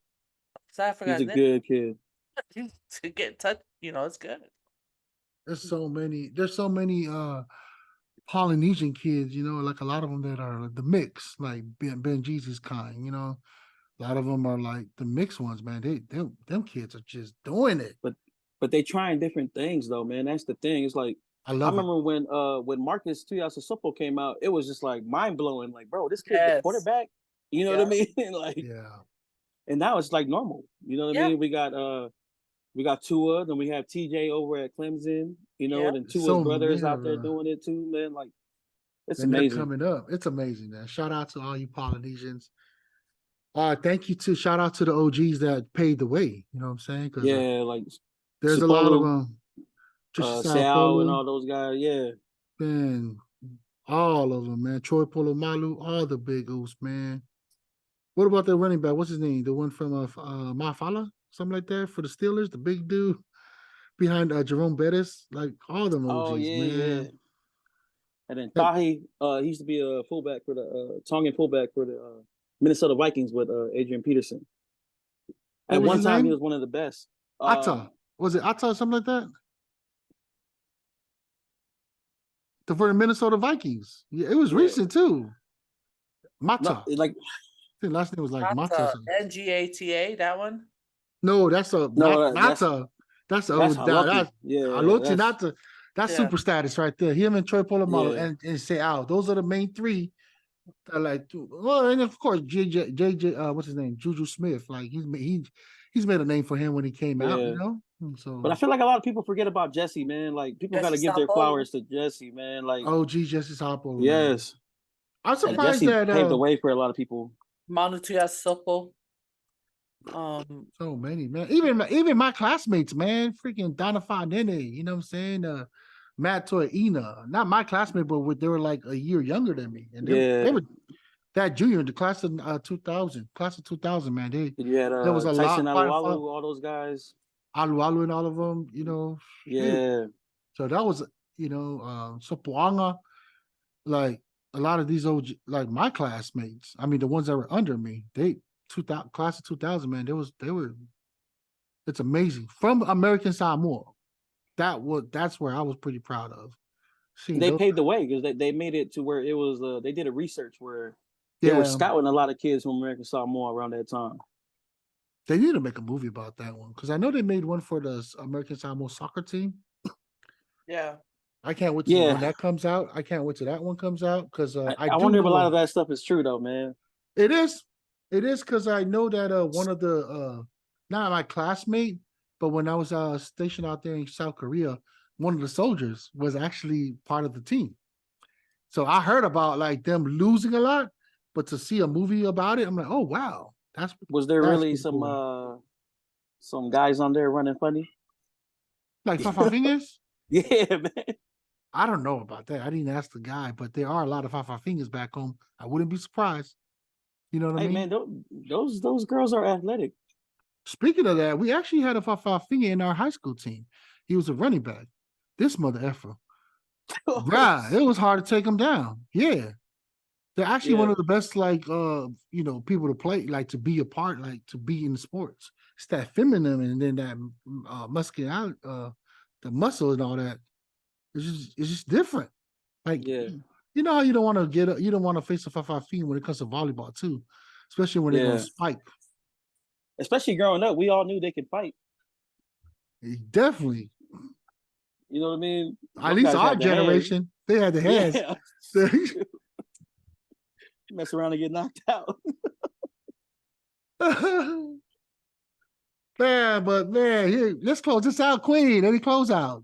So I forgot He's a his name. good kid. To get in touch, it's good. There's so many Polynesian kids, like a lot of them that are the mix, like Benjezee's kind, a lot of them are like the mixed ones, man. Them kids are just doing it. But they trying different things though, man. That's the thing. It's like I remember when Marcus Tuiasosopo came out, it was just like mind blowing. Like, bro, this kid's the quarterback. You know what I mean? Like, yeah. And now it's like normal. You know what I mean? We got Tua, then we have TJ over at Clemson. Then Tua's brothers out there doing it too, man. Like, it's amazing. They're coming up. It's amazing, man. Shout out to all you Polynesians. Thank you shout out to the OGs that paved the way. You know what I'm saying? Yeah, like there's Supolo, a lot of them. Sal and all those guys. Yeah, man, all of them, man. Troy Polamalu, all the big oos, man. What about the running back? What's his name? The one from Mafala, something like that, for the Steelers, the big dude behind Jerome Bettis, like all them OGs, man. Yeah. And then Tahi, he used to be a fullback for the Tongan fullback for the Minnesota Vikings with Adrian Peterson. At one time, he was one of the best. Atta. Was it Atta or something like that? For the Minnesota Vikings. Yeah, it was recent too. Mata. No, like, I think last name was like Mata. NGATA, that one? No, that's a Mata. That's super status right there. Him and Troy Polamalu and Seau. Those are the main three. Like, well, and of course JJ, what's his name? Juju Smith. Like he's made a name for him when he came out, So, but I feel like a lot of people forget about Jesse, man. Like, people got to give their flowers to Jesse, man. Like, Jesse Sapo. Yes, I'm surprised Jesse that paved the way for a lot of people. Manu Tuiasosopo. So many, man. Even my classmates, man. Freaking Donna Fonene, you know what I'm saying? Matt Toyina, not my classmate, but they were like a year younger than me, and they were that junior in the class of 2000, man. There was a Tyson lot. Alualu, all those guys. Alualu and all of them, Yeah. So that was, Sopoanga, like a lot of these OG, like my classmates. I mean, the ones that were under me, class of 2000, man. They were. It's amazing from American Samoa. That's where I was pretty proud of. They paved the way because they made it to where it was. They did a research where they were scouting a lot of kids from American Samoa around that time. They need to make a movie about that one because I know they made one for the American Samoa soccer team. Yeah. I can't wait when that comes out. I can't wait till that one comes out because I wonder if a lot of that stuff is true though, man. It is because I know that one of the not my classmate, but when I was stationed out there in South Korea, one of the soldiers was actually part of the team. So I heard about like them losing a lot, but to see a movie about it, I'm like, oh wow. Was there really some guys on there running funny? Like Fafa Fingers? Yeah, man. I don't know about that. I didn't ask the guy, but there are a lot of 5 fingers back home. I wouldn't be surprised. You know what I Hey, mean? man, those girls are athletic. Speaking of that, we actually had a 5 finger in our high school team. He was a running back. This mother effer. Bruh, it was hard to take him down. Yeah. They're actually one Yeah. of the best, like, people to play, like, to be a part, like, to be in the sports. It's that feminine and then that muscular, the muscle and all that. It's just different. Like, Yeah. you know how you don't want to you don't want to face a 5 feet when it comes to volleyball too, especially when they're gonna Yeah. spike. Especially growing up, we all knew they could fight. Definitely. You know what I mean? At Those least guys our had the hands. generation, they had the hands. Yeah. Mess around and get knocked out. Man, but man, here, let's close this out, Queen. Any close out?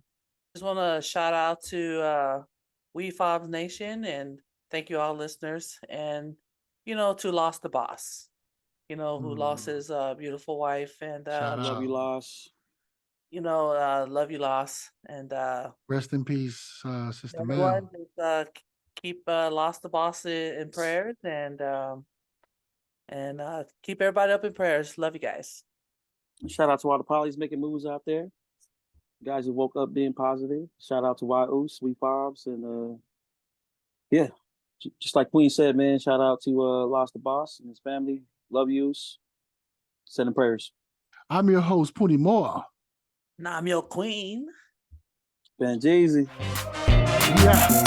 Just want to shout out to WEFOBZ Nation and thank you all listeners, and to Lost the Boss, who lost his beautiful wife, and Shout Love you, out. Loss. love you, Loss, and Rest in peace, Sister everyone Mel. just, keep Lost the Boss in prayers, and keep everybody up in prayers. Love you guys. Shout out to all the polys making moves out there. Guys who woke up being positive. Shout out to whyuce, wefobz, and just like Queen said, man. Shout out to Lost the Boss and his family. Love yous. Sending prayers. I'm your host, Puni Moore. Now I'm your queen. Benjezee. Yeah.